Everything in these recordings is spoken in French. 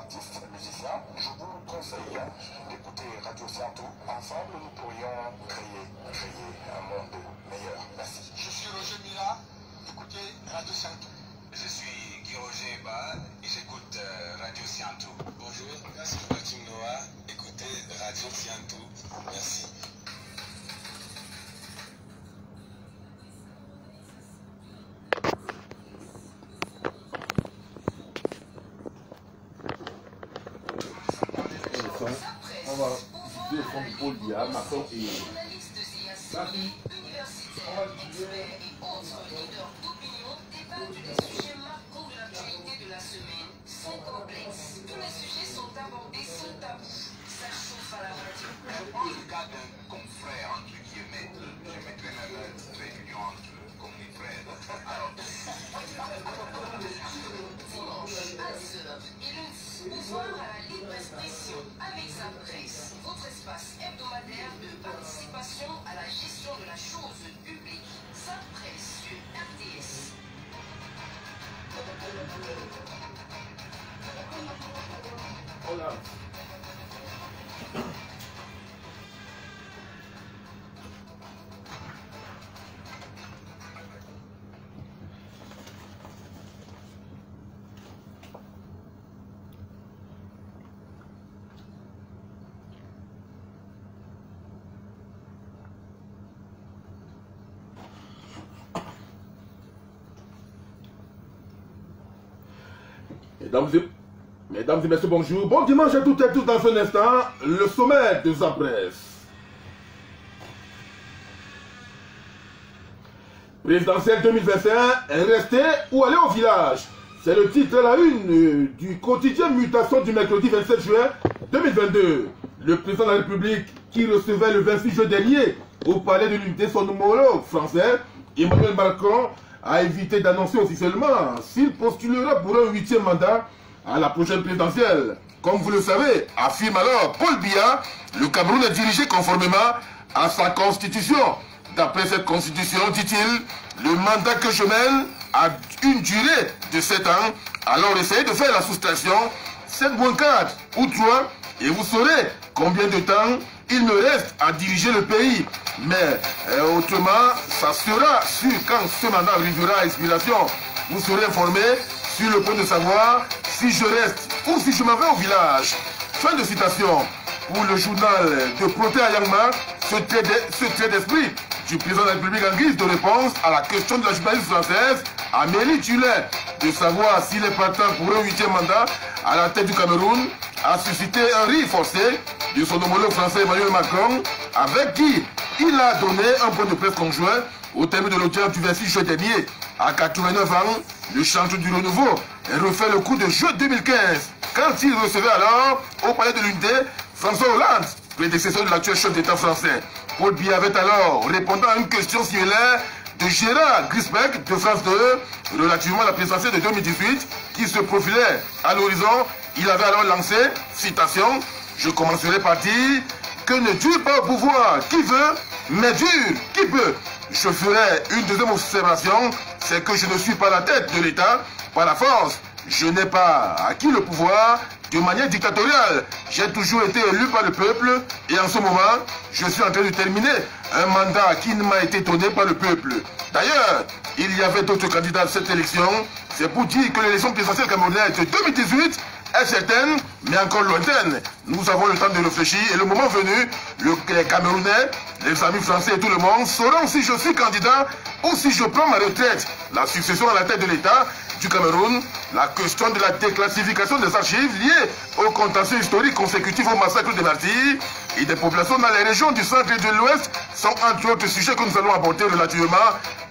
artistes, musiciens, je vous conseille d'écouter Radio Scientou. Ensemble, nous pourrions créer un monde meilleur. Merci. Je suis Roger Mila, écoutez Radio Scientou. Je suis Guy Roger Ba et j'écoute Radio Scientou. Bonjour, merci Martin Noah, écoutez Radio Scientou. Merci. On va utiliser le son de Paul Biya, Macron et sans complexe. Tous les sujets sont abordés sans tabou. Ça chauffe à la radio. Dans le cas d'un confrère, entre guillemets, je mettrais même une réunion entre confrères. Dimanche à 10h et lundi, pouvoir à la libre expression avec sa presse. Votre espace hebdomadaire de participation à la gestion de la chose publique. Sa presse sur RDS. Hola. Mesdames et messieurs, bonjour. Bon dimanche à toutes et à tous. Dans un instant, le sommet de sa presse. Présidentielle 2021, rester ou aller au village. C'est le titre à la une du quotidien Mutation du mercredi 27 juin 2022. Le président de la République qui recevait le 26 juin dernier au palais de l'unité son homologue français, Emmanuel Macron, a évité d'annoncer officiellement s'il postulera pour un 8e mandat à la prochaine présidentielle. Comme vous le savez, affirme alors Paul Biya, le Cameroun est dirigé conformément à sa constitution. D'après cette constitution, dit-il, le mandat que je mène a une durée de 7 ans. Alors essayez de faire la soustraction 7-4 ou 3 et vous saurez combien de temps il me reste à diriger le pays. Mais autrement, ça sera sûr quand ce mandat arrivera à expiration. Vous serez informé sur le point de savoir si je reste ou si je m'en vais au village. Fin de citation. Pour le journal de Proté Ayangma, ce trait d'esprit du président de la République en guise de réponse à la question de la journaliste française Amélie Tullet de savoir s'il est partant pour un 8e mandat à la tête du Cameroun a suscité un rire forcé de son homologue français Emmanuel Macron, avec qui il a donné un point de presse conjoint au terme de l'audience du 26 juin dernier. À 89 ans, le chanteur du renouveau refait le coup de juin 2015, quand il recevait alors au palais de l'unité François Hollande, prédécesseur de l'actuel chef d'État français. Paul Biya avait alors, répondant à une question similaire de Gérard Grisbeck de France 2, relativement à la présidentielle de 2018, qui se profilait à l'horizon, il avait alors lancé, citation, « Je commencerai par dire que ne dure pas au pouvoir qui veut, mais dure qui peut. » Je ferai une deuxième observation, c'est que je ne suis pas la tête de l'État par la force. Je n'ai pas acquis le pouvoir de manière dictatoriale. J'ai toujours été élu par le peuple et en ce moment, je suis en train de terminer un mandat qui ne m'a été donné par le peuple. D'ailleurs, il y avait d'autres candidats à cette élection. C'est pour dire que l'élection présidentielle camerounaise de 2018 est certaine, mais encore lointaine. Nous avons le temps de réfléchir et le moment venu, les Camerounais, les amis français et tout le monde sauront si je suis candidat ou si je prends ma retraite. La succession à la tête de l'État du Cameroun, la question de la déclassification des archives liées au contentieux historique consécutif au massacre des martyrs et des populations dans les régions du centre et de l'ouest sont entre autres sujets que nous allons aborder relativement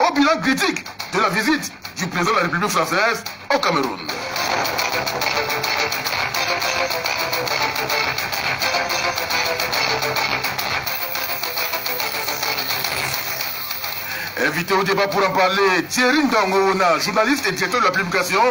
au bilan critique de la visite du président de la République française au Cameroun. Invité au débat pour en parler, Thierry Ndangona, journaliste et directeur de la publication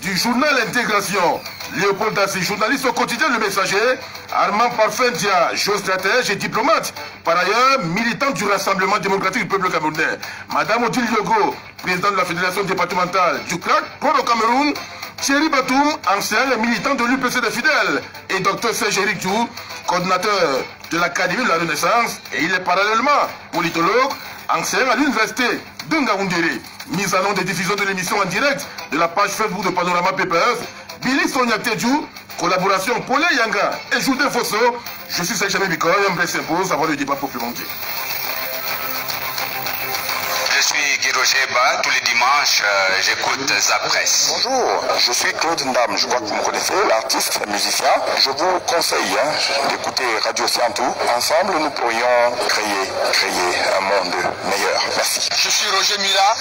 du journal Intégration. Léopold Dassi, journaliste au quotidien Le Messager. Armand Parfentia, géostratège et diplomate. Par ailleurs, militant du Rassemblement démocratique du peuple camerounais. Madame Odile Yogo, présidente de la fédération départementale du CRAC pour le Cameroun. Thierry Batoum, ancien et militant de l'UPC des fidèles, et Dr Serge-Éric Djou, coordinateur de l'Académie de la Renaissance, et il est parallèlement politologue, ancien à l'université de Ngaoundéré. Mise en nom des diffusions de l'émission en direct de la page Facebook de Panorama PPS, Billy Soniaté Djou, collaboration Paulé Yanga et Joudin Fosso. Je suis Serge Bikoy, un vrai s'impose avant le débat populaire. Je suis Guy Roger Ba, tous les dimanches j'écoute Zapresse. Bonjour, je suis Claude Ndam, je crois que vous me connaissez, l'artiste, musicien. Je vous conseille d'écouter Radio Siantou. Ensemble, nous pourrions créer un monde meilleur. Merci. Je suis Roger Mila,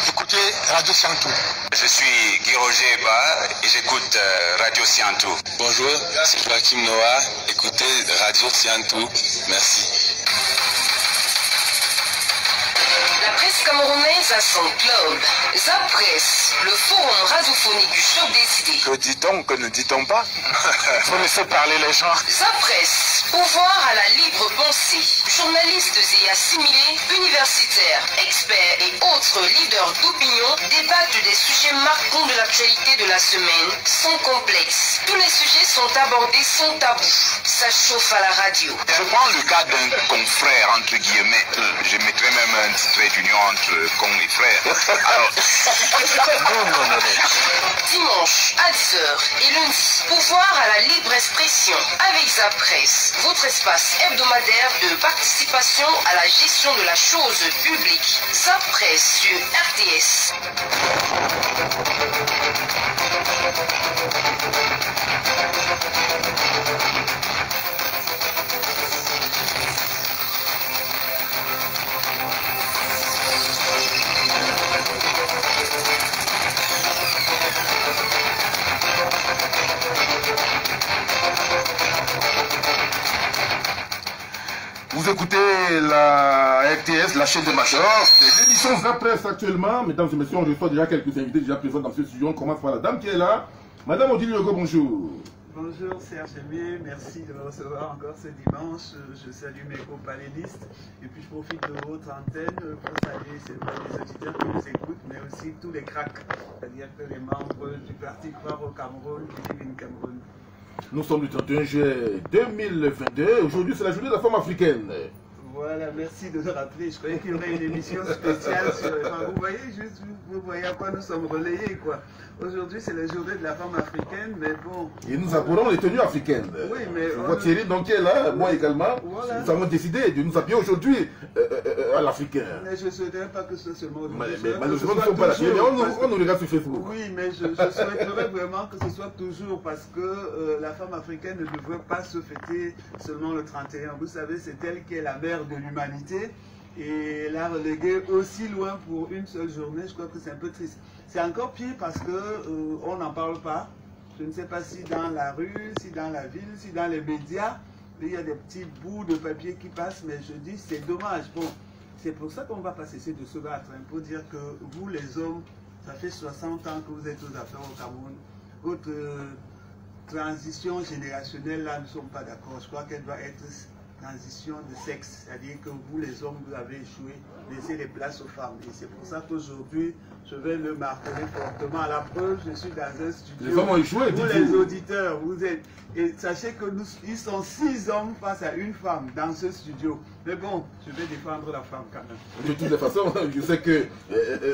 écoutez Radio Siantou. Je suis Guy Roger Ba et j'écoute Radio Siantou. Bonjour, c'est Joachim Noah, écoutez Radio Siantou. Merci. La presse camerounaise a son club. Zapresse, le forum radiophonique du choc des idées. Que dit-on, que ne dit-on pas? Faut laisser parler les gens. Zapresse, pouvoir à la libre pensée. Journalistes et assimilés, universitaires, experts et autres leaders d'opinion débattent des sujets marquants de l'actualité de la semaine sans complexe. Tous les sujets sont abordés sans tabou. Ça chauffe à la radio. Je prends le cas d'un confrère, entre guillemets. Je mettrai même un trait d'union entre con et frère. Alors, non. Dimanche à 10h et lundi, pouvoir à la libre expression avec Zapresse, votre espace hebdomadaire de participation à la gestion de la chose publique. Zapresse sur RTS. Vous écoutez la RTS, la chaîne de Major. C'est l'émission Zapresse actuellement. Mesdames et messieurs, on reçoit déjà quelques invités déjà présents dans ce studio. On commence par la dame qui est là. Madame Odile Yogo, bonjour. Bonjour Serge Aimé, merci de me recevoir encore ce dimanche. Je salue mes copanélistes et puis je profite de votre antenne pour saluer les auditeurs qui nous écoutent, mais aussi tous les cracks, c'est-à-dire que les membres du Parti Croire au Cameroun, du Living Cameroun. Nous sommes le 31 juillet 2022. Aujourd'hui, c'est la journée de la femme africaine. Voilà, merci de le rappeler. Je croyais qu'il y aurait une émission spéciale sur... Enfin, vous voyez juste, vous voyez à quoi nous sommes relayés, quoi. Aujourd'hui, c'est la journée de la femme africaine, mais bon... Et nous appelons les tenues africaines. Oui, mais... Je vois Thierry, donc, qui est là, moi également. Voilà. Nous avons décidé de nous appuyer aujourd'hui à l'africain. Mais je ne souhaiterais pas que ce soit seulement aujourd'hui. Mais malheureusement, nous ne sommes pas là. On nous regarde sur Facebook. Oui, mais je souhaiterais vraiment que ce soit toujours, parce que la femme africaine ne devrait pas se fêter seulement le 31. Vous savez, c'est elle qui est la mère de l'humanité. Et la reléguer aussi loin pour une seule journée, je crois que c'est un peu triste. C'est encore pire parce que on n'en parle pas. Je ne sais pas si dans la rue, si dans la ville, si dans les médias, il y a des petits bouts de papier qui passent, mais je dis c'est dommage. Bon, c'est pour ça qu'on ne va pas cesser de se battre, hein, pour dire que vous les hommes, ça fait 60 ans que vous êtes aux affaires au Cameroun. Votre transition générationnelle là, ne sont pas d'accord. Je crois qu'elle doit être transition de sexe, c'est-à-dire que vous les hommes, vous avez échoué, laissez les places aux femmes. Et c'est pour ça qu'aujourd'hui, je vais le marteler fortement. À la preuve, je suis dans un studio. Les femmes ont échoué, vous les auditeurs, vous êtes... Et sachez que ils sont 6 hommes face à une femme dans ce studio. Mais bon, je vais défendre la femme quand même. De toutes les façons, je sais que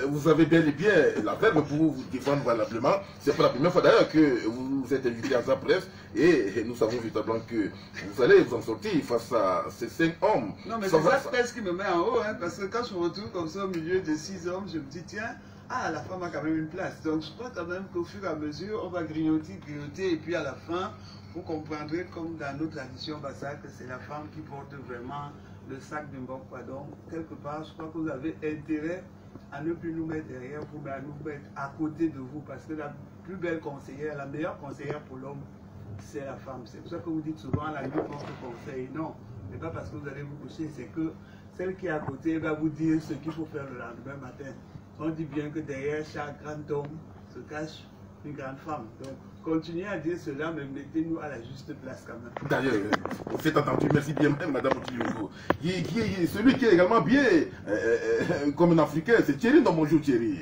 vous avez bien et bien la verbe pour vous défendre valablement. C'est pas la première fois d'ailleurs que vous êtes invité à Zapresse et nous savons véritablement que vous allez vous en sortir face à ces 5 hommes. Non, mais c'est Zapresse qui me met en haut, hein, parce que quand je me retrouve comme ça au milieu de 6 hommes, je me dis tiens, ah, la femme a quand même une place. Donc je crois quand même qu'au fur et à mesure, on va grignoter, et puis à la fin, vous comprendrez comme dans nos traditions Bassa que c'est la femme qui porte vraiment le sac de Mbokwa. Donc, quelque part, je crois que vous avez intérêt à ne plus nous mettre derrière vous, mais à nous mettre à côté de vous. Parce que la plus belle conseillère, la meilleure conseillère pour l'homme, c'est la femme. C'est pour ça que vous dites souvent la nuit porte conseil. Non, mais pas parce que vous allez vous coucher, c'est que celle qui est à côté va vous dire ce qu'il faut faire le lendemain matin. On dit bien que derrière chaque grand homme se cache une grande femme. Donc, continuez à dire cela, mais mettez-nous à la juste place quand même. D'ailleurs, c'est entendu, merci bien, Madame Otiliogo. Celui qui est également bien comme un Africain, c'est Thierry. Donc, bonjour Thierry.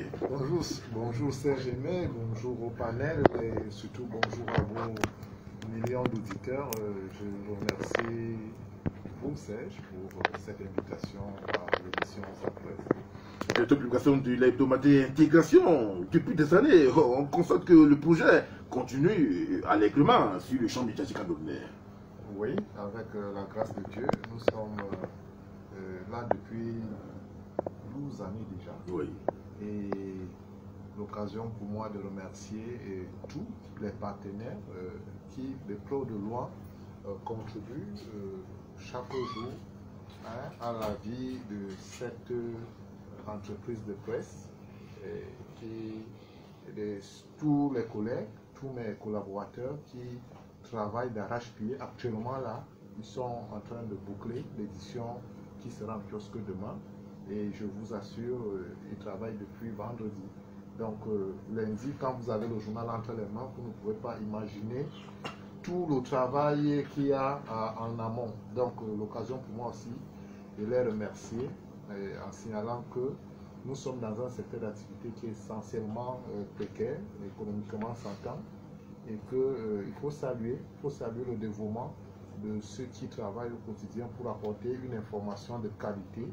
Bonjour Serge Aimé, bonjour au panel et surtout bonjour à vos millions d'auditeurs. Je vous remercie, vous Serge, pour cette invitation à l'émission Sans Presse. Cette publication de l'hebdomadaire Intégration, depuis des années, on constate que le projet continue allègrement sur le champ médiatique camerounais. Oui, avec la grâce de Dieu, nous sommes là depuis 12 années déjà. Oui. Et l'occasion pour moi de remercier tous les partenaires qui, de près ou de loin, contribuent chaque jour à la vie de cette entreprise de presse, tous les collègues, tous mes collaborateurs qui travaillent d'arrache-pied. Actuellement là, ils sont en train de boucler l'édition qui sera en kiosque demain. Et je vous assure, ils travaillent depuis vendredi. Donc lundi, quand vous avez le journal entre les mains, vous ne pouvez pas imaginer tout le travail qu'il y a en amont. Donc l'occasion pour moi aussi de les remercier en signalant que nous sommes dans un secteur d'activité qui est essentiellement précaire, économiquement s'entend, et qu'il faut saluer le dévouement de ceux qui travaillent au quotidien pour apporter une information de qualité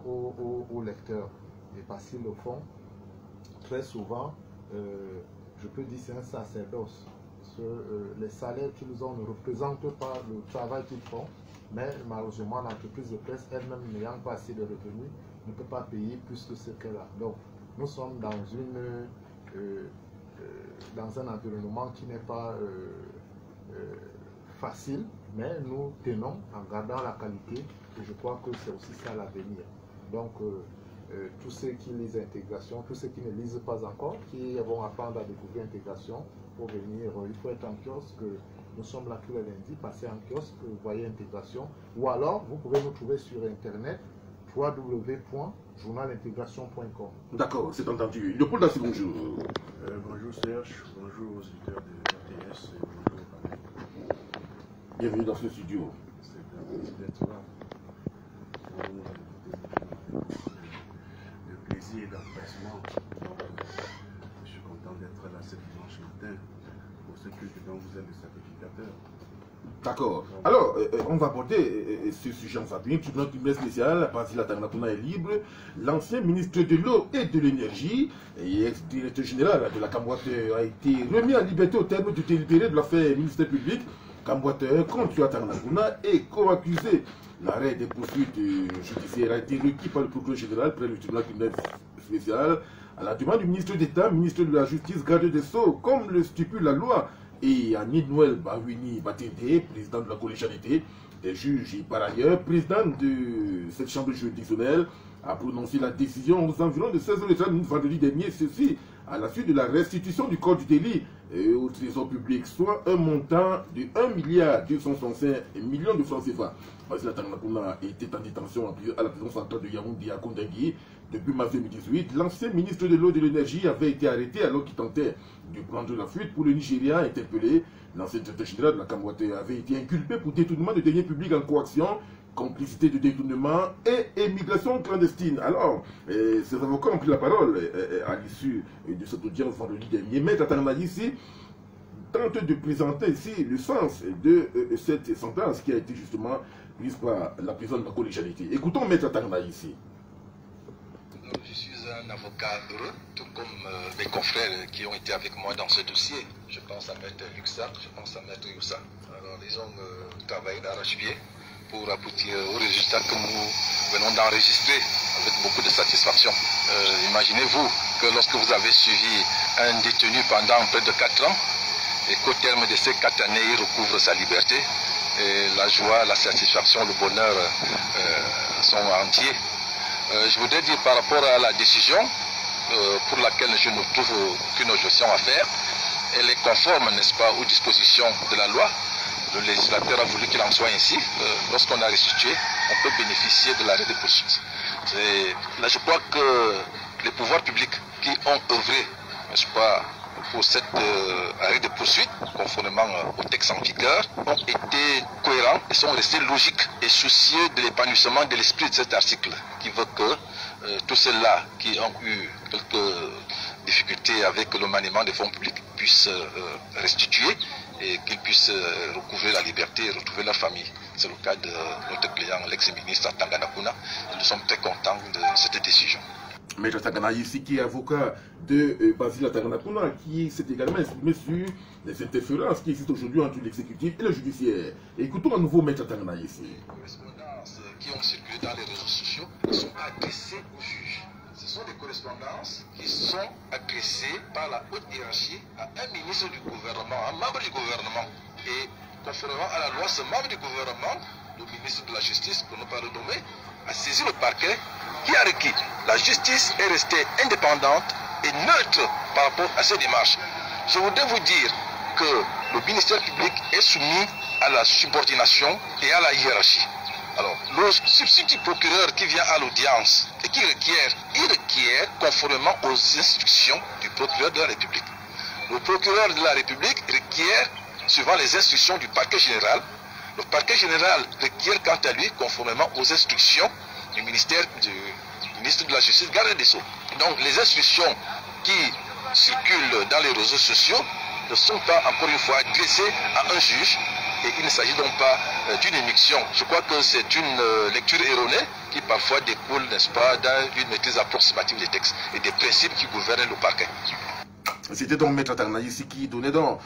aux lecteurs. Et parce qu'ils le font, très souvent, je peux dire c'est un sacerdoce. Les salaires qu'ils ont ne représentent pas le travail qu'ils font, mais malheureusement l'entreprise de presse elle-même n'ayant pas assez de revenus ne peut pas payer plus que ce qu'elle a. Donc nous sommes dans un environnement qui n'est pas facile, mais nous tenons en gardant la qualité et je crois que c'est aussi ça l'avenir. Donc tous ceux qui lisent intégration, tous ceux qui ne lisent pas encore, qui vont apprendre à découvrir intégration, pour venir, il faut être en kiosque. Nous sommes là tous les lundis, passez en kiosque, vous voyez intégration, ou alors vous pouvez nous trouver sur internet www.journalintégration.com. D'accord, c'est entendu. Léopold Dassi, bonjour. Bonjour Serge, bonjour aux auditeurs de RTS et bonjour au panel. Bienvenue dans ce studio. C'est un plaisir d'être là. Le plaisir et l'empressement. Je suis content d'être là ce dimanche matin pour ce culte dont vous êtes le sacrificateur. D'accord. Alors, on va aborder ce sujet en famille. Tribunal criminel spécial, Basila Tanakuna est libre. L'ancien ministre de l'eau et de l'énergie et ex-directeur général de la Camboateur a été remis en liberté au terme du délibéré de l'affaire ministère public. Camboateur contre Tanakuna et co-accusé. L'arrêt des poursuites judiciaires a été requis par le procureur général près du tribunal criminel spécial à la demande du ministre d'État, ministre de la Justice, garde des Sceaux, comme le stipule la loi. Et Annie Noël Bawini Batende, président de la collégialité des juges et par ailleurs président de cette chambre juridictionnelle, a prononcé la décision aux environs de 16h30 vendredi dernier, ceci à la suite de la restitution du corps du délit au trésor public, soit un montant de 1,265 milliard de francs CFA. Basila Tanakuna était en détention à la prison centrale de Yaoundé à Kondengui depuis mars 2018. L'ancien ministre de l'eau et de l'énergie avait été arrêté alors qu'il tentait de prendre la fuite pour le Nigeria interpellé. L'ancien directeur général de la Camboateur avait été inculpé pour détournement de deniers publics en coaction, complicité de détournement et émigration clandestine. Alors, ces avocats ont pris la parole à l'issue de cette audience vendredi dernier. Maître Tanakuna ici tente de présenter ici le sens de cette sentence qui a été justement prise par la prison de la collégialité. Écoutons Maître Tanakuna ici. Je suis un avocat heureux, tout comme mes confrères qui ont été avec moi dans ce dossier. Je pense à Maître Luxa, je pense à Maître Youssa. Alors, ils ont travaillé d'arrache-pied pour aboutir au résultat que nous venons d'enregistrer avec beaucoup de satisfaction. Imaginez-vous que lorsque vous avez suivi un détenu pendant près de 4 ans et qu'au terme de ces 4 années, il recouvre sa liberté, et la joie, la satisfaction, le bonheur sont entiers. Je voudrais dire par rapport à la décision pour laquelle je ne trouve aucune objection à faire, elle est conforme, n'est-ce pas, aux dispositions de la loi. Le législateur a voulu qu'il en soit ainsi. Lorsqu'on a restitué, on peut bénéficier de l'arrêt de poursuite. Là, je crois que les pouvoirs publics qui ont œuvré, n'est-ce pas, pour cet arrêt de poursuite, conformément au texte en vigueur, ont été cohérents et sont restés logiques et soucieux de l'épanouissement de l'esprit de cet article, qui veut que tous ceux-là qui ont eu quelques difficultés avec le maniement des fonds publics puissent restituer et qu'ils puissent recouvrer la liberté et retrouver leur famille. C'est le cas de notre client, l'ex-ministre Tangana Kuna. Nous sommes très contents de cette décision. Maître Tangana ici, qui est avocat de Basile Tangana Kuna, qui s'est également exprimé sur les interférences qui existent aujourd'hui entre l'exécutif et le judiciaire. Et écoutons à nouveau Maître Tangana ici. Les correspondances qui ont circulé dans les réseaux sociaux ne sont pas adressées au juge. Ce sont des correspondances qui sont adressées par la haute hiérarchie à un ministre du gouvernement, un membre du gouvernement. Et conformément à la loi, ce membre du gouvernement, le ministre de la Justice, pour ne pas le nommer, a saisi le parquet qui a requis. La justice est restée indépendante et neutre par rapport à ces démarches. Je voudrais vous dire que le ministère public est soumis à la subordination et à la hiérarchie. Alors, le substitut procureur qui vient à l'audience et qui requiert conformément aux instructions du procureur de la République. Le procureur de la République requiert suivant les instructions du parquet général. Le parquet général requiert quant à lui conformément aux instructions du ministre de la Justice, garde des Sceaux. Donc les instructions qui circulent dans les réseaux sociaux ne sont pas encore une fois adressées à un juge et il ne s'agit donc pas d'une émission. Je crois que c'est une lecture erronée qui parfois découle, n'est-ce pas, d'une maîtrise approximative des textes et des principes qui gouvernent le parquet. C'était donc Maître Tangana ici qui donnait donc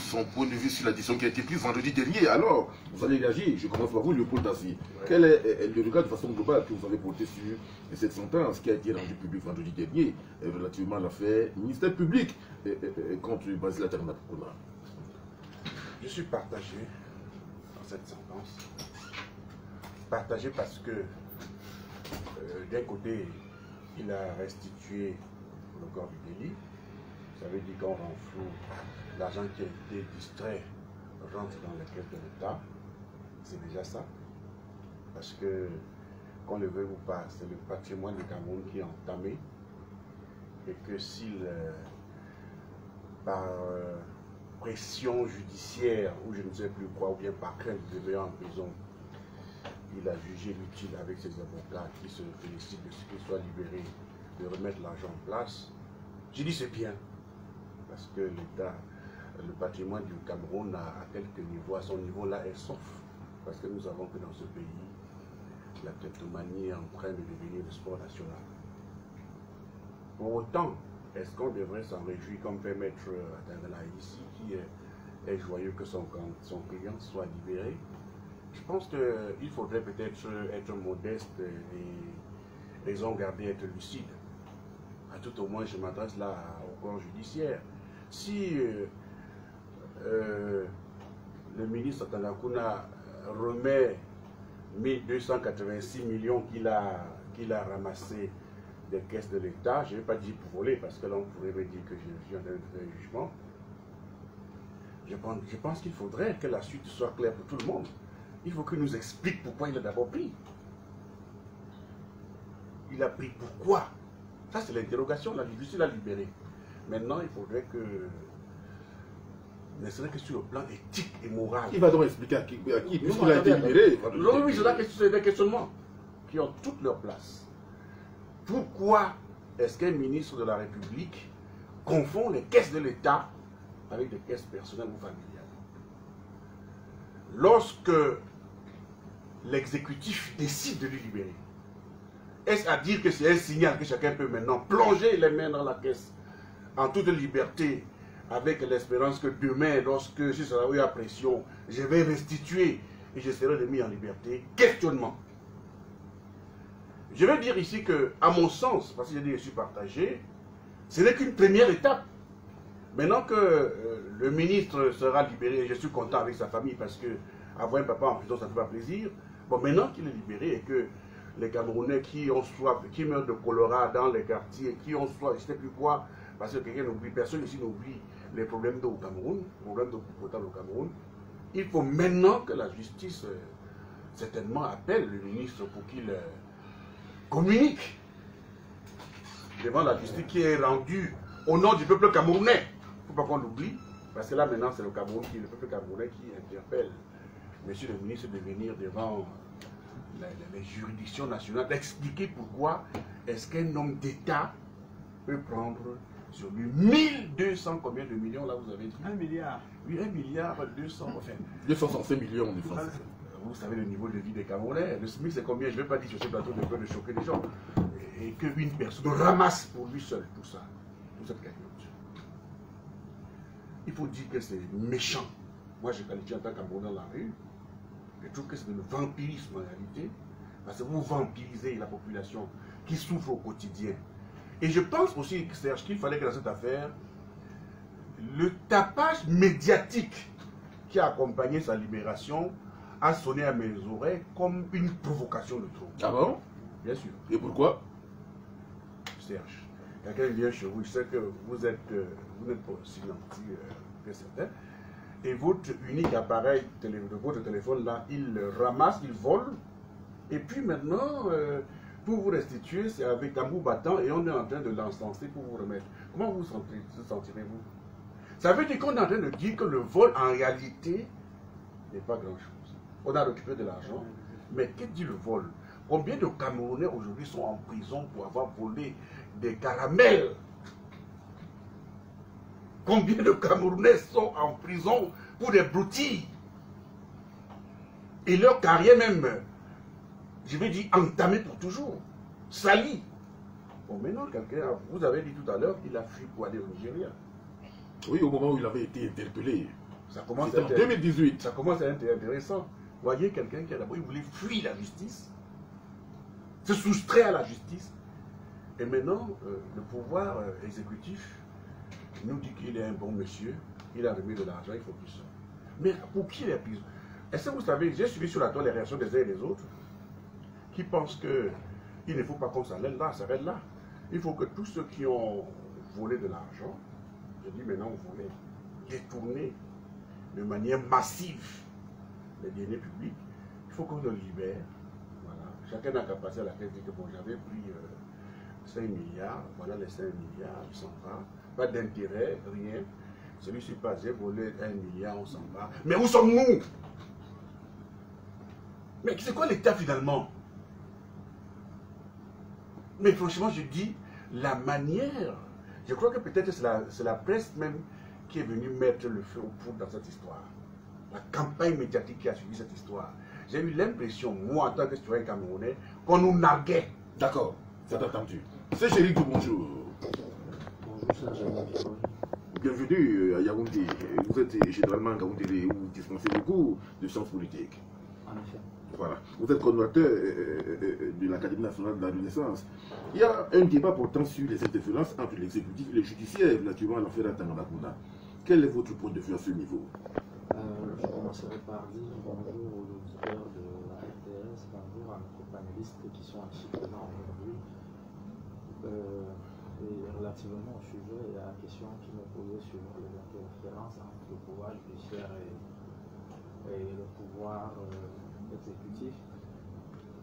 son point de vue sur la décision qui a été prise vendredi dernier. Alors, vous allez réagir. Je commence par vous, Léopold Dassi. Quel est le regard de façon globale que vous avez porté sur cette sentence qui a été rendue publique vendredi dernier relativement à l'affaire ministère public contre Basile Tangana Kuna? Je suis partagé dans cette sentence. Partagé parce que d'un côté, il a restitué le corps du délit. Ça veut dire qu'on renfloue l'argent qui a été distrait rentre dans les caisses de l'État. C'est déjà ça. Parce que, qu'on le veuille ou pas, c'est le patrimoine du Cameroun qui est entamé. Et que s'il, par pression judiciaire, ou je ne sais plus quoi, ou bien par crainte de lever en prison, il a jugé l'utile avec ses avocats qui se félicitent de ce qu'il soit libéré, de remettre l'argent en place. J'ai dit c'est bien. Parce que l'État, le patrimoine du Cameroun à quelques niveaux, à son niveau là, est sauf. Parce que nous savons que dans ce pays, la kleptomanie est en train de devenir le sport national. Pour autant, est-ce qu'on devrait s'en réjouir comme fait Maître Tangana ici, qui est joyeux que son client soit libéré? Je pense qu'il faudrait peut-être être modeste et raison garder, être lucide. À tout au moins, je m'adresse là au corps judiciaire. Si le ministre Tangana Kuna remet 1286 millions qu'il a ramassés des caisses de l'État, je ne vais pas dire pour voler, parce que là on pourrait me dire que je suis en train de faire un jugement. Je pense qu'il faudrait que la suite soit claire pour tout le monde. Il faut qu'il nous explique pourquoi il a d'abord pris. Il a pris pourquoi? Ça c'est l'interrogation, la justice l'a libéré. Maintenant, il faudrait que, ne serait que sur le plan éthique et moral. Il va donc expliquer à qui puisqu'il a été libéré. Oui, c'est des questionnements qui ont toute leur place. Pourquoi est-ce qu'un ministre de la République confond les caisses de l'État avec des caisses personnelles ou familiales? Lorsque l'exécutif décide de lui libérer, est-ce à dire que c'est un signal que chacun peut maintenant plonger les mains dans la caisse en toute liberté, avec l'espérance que demain, lorsque je serai eu à pression, je vais restituer et je serai remis en liberté? Questionnement. Je vais dire ici que, à mon sens, parce que j'ai dit que je suis partagé, ce n'est qu'une première étape. Maintenant que le ministre sera libéré, je suis content avec sa famille parce que avoir un papa en prison, ça ne fait pas plaisir. Bon, maintenant qu'il est libéré et que les Camerounais qui ont soif, qui meurent de choléra dans les quartiers, qui ont soif, je ne sais plus quoi, parce que quelqu'un n'oublie, personne ici n'oublie les problèmes d'eau au Cameroun, les problèmes d'eau potable au Cameroun. Il faut maintenant que la justice, certainement, appelle le ministre pour qu'il communique devant la justice qui est rendue au nom du peuple camerounais. Il ne faut pas qu'on l'oublie, parce que là maintenant c'est le Cameroun le peuple camerounais qui interpelle monsieur le ministre de venir devant les juridictions nationales, d'expliquer pourquoi est-ce qu'un homme d'État peut prendre sur lui 1200 combien de millions là vous avez dit? 1 milliard. Oui, 1 milliard 200, enfin. 265 millions de francs. Vous savez le niveau de vie des Camerounais. Le SMIC c'est combien? Je ne vais pas dire sur ce plateau de peur de choquer les gens. Et qu'une personne ramasse pour lui seul tout ça, toute cette cagnotte. Il faut dire que c'est méchant. Moi je qualifie en tant que Camerounais dans la rue. Je trouve que c'est le vampirisme en réalité. Parce que vous vampirisez la population qui souffre au quotidien. Et je pense aussi, Serge, qu'il fallait que dans cette affaire, le tapage médiatique qui a accompagné sa libération a sonné à mes oreilles comme une provocation de trop. Ah bon? Bien sûr. Et pourquoi? Serge, quelqu'un vient chez vous, je sais que vous n'êtes pas aussi gentil que certains, et votre unique appareil de votre téléphone là, il le ramasse, il vole, et puis maintenant, pour vous restituer, c'est avec tambour battant, et on est en train de l'encenser pour vous remettre. Comment vous sentirez-vous? Ça veut dire qu'on est en train de dire que le vol, en réalité, n'est pas grand-chose. On a récupéré de l'argent, mais qu'est-ce que dit le vol? Combien de Camerounais aujourd'hui sont en prison pour avoir volé des caramels? Combien de Camerounais sont en prison pour des broutilles? Et leur carrière même, je vais dire, entamée pour toujours, salie. Bon, maintenant, quelqu'un, vous avez dit tout à l'heure, il a fui pour aller au Nigeria. Oui, au moment où il avait été interpellé. Ça commence en 2018. Ça commence à être intéressant. Voyez quelqu'un qui a d'abord, il voulait fuir la justice, se soustraire à la justice. Et maintenant, le pouvoir exécutif nous dit qu'il est un bon monsieur, il a remis de l'argent, il faut plus ça. Mais pour qui les prison? Est-ce que vous savez, j'ai suivi sur la toile les réactions des uns et des autres qui pensent qu'il ne faut pas qu'on s'arrête là, Il faut que tous ceux qui ont volé de l'argent, je dis maintenant volé, détourné de manière massive les deniers publics, il faut qu'on le libère. Voilà. Chacun n'a qu'à passer à la caisse et dire que bon, j'avais pris 5 milliards, voilà les 5 milliards, il s'en va. Pas d'intérêt, rien. Celui-ci passe, j'ai volé 1 milliard, on s'en va. Mais où sommes-nous? Mais c'est quoi l'État finalement? Mais franchement, je dis, la manière, je crois que peut-être c'est la presse même qui est venue mettre le feu aux poudres dans cette histoire. La campagne médiatique qui a suivi cette histoire. J'ai eu l'impression, moi en tant que citoyen camerounais, qu'on nous narguait. D'accord, c'est entendu. C'est Chéri, bonjour. Bienvenue à Yaoundé. Vous êtes généralement Yaoundé où vous dispensez beaucoup de sciences politiques. En effet. Voilà. Vous êtes coordonnateur de l'Académie nationale de la Renaissance. Il y a un débat portant sur les interférences entre l'exécutif et le judiciaire, naturellement l'affaire Tanganakuna. Quel est votre point de vue à ce niveau? Je commencerai par dire bonjour aux auditeurs de la RTS, bonjour à nos panélistes qui sont ici présents aujourd'hui. Et relativement au sujet et à la question qui me posait sur les interférences entre le pouvoir judiciaire et le pouvoir exécutif,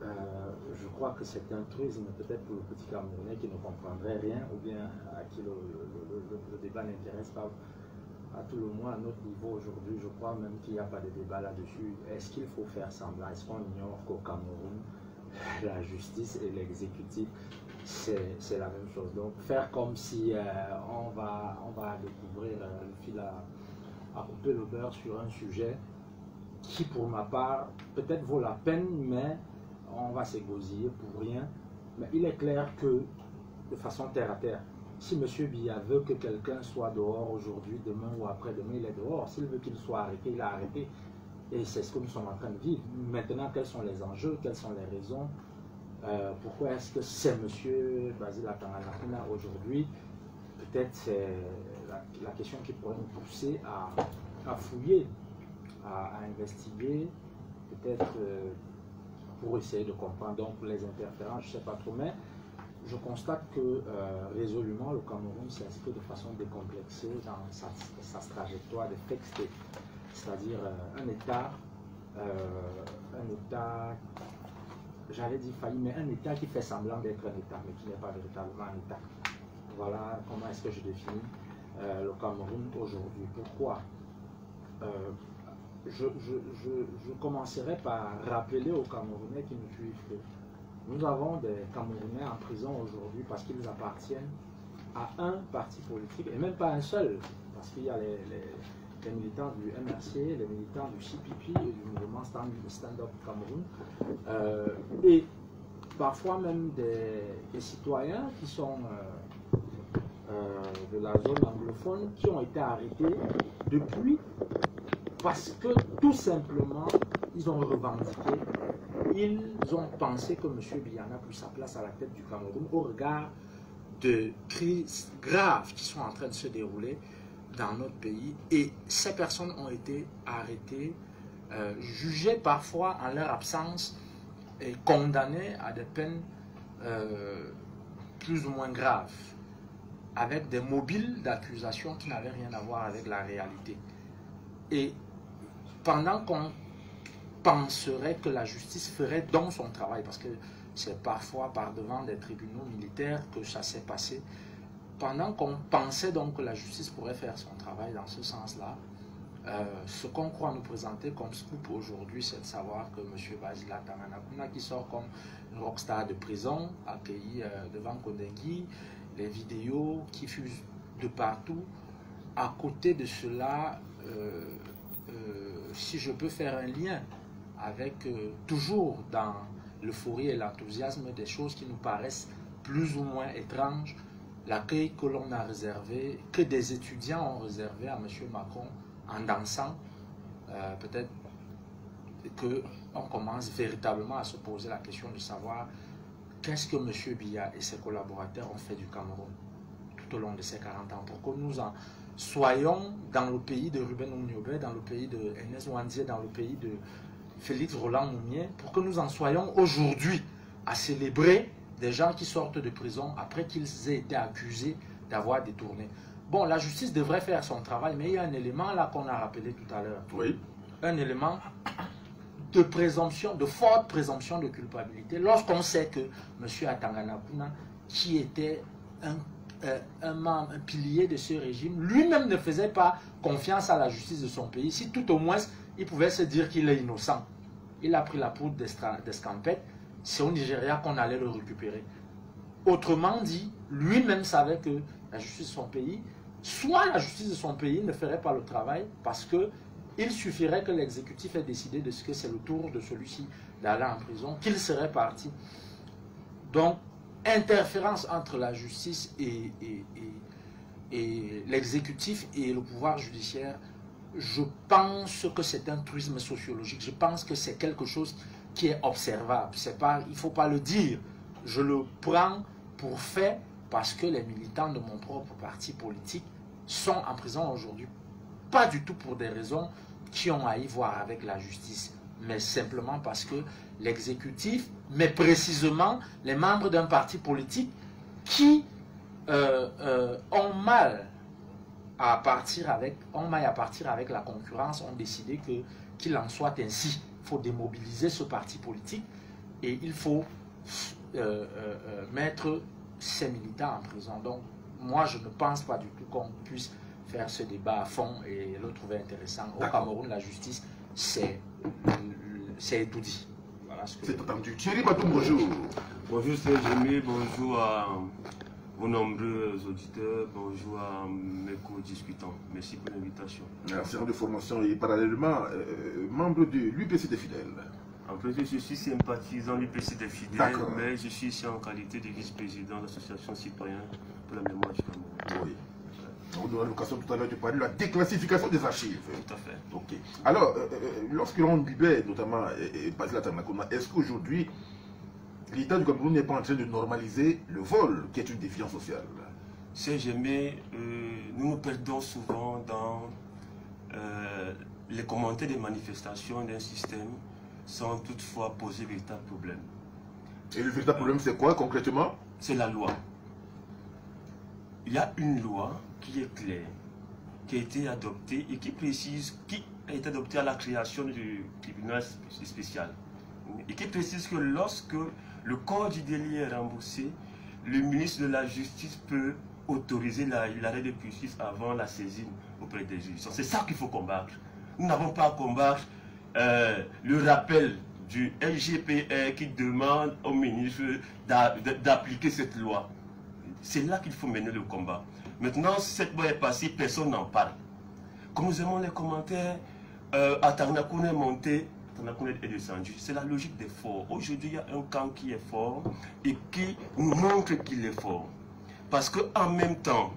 je crois que c'est un truisme peut-être pour le petit Camerounais qui ne comprendrait rien ou bien à qui le débat n'intéresse pas. À tout le moins, à notre niveau aujourd'hui, je crois même qu'il n'y a pas de débat là-dessus. Est-ce qu'il faut faire semblant? Est-ce qu'on ignore qu'au Cameroun, la justice et l'exécutif, c'est la même chose? Donc, faire comme si on va découvrir le fil à couper le beurre sur un sujet qui, pour ma part, peut-être vaut la peine, mais on va s'égosiller pour rien. Mais il est clair que, de façon terre à terre, si M. Biya veut que quelqu'un soit dehors aujourd'hui, demain ou après-demain, il est dehors. S'il veut qu'il soit arrêté, il a arrêté. Et c'est ce que nous sommes en train de vivre. Maintenant, quels sont les enjeux, quelles sont les raisons? Pourquoi est-ce que c'est M. Basile Tanganakuna aujourd'hui? Peut-être c'est la question qui pourrait nous pousser à fouiller, à investiguer, peut-être pour essayer de comprendre donc les interférences, je ne sais pas trop, mais je constate que résolument le Cameroun s'inscrit de façon décomplexée dans sa trajectoire de fixité, c'est-à-dire un État, j'allais dire failli, mais un État qui fait semblant d'être un État, mais qui n'est pas véritablement un État. voilà comment est-ce que je définis le Cameroun aujourd'hui. Pourquoi? Je commencerai par rappeler aux Camerounais qui nous suivent que nous avons des Camerounais en prison aujourd'hui parce qu'ils appartiennent à un parti politique, et même pas un seul, parce qu'il y a les militants du MRC, les militants du CPP et du mouvement Stand Up Cameroun, et parfois même des citoyens qui sont de la zone anglophone qui ont été arrêtés depuis parce que tout simplement ils ont revendiqué, ils ont pensé que M. Biya n'a plus sa place à la tête du Cameroun au regard de crises graves qui sont en train de se dérouler dans notre pays, et ces personnes ont été arrêtées, jugées parfois en leur absence et condamnées à des peines plus ou moins graves, avec des mobiles d'accusation qui n'avaient rien à voir avec la réalité. Et pendant qu'on penserait que la justice ferait donc son travail, parce que c'est parfois par devant des tribunaux militaires que ça s'est passé, pendant qu'on pensait donc que la justice pourrait faire son travail dans ce sens-là, ce qu'on croit nous présenter comme scoop aujourd'hui, c'est de savoir que M. Basila Tanganakuna, qui sort comme une rockstar de prison, accueilli devant Kondengui, les vidéos qui fusent de partout. À côté de cela, si je peux faire un lien avec toujours dans l'euphorie et l'enthousiasme des choses qui nous paraissent plus ou moins étranges, l'accueil que l'on a réservé, que des étudiants ont réservé à M. Macron en dansant, peut-être qu'on commence véritablement à se poser la question de savoir qu'est-ce que M. Biya et ses collaborateurs ont fait du Cameroun tout au long de ces 40 ans, pour que nous en soyons dans le pays de Ruben Ouniobé, dans le pays de Enes Wandié, dans le pays de Félix Roland Mounier, pour que nous en soyons aujourd'hui à célébrer des gens qui sortent de prison après qu'ils aient été accusés d'avoir détourné. Bon, la justice devrait faire son travail, mais il y a un élément là qu'on a rappelé tout à l'heure. Oui. Un élément de présomption, de forte présomption de culpabilité, lorsqu'on sait que M. Atanganakuna, qui était un pilier de ce régime, lui-même ne faisait pas confiance à la justice de son pays. Si tout au moins il pouvait se dire qu'il est innocent, il a pris la poudre d'escampette, c'est au Nigeria qu'on allait le récupérer. Autrement dit, lui-même savait que la justice de son pays, soit la justice de son pays ne ferait pas le travail parce que il suffirait que l'exécutif ait décidé de ce que c'est le tour de celui-ci d'aller en prison, qu'il serait parti. Donc, interférence entre la justice et l'exécutif et le pouvoir judiciaire, je pense que c'est un truisme sociologique. Je pense que c'est quelque chose qui est observable. Il ne faut pas le dire. Je le prends pour fait parce que les militants de mon propre parti politique sont en prison aujourd'hui. Pas du tout pour des raisons qui ont à y voir avec la justice, mais simplement parce que l'exécutif, mais précisément les membres d'un parti politique qui ont mal à partir avec la concurrence, ont décidé qu'il en soit ainsi. Il faut démobiliser ce parti politique et il faut mettre ces militants en prison. Donc, moi, je ne pense pas du tout qu'on puisse faire ce débat à fond et le trouver intéressant. Au Cameroun, la justice, c'est tout dit. Voilà ce que c'est entendu. Thierry Batoum, bonjour. Bonjour, c'est Jémy, bonjour à vos nombreux auditeurs, bonjour à mes co-discutants. Merci pour l'invitation. Enseignant de formation et parallèlement membre de l'UPC des fidèles. En fait, je suis sympathisant de l'UPC des fidèles, mais je suis ici en qualité de vice-président de l'association citoyenne pour la mémoire du Cameroun. Oui. On aura l'occasion tout à l'heure de parler de la déclassification des archives. Tout à fait. Ok. Alors, lorsque l'on libère notamment Basila Tanganakuna, est-ce qu'aujourd'hui, l'État du Cameroun n'est pas en train de normaliser le vol, qui est une défiance sociale? C'est jamais, nous nous perdons souvent dans les commentaires des manifestations d'un système sans toutefois poser véritable problème. Et le véritable problème, c'est quoi concrètement? C'est la loi. Il y a une loi qui est claire, qui a été adoptée et qui précise, qui a été adoptée à la création du tribunal spécial. Et qui précise que lorsque le corps du délit est remboursé, le ministre de la Justice peut autoriser l'arrêt de justice avant la saisine auprès des juridictions. C'est ça qu'il faut combattre. Nous n'avons pas à combattre le rappel du LGPR qui demande au ministre d'appliquer cette loi. C'est là qu'il faut mener le combat. Maintenant, si cette loi est passée, personne n'en parle. Comme nous aimons les commentaires, Atarnakoun est monté, Atarnakoun est descendu. C'est la logique des forts. Aujourd'hui, il y a un camp qui est fort et qui nous montre qu'il est fort. Parce qu'en même temps,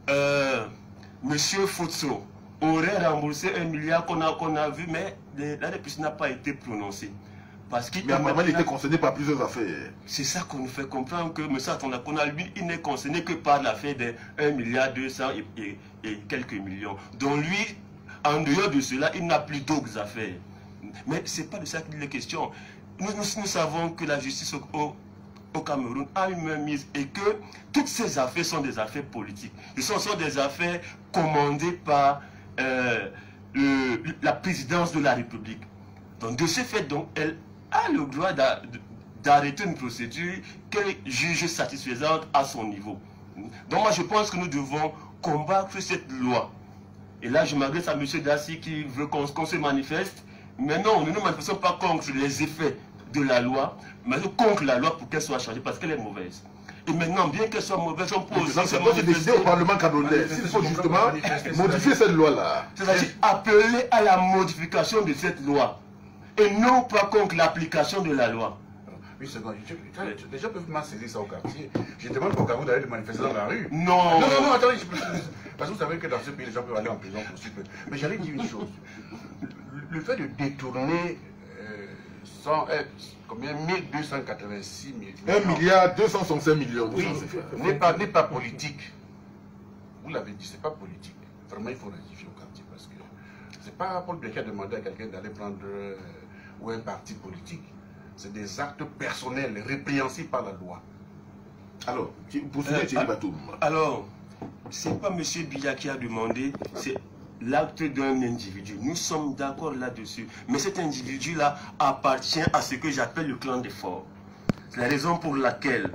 M. Futso aurait remboursé 1 milliard qu'on a vu, mais la réponse n'a pas été prononcée. Parce qu'il était concerné par plusieurs affaires. C'est ça qu'on nous fait comprendre que M. Atarnakoun, lui, il n'est concerné que par l'affaire de 1 milliard 200 et quelques millions. Donc lui, en dehors de cela, il n'a plus d'autres affaires. Mais ce n'est pas de ça qu'il est question. Nous savons que la justice au Cameroun a une main mise et que toutes ces affaires sont des affaires politiques. Ce sont des affaires commandées par la présidence de la République. Donc de ce fait, donc, elle a le droit d'arrêter une procédure qu'elle juge satisfaisante à son niveau. Donc moi je pense que nous devons combattre cette loi. Et là je m'adresse à M. Dassi qui veut qu'on se manifeste. Mais non, nous ne nous manifestons pas contre les effets de la loi, mais contre la loi pour qu'elle soit changée parce qu'elle est mauvaise. Et maintenant, bien qu'elle soit mauvaise, on peut aussi se décider au Parlement camerounais s'il faut justement modifier cette loi-là. C'est-à-dire appeler à la modification de cette loi et non pas contre l'application de la loi. Oui, c'est bon. Les gens peuvent mal saisir ça au quartier. Je demande pas au Cameroun d'aller manifester dans la rue. Non. Non, attendez. Parce que vous savez que dans ce pays, les gens peuvent aller en prison pour ce peu. Mais j'allais dire une chose. Le fait de détourner combien 1286 millions. 1 milliard 265 millions. Oui, n'est pas politique. Vous l'avez dit, c'est pas politique. Vraiment, il faut rectifier au quartier parce que c'est pas Paul Biya qui a demandé à quelqu'un d'aller prendre ou un parti politique. C'est des actes personnels répréhensibles par la loi. Alors, pour ce qui alors, c'est pas M. Biya qui a demandé, c'est l'acte d'un individu. Nous sommes d'accord là-dessus. Mais cet individu-là appartient à ce que j'appelle le clan des forts. C'est la raison pour laquelle,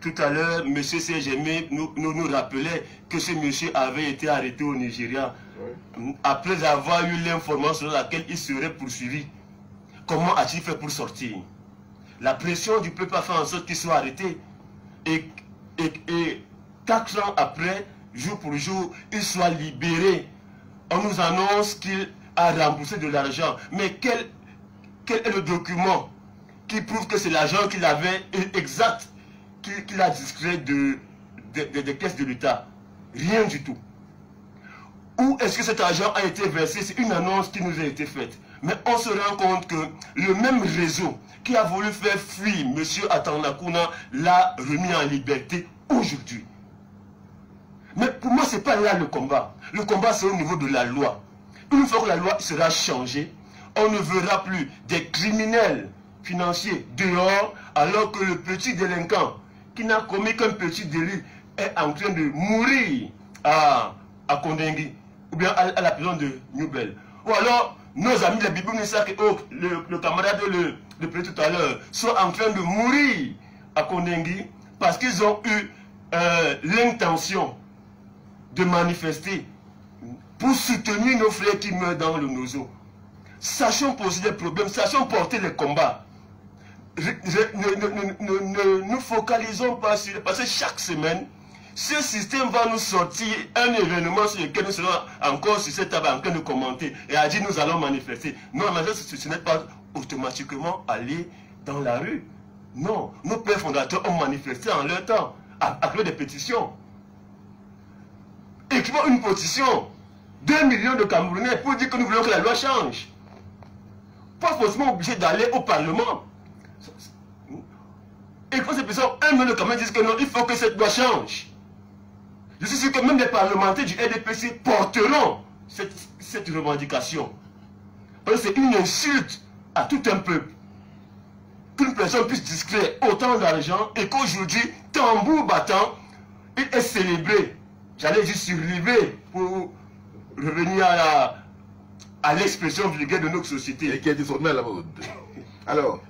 tout à l'heure, M. CGM nous rappelait que ce monsieur avait été arrêté au Nigeria après avoir eu l'information sur laquelle il serait poursuivi. Comment a-t-il fait pour sortir? La pression du peuple a fait en sorte qu'il soit arrêté. Et 4 ans après, jour pour jour, il soit libéré. On nous annonce qu'il a remboursé de l'argent. Mais quel est le document qui prouve que c'est l'argent qu'il avait exact, qu'il a discret des caisses de l'État? Rien du tout. Où est-ce que cet argent a été versé? C'est une annonce qui nous a été faite. Mais on se rend compte que le même réseau qui a voulu faire fuir M. Atarnakouna l'a remis en liberté aujourd'hui. Mais pour moi, ce n'est pas là le combat. Le combat, c'est au niveau de la loi. Une fois que la loi sera changée, on ne verra plus des criminels financiers dehors, alors que le petit délinquant, qui n'a commis qu'un petit délit, est en train de mourir à Kondengui, ou bien à la prison de Newbel. Ou alors, nos amis, les Bibou Nissak et autres, le camarade de tout à l'heure, sont en train de mourir à Kondengui parce qu'ils ont eu l'intention de manifester pour soutenir nos frères qui meurent dans le Nozo. Sachons poser des problèmes, sachons porter les combats. Ne nous focalisons pas sur... Parce que chaque semaine, ce système va nous sortir un événement sur lequel nous serons encore sur cette table en train de commenter et à dire nous allons manifester. Non, mais ce n'est pas automatiquement aller dans la rue. Non, nos pères fondateurs ont manifesté en leur temps, après des pétitions. Écrivons une pétition, 2 millions de Camerounais pour dire que nous voulons que la loi change. Pas forcément obligé d'aller au Parlement. Écrivons cette pétition, 1 million de Camerounais disent que non, il faut que cette loi change. Je suis sûr que même les parlementaires du RDPC porteront cette revendication. Parce que c'est une insulte à tout un peuple. Qu'une personne puisse distraire autant d'argent et qu'aujourd'hui, tambour battant, il est célébré. J'allais dire surlivé pour revenir à l'expression vulgaire de notre société. Et qui est désormais à la mode. Alors,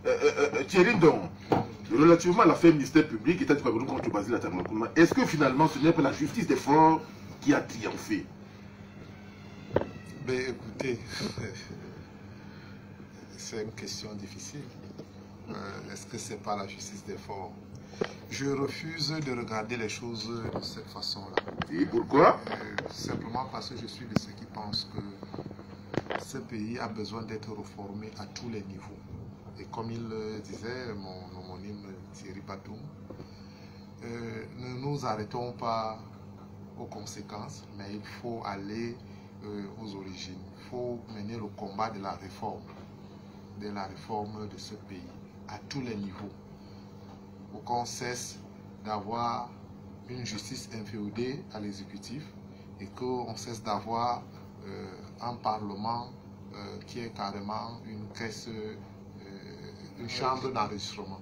Thierry Don, Relativement à l'affaire ministère public, État du Cameroun contre Basile Atangnakouna, est-ce que finalement ce n'est pas la justice des forts qui a triomphé? Ben écoutez, c'est une question difficile. Est-ce que c'est pas la justice des forts? Je refuse de regarder les choses de cette façon-là. Et pourquoi? Simplement parce que je suis de ceux qui pensent que ce pays a besoin d'être reformé à tous les niveaux. Et comme il disait mon homonyme Thierry Batoum, ne nous arrêtons pas aux conséquences, mais il faut aller aux origines. Il faut mener le combat de la réforme de ce pays à tous les niveaux, pour qu'on cesse d'avoir une justice inféodée à l'exécutif et qu'on cesse d'avoir un parlement qui est carrément une caisse, une chambre d'enregistrement.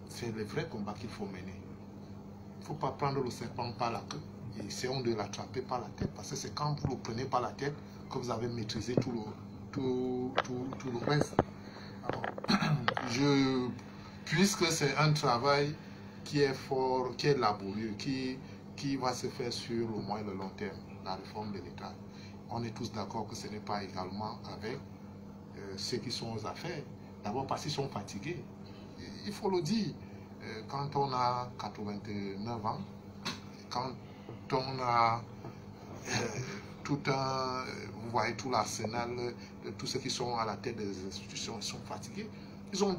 C'est le vrai combat qu'il faut mener. Il ne faut pas prendre le serpent par la queue et essayons de l'attraper par la tête, parce que c'est quand vous le prenez par la tête que vous avez maîtrisé tout le reste. Alors, puisque c'est un travail qui est fort, qui est laborieux, qui va se faire sur le moyen et le long terme, la réforme de l'État. On est tous d'accord que ce n'est pas également avec ceux qui sont aux affaires. D'abord parce qu'ils sont fatigués. Il faut le dire, quand on a 89 ans, quand on a tout un, vous voyez tout l'arsenal de tous ceux qui sont à la tête des institutions, ils sont fatigués. Ils ont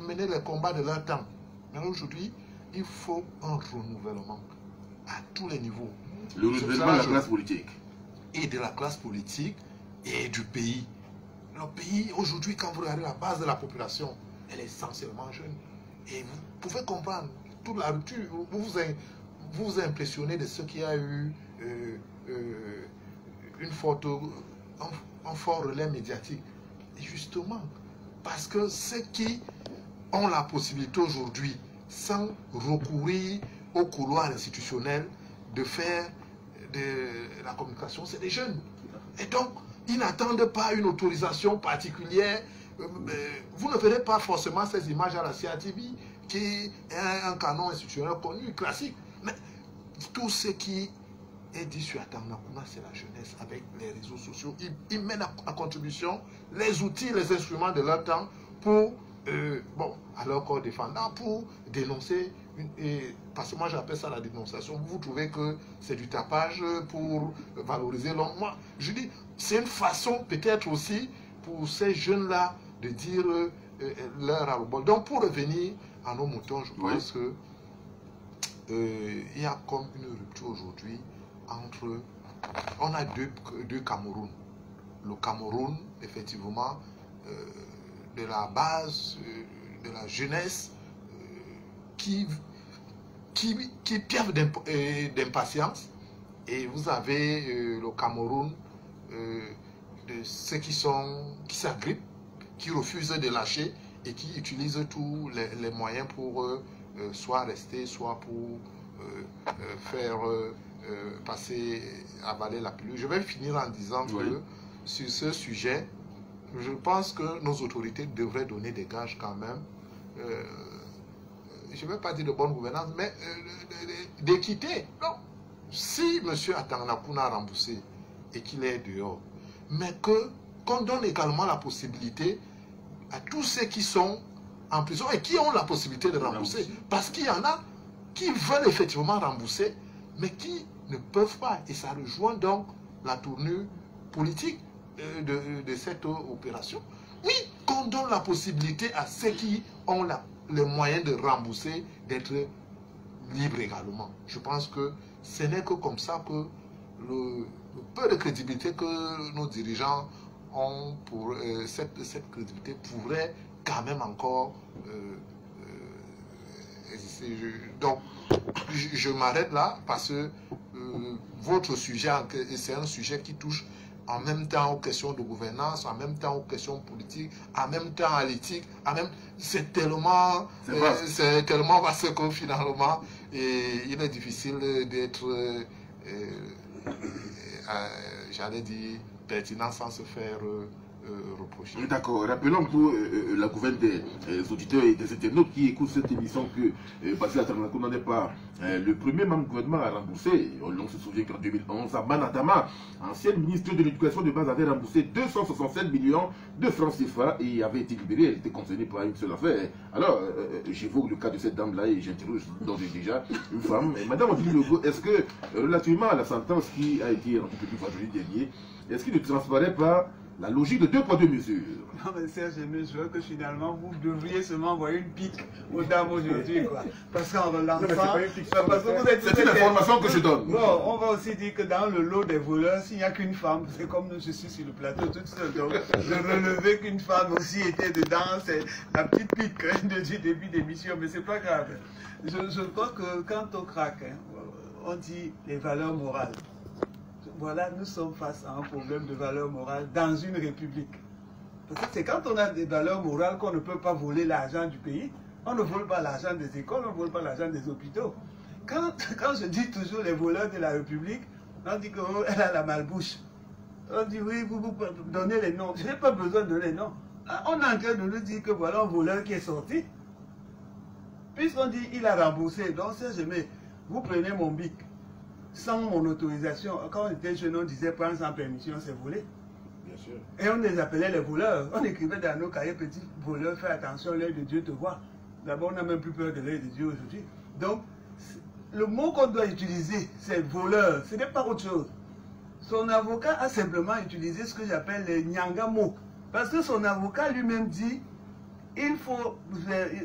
mené les combats de leur temps. Mais aujourd'hui, il faut un renouvellement à tous les niveaux. Le renouvellement de la classe politique. Et de la classe politique et du pays. Le pays, aujourd'hui, quand vous regardez la base de la population, elle est essentiellement jeune. Et vous pouvez comprendre toute la rupture. Vous vous impressionnez de ce qui a eu un fort relais médiatique. Et justement, parce que ceux qui ont la possibilité aujourd'hui, sans recourir au couloir institutionnel, de faire de la communication, c'est des jeunes. Et donc, ils n'attendent pas une autorisation particulière. Vous ne verrez pas forcément ces images à la CATV, qui est un canon institutionnel connu, classique. Mais tout ce qui est dit sur Atangnakouna, c'est la jeunesse avec les réseaux sociaux. Ils mènent à contribution les outils, les instruments de leur temps pour, à leur corps défendant, pour dénoncer. Parce que moi j'appelle ça la dénonciation. Vous trouvez que c'est du tapage pour valoriser l'homme. Moi, je dis, c'est une façon peut-être aussi pour ces jeunes-là de dire leur ras-le-bol. Donc pour revenir à nos moutons, je pense que il y a comme une rupture aujourd'hui entre... On a deux Cameroun. Le Cameroun, effectivement, de la base, de la jeunesse, qui piave d'impatience. Et vous avez le Cameroun de ceux qui s'agrippent, qui refusent de lâcher et qui utilisent tous les moyens pour soit rester, soit pour faire passer, avaler la pilule. Je vais finir en disant que sur ce sujet, je pense que nos autorités devraient donner des gages quand même. Je ne vais pas dire de bonne gouvernance, mais d'équité. Non. Si M. Atangnakouna a remboursé et qu'il est dehors, mais qu'on donne également la possibilité à tous ceux qui sont en prison et qui ont la possibilité de rembourser. Parce qu'il y en a qui veulent effectivement rembourser, mais qui ne peuvent pas. Et ça rejoint donc la tournure politique de cette opération. Oui, qu'on donne la possibilité à ceux qui ont les moyens de rembourser, d'être libres également. Je pense que ce n'est que comme ça que le peu de crédibilité que nos dirigeants ont, pour cette crédibilité pourrait quand même encore exister. Donc, je m'arrête là parce que votre sujet, c'est un sujet qui touche en même temps aux questions de gouvernance, en même temps aux questions politiques, en même temps à l'éthique, c'est tellement vaste que finalement, il est difficile d'être, j'allais dire, pertinent sans se faire reprocher. D'accord. Rappelons pour la gouverne des auditeurs et des internautes qui écoutent cette émission que Bassirou Attarangakou n'en est pas le premier membre du gouvernement à rembourser. On se souvient qu'en 2011, Amana Dama, ancienne ministre de l'Éducation de base, avait remboursé 267 millions de francs CFA et avait été libérée. Elle était concernée par une seule affaire. Alors, j'évoque le cas de cette dame-là et j'interroge donc déjà une femme. Madame Odile Logo, est-ce que, relativement à la sentence qui a été rendue publique vendredi dernier, est-ce qu'il ne transparaît pas la logique de 2 poids 2 mesures? Non mais Serge, je veux que finalement vous devriez seulement envoyer une pique aux dames aujourd'hui, quoi. Parce qu'en relançant... C'est une information que je donne. Bon, on va aussi dire que dans le lot des voleurs, s'il n'y a qu'une femme, c'est comme je suis sur le plateau toute seule, donc de relever qu'une femme aussi était dedans, c'est la petite pique du début d'émission, mais c'est pas grave. Je crois que quand on craque, on dit les valeurs morales. Voilà, nous sommes face à un problème de valeur morale dans une république. Parce que c'est quand on a des valeurs morales qu'on ne peut pas voler l'argent du pays. On ne vole pas l'argent des écoles, on ne vole pas l'argent des hôpitaux. Quand je dis toujours les voleurs de la République, on dit qu'elle a la malbouche. On dit oui, vous donnez les noms. Je n'ai pas besoin de donner les noms. On est en train de nous dire que voilà un voleur qui est sorti. Puisqu'on dit il a remboursé, donc c'est jamais. Vous prenez mon bic. Sans mon autorisation, quand on était jeune, on disait prendre sans permission, c'est voler. Bien sûr. Et on les appelait les voleurs. On écrivait dans nos cahiers, petit voleur, fais attention, l'œil de Dieu te voit. D'abord, on n'a même plus peur de l'œil de Dieu aujourd'hui. Donc, le mot qu'on doit utiliser, c'est voleur. Ce n'est pas autre chose. Son avocat a simplement utilisé ce que j'appelle les nyanga mots. Parce que son avocat lui-même dit,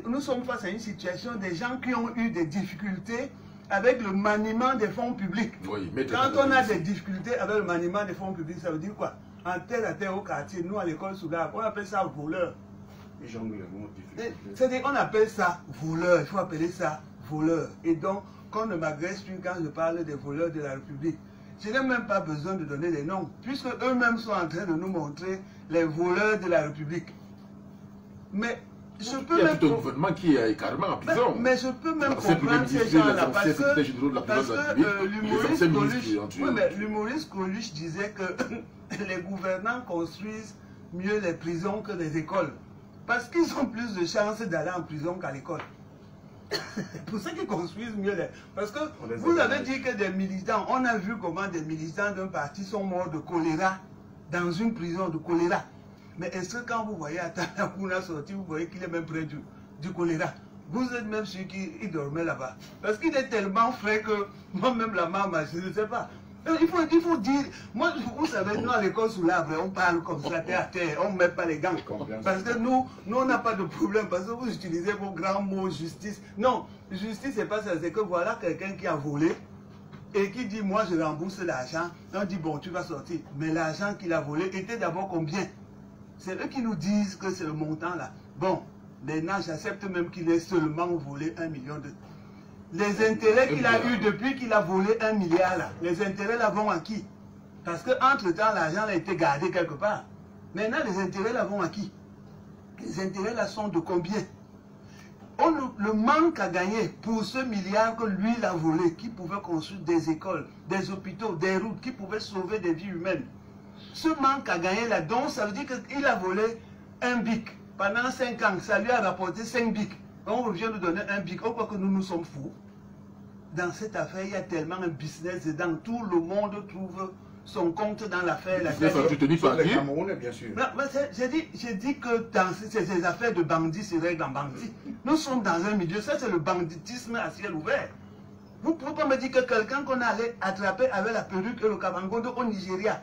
nous sommes face à une situation des gens qui ont eu des difficultés avec le maniement des fonds publics. Oui, quand on a des difficultés avec le maniement des fonds publics, ça veut dire quoi? En terre à terre au quartier, nous à l'école Soulard, on appelle ça voleur. C'est-à-dire on appelle ça voleur, il faut appeler ça voleur. Et donc, qu'on ne m'agresse plus quand je parle des voleurs de la République. Je n'ai même pas besoin de donner des noms, puisque eux-mêmes sont en train de nous montrer les voleurs de la République. Mais il y a tout un gouvernement qui est carrément en prison. Mais je peux même comprendre ces gens-là parce que l'humoriste Coluche disait que les gouvernants construisent mieux les prisons que les écoles. Parce qu'ils ont plus de chances d'aller en prison qu'à l'école. Pour ça qu'ils construisent mieux les... Parce que vous avez dit que des militants, on a vu comment des militants d'un parti sont morts de choléra dans une prison de choléra. Mais est-ce que quand vous voyez Atanakouna sortir, vous voyez qu'il est même près du choléra? Vous êtes même sûr qu'il dormait là-bas. Parce qu'il est tellement frais que moi-même la maman, je ne sais pas. Il faut dire, moi, vous savez, nous à l'école sous l'arbre, on parle comme ça, terre à terre, on ne met pas les gants. Parce que nous on n'a pas de problème, parce que vous utilisez vos grands mots, justice. Non, justice, c'est pas ça, c'est que voilà quelqu'un qui a volé et qui dit, moi je rembourse l'argent. On dit, bon, tu vas sortir. Mais l'argent qu'il a volé était d'abord combien? C'est eux qui nous disent que c'est le montant là. Bon, maintenant j'accepte même qu'il ait seulement volé 1 million de... Les intérêts qu'il a eu depuis qu'il a volé 1 milliard là, les intérêts là vont à qui? Parce qu'entre-temps, l'argent a été gardé quelque part. Maintenant, les intérêts là vont à qui? Les intérêts là sont de combien? Le manque à gagner pour ce milliard que lui il a volé, qui pouvait construire des écoles, des hôpitaux, des routes, qui pouvait sauver des vies humaines. Ce manque à gagner là, donc ça veut dire qu'il a volé un bic. Pendant 5 ans, ça lui a rapporté 5 bics. On revient nous donner un bic. On croit que nous sommes fous. Dans cette affaire, il y a tellement un business dedans. Tout le monde trouve son compte dans l'affaire. Les Camerounais, bien sûr. J'ai dit que dans ces affaires de bandits se règlent en bandits. Nous sommes dans un milieu, ça c'est le banditisme à ciel ouvert. Vous ne pouvez pas me dire que quelqu'un qu'on allait attraper avec la perruque et le kabangondo au Nigeria,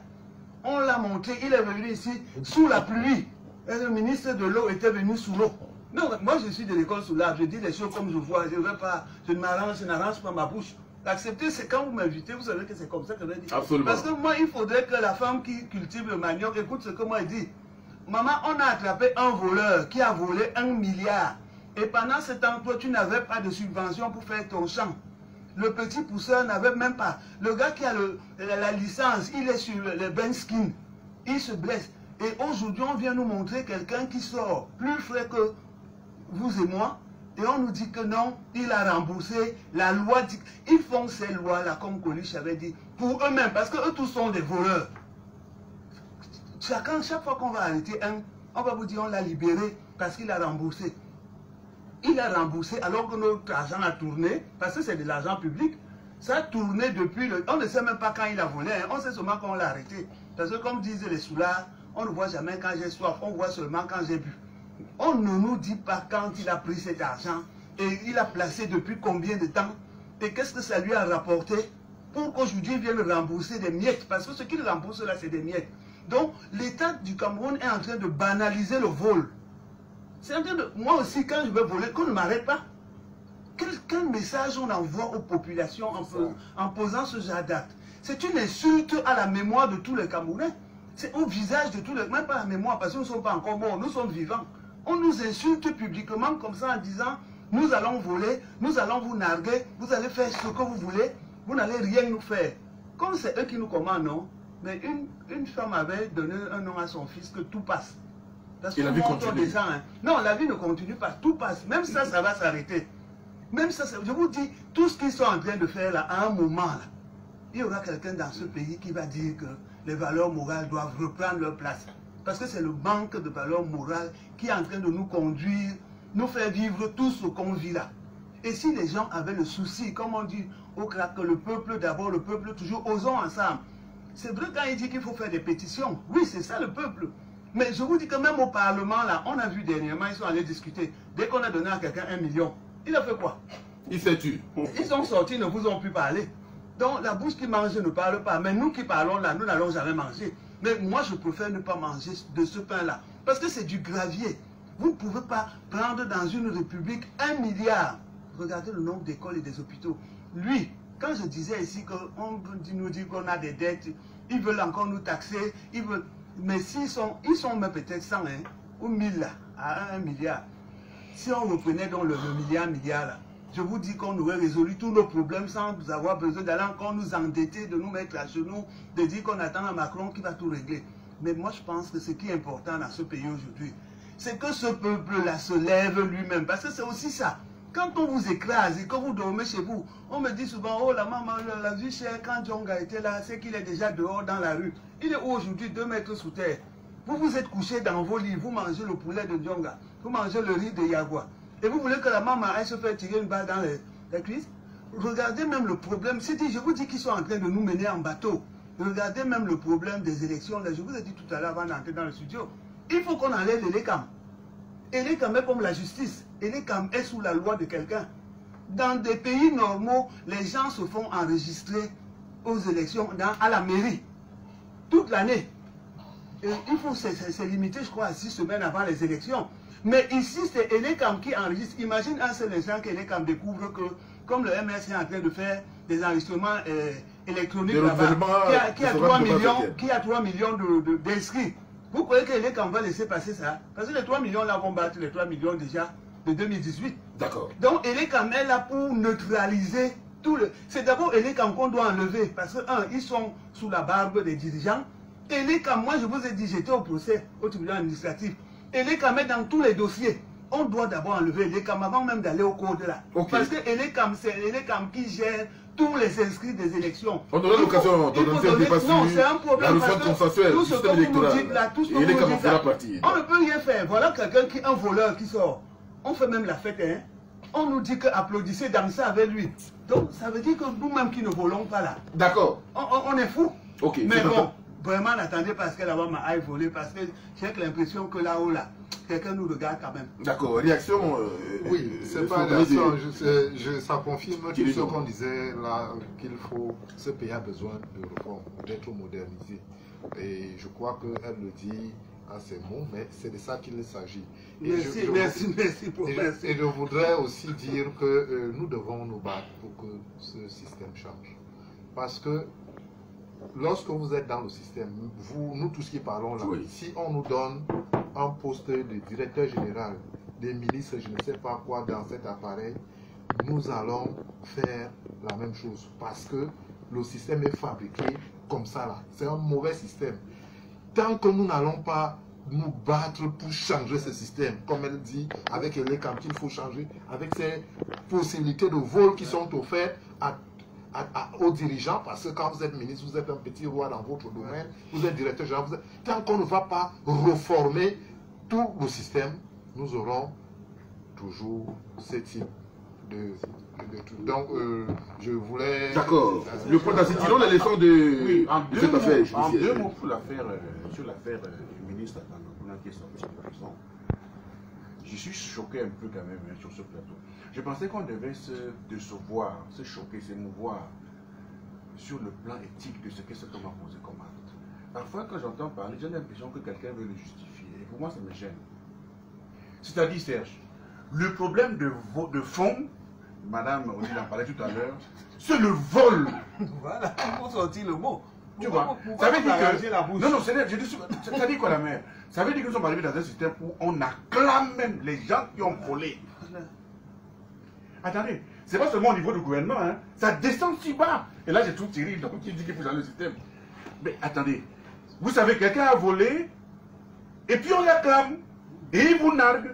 on l'a montré, il est venu ici sous la pluie. Et le ministre de l'eau était venu sous l'eau. Non, moi je suis de l'école sous l'arbre, je dis les choses comme je vois, je n'arrange pas ma bouche. Accepter, c'est quand vous m'invitez, vous savez que c'est comme ça que je dis. Absolument. Parce que moi, il faudrait que la femme qui cultive le manioc écoute ce que moi je dis. Maman, on a attrapé un voleur qui a volé 1 milliard. Et pendant ce temps, toi, tu n'avais pas de subvention pour faire ton champ. Le petit pousseur n'avait même pas. Le gars qui a la licence, il est sur le bench skin. Il se blesse. Et aujourd'hui, on vient nous montrer quelqu'un qui sort plus frais que vous et moi. Et on nous dit que non, il a remboursé. La loi dit... Ils font ces lois-là, comme Coluche avait dit, pour eux-mêmes. Parce qu'eux tous sont des voleurs. chaque fois qu'on va arrêter un, on va vous dire on l'a libéré parce qu'il a remboursé. Il a remboursé alors que notre argent a tourné, parce que c'est de l'argent public. Ça a tourné depuis le... On ne sait même pas quand il a volé, hein. On sait seulement quand on l'a arrêté. Parce que comme disent les soulards, on ne voit jamais quand j'ai soif, on voit seulement quand j'ai bu. On ne nous dit pas quand il a pris cet argent et il a placé depuis combien de temps et qu'est-ce que ça lui a rapporté pour qu'aujourd'hui il vienne rembourser des miettes. Parce que ce qu'il rembourse là, c'est des miettes. Donc l'État du Cameroun est en train de banaliser le vol. C'est en train de... Moi aussi, quand je vais voler, qu'on ne m'arrête pas. Quel message on envoie aux populations en posant ce genre d'acte? C'est une insulte à la mémoire de tous les Camerounais. C'est au visage de tous les... Même pas la mémoire, parce que nous ne sommes pas encore morts, nous sommes vivants. On nous insulte publiquement comme ça en disant « Nous allons voler, nous allons vous narguer, vous allez faire ce que vous voulez, vous n'allez rien nous faire. » Comme c'est eux qui nous commandent, non? Mais une femme avait donné un nom à son fils que tout passe. Parce que la vie continue. Hein. Non, la vie ne continue pas, tout passe. Même ça, ça va s'arrêter. Même ça, je vous dis, tout ce qu'ils sont en train de faire là, à un moment, là, il y aura quelqu'un dans ce pays qui va dire que les valeurs morales doivent reprendre leur place. Parce que c'est le manque de valeurs morales qui est en train de nous conduire, nous faire vivre tout ce qu'on vit là. Et si les gens avaient le souci, comme on dit au crack, que le peuple d'abord, le peuple toujours, osons ensemble. C'est vrai quand il dit qu'il faut faire des pétitions. Oui, c'est ça le peuple. Mais je vous dis que même au Parlement, là, on a vu dernièrement, ils sont allés discuter. Dès qu'on a donné à quelqu'un 1 million, il a fait quoi? Il s'est tué. Ils sont sortis, ne vous ont plus parlé. Donc la bouche qui mange ne parle pas. Mais nous qui parlons là, nous n'allons jamais manger. Mais moi, je préfère ne pas manger de ce pain-là. Parce que c'est du gravier. Vous ne pouvez pas prendre dans une république 1 milliard. Regardez le nombre d'écoles et des hôpitaux. Lui, quand je disais ici qu'on nous dit qu'on a des dettes, ils veulent encore nous taxer, ils veulent... Mais ils sont même peut-être 100 hein, ou 1000 là, à 1 milliard. Si on reprenait donc le milliard là, je vous dis qu'on aurait résolu tous nos problèmes sans avoir besoin d'aller encore nous endetter, de nous mettre à genoux, de dire qu'on attend un Macron qui va tout régler. Mais moi je pense que ce qui est important dans ce pays aujourd'hui, c'est que ce peuple-là se lève lui-même. Parce que c'est aussi ça. Quand on vous écrase et que vous dormez chez vous, on me dit souvent, oh la maman, la vie chère, quand Djonga était là, c'est qu'il est déjà dehors dans la rue. Il est aujourd'hui 2 mètres sous terre. Vous vous êtes couché dans vos lits, vous mangez le poulet de Djonga, vous mangez le riz de Yagua. Et vous voulez que la maman aille se faire tirer une balle dans les cuisses? Regardez même le problème. Je vous dis qu'ils sont en train de nous mener en bateau. Regardez même le problème des élections. Là, je vous ai dit tout à l'heure avant d'entrer dans le studio. Il faut qu'on enlève l'ELECAM. ELECAM est comme la justice. ELECAM est sous la loi de quelqu'un. Dans des pays normaux, les gens se font enregistrer aux élections à la mairie. Toute l'année. Il faut, c'est limité, je crois, à 6 semaines avant les élections. Mais ici, c'est ELECAM qui enregistre. Imagine un seul instant qu'ELECAM découvre que, comme le MS est en train de faire des enregistrements électroniques là-bas, qui a 3 millions d'inscrits. Vous croyez qu'ELECAM va laisser passer ça? Parce que les 3 millions là vont battre les 3 millions déjà de 2018. D'accord. Donc ELECAM est là pour neutraliser tout le... C'est d'abord ELECAM qu'on doit enlever. Parce que, ils sont sous la barbe des dirigeants. ELECAM, moi je vous ai dit, j'étais au procès, au tribunal administratif. ELECAM est dans tous les dossiers. On doit d'abord enlever ELECAM avant même d'aller au code là. Okay. Parce que ELECAM, c'est ELECAM qui gère tous les inscrits des élections. On donne l'occasion non, c'est un problème parce que tout ce que vous nous dites là, tout ce que vous nous dites là, on ne peut rien faire. Voilà quelqu'un qui, un voleur qui sort. On fait même la fête, hein. On nous dit que applaudissez, dansez avec lui. Donc ça veut dire que nous-mêmes qui ne volons pas là. D'accord. On est fous. Ok. Mais bon, vraiment n'attendez pas à ce que là-bas m'a aille voler parce que j'ai l'impression que là-haut là, quelqu'un nous regarde quand même. D'accord. Réaction oui, c'est pas une réaction. Ça confirme tout ce qu'on disait là, qu'il faut, ce pays a besoin de réforme, d'être modernisé. Et je crois qu'elle le dit à ces mots, mais c'est de ça qu'il s'agit. Merci pour merci. Et je voudrais aussi dire que nous devons nous battre pour que ce système change. Parce que lorsque vous êtes dans le système, nous tous qui parlons là, oui. Si on nous donne un poste de directeur général, des ministres, je ne sais pas quoi, dans cet appareil, nous allons faire la même chose. Parce que le système est fabriqué comme ça là. C'est un mauvais système. Tant que nous n'allons pas nous battre pour changer ce système, comme elle dit, avec ELECAM qu'il faut changer, avec ces possibilités de vol qui sont offertes aux dirigeants, parce que quand vous êtes ministre, vous êtes un petit roi dans votre domaine, vous êtes directeur général, tant qu'on ne va pas reformer tout le système, nous aurons toujours ce type de truc. Donc, je voulais... D'accord. Le protestant, tirons les leçons de, oui, cette affaire. En deux mots pour l'affaire, sur l'affaire du ministre qui est sorti de prison. Je suis choqué un peu quand même sur ce plateau. Je pensais qu'on devait se voir, se choquer, s'émouvoir sur le plan éthique de ce que cet homme a posé comme acte. Parfois, quand j'entends parler, j'ai l'impression que quelqu'un veut le justifier. Et pour moi, ça me gêne. C'est-à-dire, Serge, le problème de fond, Madame Odile en parlait tout à l'heure, c'est le vol. Voilà, il faut sortir le mot. Tu vois, ça veut dire que... Non, non, ça dit quoi la mère? Ça veut dire que nous sommes arrivés dans un système où on acclame même les gens qui ont volé. Attendez, c'est pas seulement au niveau du gouvernement, hein, ça descend si bas. Et là, j'ai tout tiré, donc qui dit qu'il faut changer le système. Mais attendez, vous savez, quelqu'un a volé, et puis on l'acclame, et il vous nargue.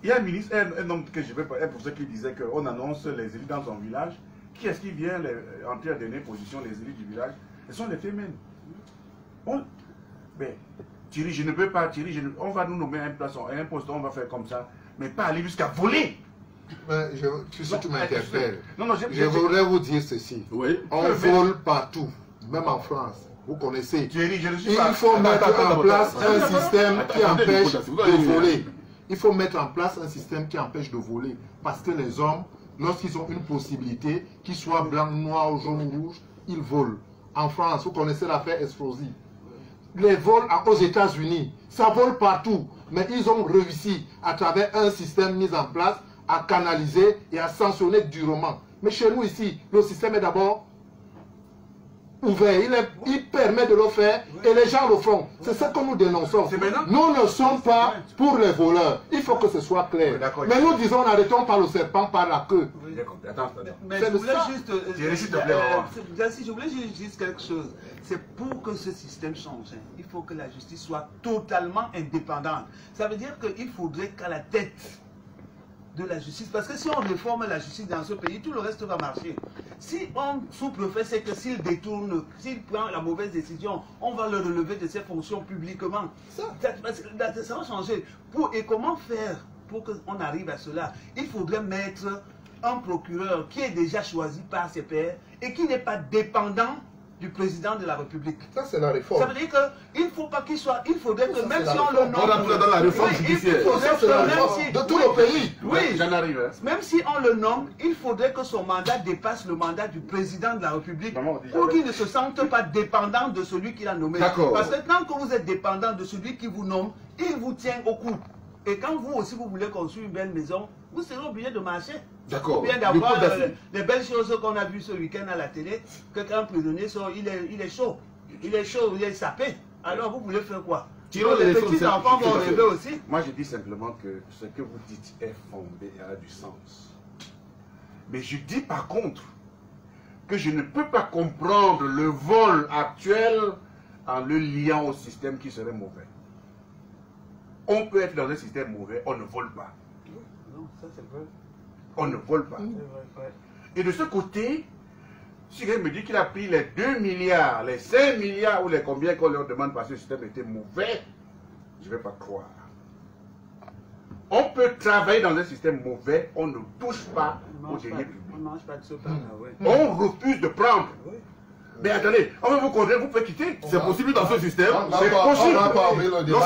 Il y a un ministre, un homme que je vais pas, un professeur qui disait qu'on annonce les élus dans son village. Qui est-ce qui vient entrer à dernière position, les élus du village? Ce sont les femmes. Mais Thierry, je ne peux pas, Thierry, on va nous nommer à un poste, on va faire comme ça, mais pas aller jusqu'à voler. Tu m'interpelles. Je voudrais vous dire ceci. Oui. On vole partout, même en France. Vous connaissez. Thierry, il faut mettre en place un système qui empêche de voler. Il faut mettre en place un système qui empêche de voler. Parce que les hommes, lorsqu'ils ont une possibilité, qu'ils soient blancs, noirs, jaune ou rouge, ils volent. En France, vous connaissez l'affaire Estrosi. Les vols aux États-Unis, ça vole partout. Mais ils ont réussi, à travers un système mis en place, à canaliser et à sanctionner durement. Mais chez nous ici, le système est d'abord ouvert. Il permet de le faire et les gens le font. C'est ce que nous dénonçons. Nous ne sommes pas pour les voleurs. Il faut que ce soit clair. Mais nous disons, n'arrêtons pas le serpent par la queue. Mais je voulais juste... je voulais juste quelque chose. C'est pour que ce système change. Il faut que la justice soit totalement indépendante. Ça veut dire qu'il faudrait qu'à la tête de la justice, parce que si on réforme la justice dans ce pays, tout le reste va marcher. Si on sous-préfet, c'est que s'il détourne, s'il prend la mauvaise décision, on va le relever de ses fonctions publiquement. Ça va changer. Et comment faire pour qu'on arrive à cela? Il faudrait mettre un procureur qui est déjà choisi par ses pairs et qui n'est pas dépendant du président de la République. Ça, c'est la réforme. Ça veut dire qu'il ne faut pas qu'il soit... Il faudrait que même si on le nomme... On entre dans la réforme judiciaire. Ça, c'est la réforme de tout le pays. Oui, j'en arrive. Même si on le nomme, il faudrait que son mandat dépasse le mandat du président de la République pour qu'il ne se sente pas dépendant de celui qui l'a nommé. Parce que tant que vous êtes dépendant de celui qui vous nomme, il vous tient au cou. Et quand vous aussi, vous voulez construire une belle maison, vous serez obligé de marcher. D'accord. Ou bien d'avoir les belles choses qu'on a vues ce week-end à la télé, que quand un prisonnier sort, il est chaud. Il est chaud, il est sapé. Alors vous voulez faire quoi? Les petits enfants vont rêver aussi. Moi, je dis simplement que ce que vous dites est fondé et a du sens. Mais je dis par contre que je ne peux pas comprendre le vol actuel en le liant au système qui serait mauvais. On peut être dans un système mauvais, on ne vole pas. Non, ça c'est vrai. On ne vole pas. Et de ce côté, si quelqu'un me dit qu'il a pris les 2 milliards, les 5 milliards ou les combien qu'on leur demande parce que le système était mauvais, je ne vais pas croire. On peut travailler dans un système mauvais, on ne touche pas au deniers publics. On ne mange pas de ce pain là, oui. On refuse de prendre. Mais attendez, on va vous conduire, vous pouvez quitter. C'est possible dans ce système. C'est possible. On va pas ouvrir le débat.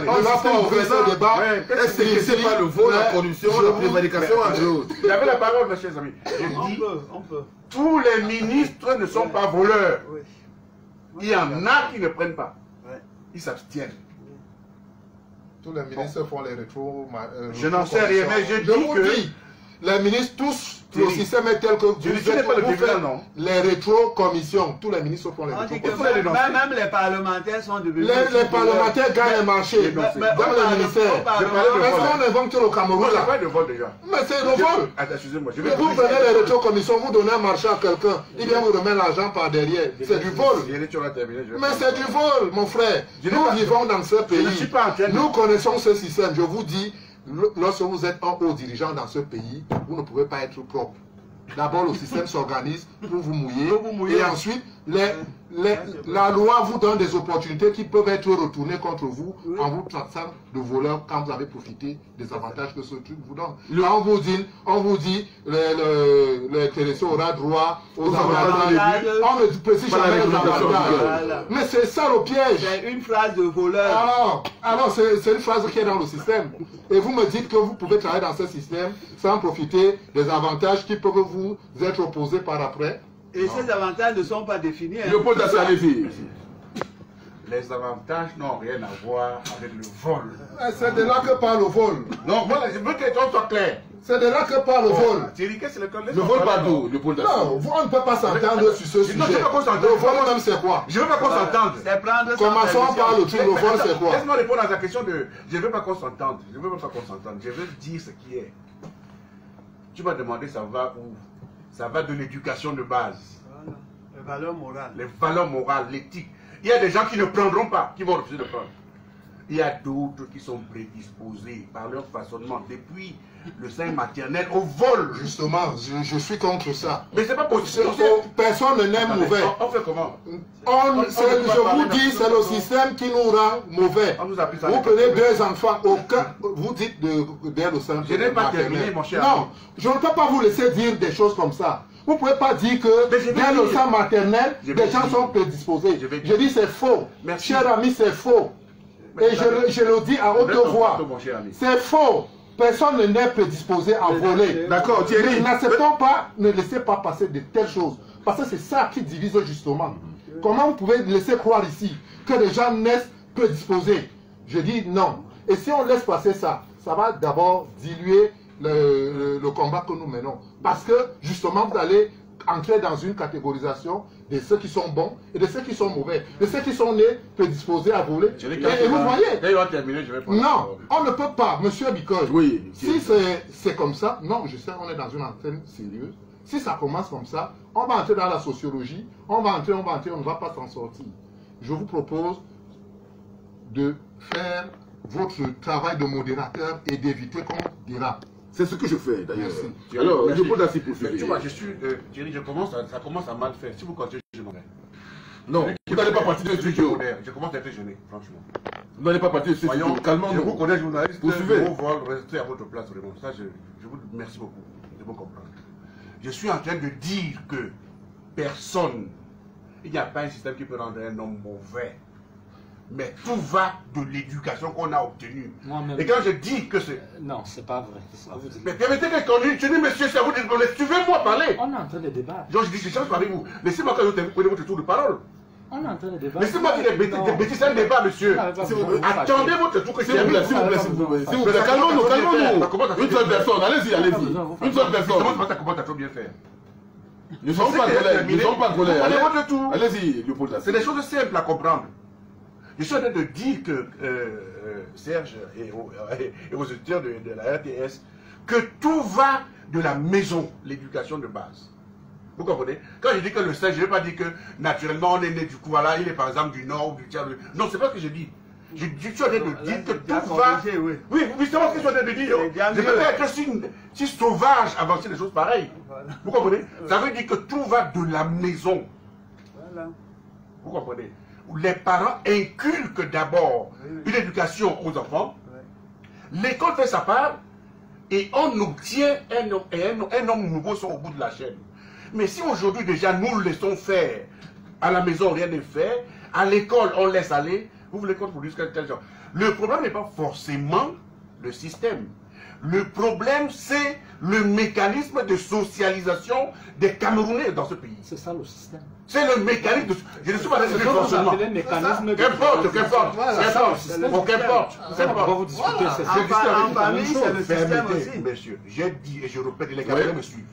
On va pas ouvrir ce débat. Est-ce que c'est pas le vol, la corruption, la prévarication, entre autres? J'avais la parole, mes chers amis. Je dis, tous les ministres ne sont pas voleurs. Il y en a qui ne prennent pas. Ils s'abstiennent. Tous les ministres font les rétros. Je n'en sais rien, mais je dis que... Les ministres, tous, le système est tel que vous faites les rétro-commissions. Tous les ministres font les rétro-commissions. Même les parlementaires sont devenus... Les parlementaires gagnent les marchés dans les ministères. Est-ce qu'on invente le Cameroun là? C'est pas de vol déjà. Mais c'est le vol. Excusez-moi. Vous prenez les rétro-commissions, vous donnez un marché à quelqu'un, il vient vous remettre l'argent par derrière. C'est du vol. Mais c'est du vol, mon frère. Nous vivons dans ce pays. Nous connaissons ce système. Je vous dis, lorsque vous êtes un haut dirigeant dans ce pays, vous ne pouvez pas être propre. D'abord, le système s'organise pour vous mouiller. Et ensuite, la loi vous donne des opportunités qui peuvent être retournées contre vous en vous traitant de voleur quand vous avez profité des avantages que ce truc vous donne. Là, on vous dit l'intéressé aura droit aux avantages. On ne précise jamais les avantages. Mais c'est ça le piège. C'est une phrase de voleur. Alors c'est une phrase qui est dans le système. Et vous me dites que vous pouvez travailler dans ce système sans profiter des avantages qui peuvent vous être opposés par après. Et ces avantages ne sont pas définis. Hein. Les avantages n'ont rien à voir avec le vol. C'est de là que parle le vol. Non, voilà, je veux que les choses soient claires. C'est de là que parle le vol. Thierry, qu'est-ce que le vol par d'où? Non, on ne peut pas s'entendre sur ce sujet. Le vol même c'est quoi? Je ne veux pas qu'on s'entende. Commençons par le truc, le vol c'est quoi? Laisse-moi répondre à ta question de... Je ne veux pas qu'on s'entende. Je ne veux pas qu'on s'entende. Je veux dire ce qui est. Tu m'as demandé ça va où? Ça va de l'éducation de base. Voilà. Les valeurs morales. Les valeurs morales, l'éthique. Il y a des gens qui ne prendront pas, qui vont refuser de prendre. Il y a d'autres qui sont prédisposés par leur façonnement depuis le sein maternel au vol. Justement, je suis contre ça. Mais c'est pas possible. Personne ne naît mauvais. On fait comment? Je vous dis, c'est le système qui nous rend mauvais. Vous prenez deux enfants, vous dites dès le sein maternel. Je n'ai pas terminé, mon cher. Non, je ne peux pas vous laisser dire des choses comme ça. Vous ne pouvez pas dire que dès le sein maternel, des gens sont prédisposés. Je dis c'est faux. Cher ami, c'est faux. Et je le dis à haute voix. C'est faux. Personne n'est prédisposé à voler. D'accord, Thierry. N'acceptons pas, ne laissez pas passer de telles choses. Parce que c'est ça qui divise justement. Comment vous pouvez laisser croire ici que les gens naissent prédisposés? Je dis non. Et si on laisse passer ça, ça va d'abord diluer le combat que nous menons. Parce que justement, vous allez entrer dans une catégorisation de ceux qui sont bons et de ceux qui sont mauvais, de ceux qui sont nés prédisposés à voler. Et vous voyez, non, on ne peut pas, monsieur Bicol. Oui, si c'est comme ça, non, je sais, on est dans une antenne sérieuse. Si ça commence comme ça, on va entrer dans la sociologie, on va entrer, on ne va pas s'en sortir. Je vous propose de faire votre travail de modérateur et d'éviter qu'on dérape. C'est ce que je fais d'ailleurs. Alors, je peux ainsi poursuivre. Tu vois, Thierry, ça commence à mal faire. Si vous continuez, je m'en vais. Non, vous n'allez pas partir de studio. Je commence à être gêné, franchement. Vous n'allez pas partir de studio. Calmement-nous. Je vous connais, journaliste. Vous suivez. Restez à votre place, vraiment. Ça, je vous remercie beaucoup de me comprendre. Je suis en train de dire que personne, il n'y a pas un système qui peut rendre un homme mauvais. Mais tout va de l'éducation qu'on a obtenue. Et quand je dis que c'est... Non, c'est pas vrai. Mais permettez que je dis, monsieur, c'est à vous de parler. Suivez-moi parler. On est en train de débattre. Donc je dis, je cherche parler vous. Laissez-moi quand je prenez votre tour de parole. On est en train de débattre. Laissez-moi dire des bêtises, c'est un débat, monsieur. Attendez votre tour que s'il vous plaît, s'il vous plaît. Calmons-nous, calmons-nous. Une seule personne, allez-y, allez-y. Une seule personne. Comment t'as trop bien fait? Nous ne sommes pas collègues, nous ne sommes pas collègues. Allez, votre tour. Allez-y, Léopold. C'est des choses simples à comprendre. Je suis en train de dire que Serge et aux auditeurs de la RTS, que tout va de la maison, l'éducation de base. Vous comprenez? Quand je dis que le Serge, je ne vais pas dire que naturellement on est né du coup, voilà, il est par exemple du nord ou du tiers. Non, c'est pas ce que je dis. Je suis en train de dire que tout va... Oui, c'est ce que je suis en train de dire. Je ne peux pas être si sauvage avancer des choses pareilles. Vous comprenez? Ça veut dire que tout va de la maison. Vous comprenez? Où les parents inculquent d'abord une éducation aux enfants, l'école fait sa part, et on obtient un homme nouveau au bout de la chaîne. Mais si aujourd'hui déjà nous le laissons faire, à la maison rien n'est fait, à l'école on laisse aller, vous voulez qu'on produise quel genre? Le problème n'est pas forcément le système. Le problème, c'est le mécanisme de socialisation des Camerounais dans ce pays. C'est ça le système. C'est le mécanisme de... Je ne suis pas dans le fonctionnement. Qu'importe. En famille, c'est le système aussi. Messieurs, j'ai dit et je répète, les Camerounais me suivent.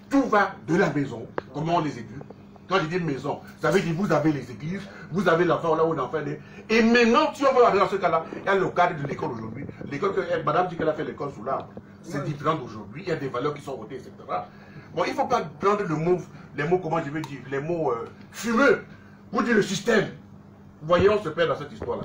Tout va de la maison, comment on les éduque. Quand je dis maison, ça veut dire vous avez les églises, vous avez l'enfant là où l'enfant est. Et maintenant, si on veut aller dans ce cas-là, il y a le cadre de l'école aujourd'hui. L'école que madame dit qu'elle a fait l'école sous l'arbre. C'est différent d'aujourd'hui, il y a des valeurs qui sont votées, etc. Bon, il ne faut pas prendre les mots, comment je vais dire, les mots fumeux, pour dire le système. Vous voyez, on se perd dans cette histoire-là.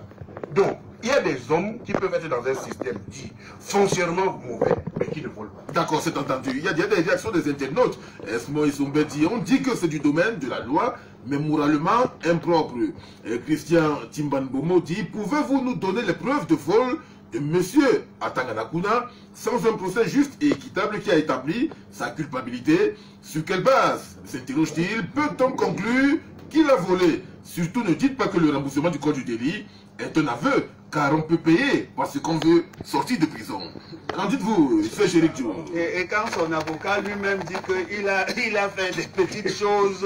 Donc, Il y a des hommes qui peuvent être dans un système dit foncièrement mauvais, mais qui ne volent pas. D'accord, c'est entendu. Il y a des réactions des internautes. Esmo Isoumbeti, on dit que c'est du domaine de la loi, mais moralement impropre. Et Christian Timbanbomo dit, pouvez-vous nous donner les preuves de vol de monsieur Atanganakuna sans un procès juste et équitable qui a établi sa culpabilité? Sur quelle base, s'interroge-t-il, peut-on conclure qu'il a volé? Surtout ne dites pas que le remboursement du code du délit est un aveu, car on peut payer parce qu'on veut sortir de prison. Alors dites-vous, c'est Jérick Diouf. Et quand son avocat lui-même dit qu'il a fait des petites choses,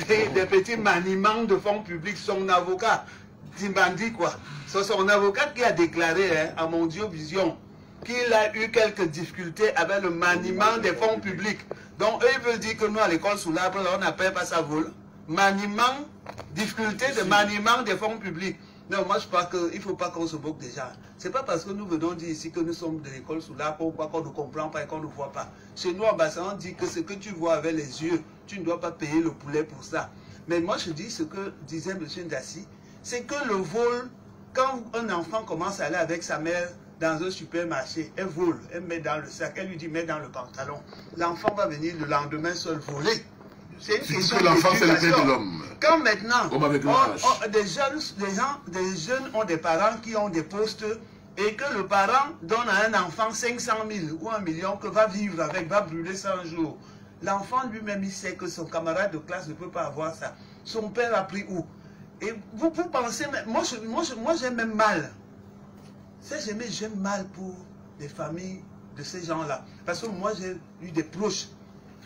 et des petits maniements de fonds publics, son avocat, Timbandi quoi, c'est son avocat qui a déclaré à Mondio Vision qu'il a eu quelques difficultés avec le maniement des fonds publics. Donc eux ils veulent dire que nous à l'école sous l'arbre, on n'appelle pas ça vol. Maniement, difficulté de maniement des fonds publics. Non, moi je crois qu'il ne faut pas qu'on se moque déjà. Ce n'est pas parce que nous venons dire ici que nous sommes de l'école sous l'arbre ou quoi qu'on ne comprend pas et qu'on ne voit pas. Chez nous, en Bassin, on dit que ce que tu vois avec les yeux, tu ne dois pas payer le poulet pour ça. Mais moi je dis ce que disait M. Ndassi, c'est que le vol, quand un enfant commence à aller avec sa mère dans un supermarché, elle vole, elle met dans le sac, elle lui dit mets dans le pantalon. L'enfant va venir le lendemain seul voler. C'est une question que l'enfant c'est le père de l'homme. Quand maintenant, des jeunes ont des parents qui ont des postes et que le parent donne à un enfant 500 000 ou 1 million que va vivre avec, va brûler 100 jours. L'enfant lui-même, il sait que son camarade de classe ne peut pas avoir ça. Son père a pris où? Et vous pensez, moi j'ai même mal. J'aime mal pour les familles de ces gens-là. Parce que moi j'ai eu des proches,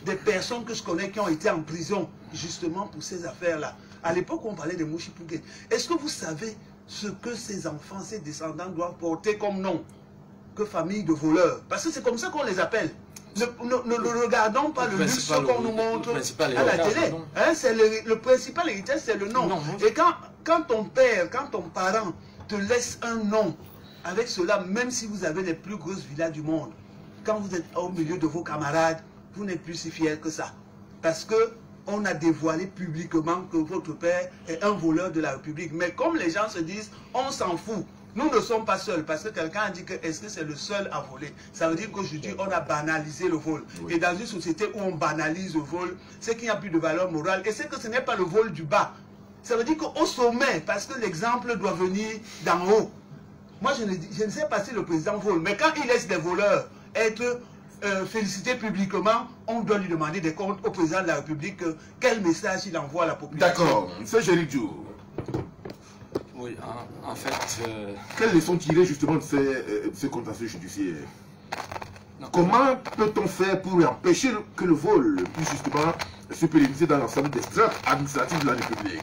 des personnes que je connais qui ont été en prison justement pour ces affaires-là. À l'époque, on parlait de Mouchipougué. Est-ce que vous savez ce que ces enfants, ces descendants doivent porter comme nom? Que famille de voleurs. Parce que c'est comme ça qu'on les appelle. Ne regardons pas le luxe qu'on nous montre à la télé. Hein, le principal héritage, c'est le nom. Et quand ton père, quand ton parent te laisse un nom, avec cela, même si vous avez les plus grosses villas du monde, quand vous êtes au milieu de vos camarades, vous n'êtes plus si fiers que ça. Parce que on a dévoilé publiquement que votre père est un voleur de la République. Mais comme les gens se disent, on s'en fout. Nous ne sommes pas seuls. Parce que quelqu'un a dit que est-ce que c'est le seul à voler? Ça veut dire qu'aujourd'hui, on a banalisé le vol. Oui. Et dans une société où on banalise le vol, c'est qu'il n'y a plus de valeur morale. Et c'est que ce n'est pas le vol du bas. Ça veut dire qu'au sommet, parce que l'exemple doit venir d'en haut. Moi, je ne sais pas si le président vole. Mais quand il laisse des voleurs être félicité publiquement, on doit lui demander des comptes au président de la République, quel message il envoie à la population. D'accord, c'est Jérick Diouf. Oui, en fait... Quelles leçons tirer justement de ces contentieux judiciaires? Comment peut-on faire pour empêcher que le vol puisse justement se pérenniser dans l'ensemble des strates administratives de la République?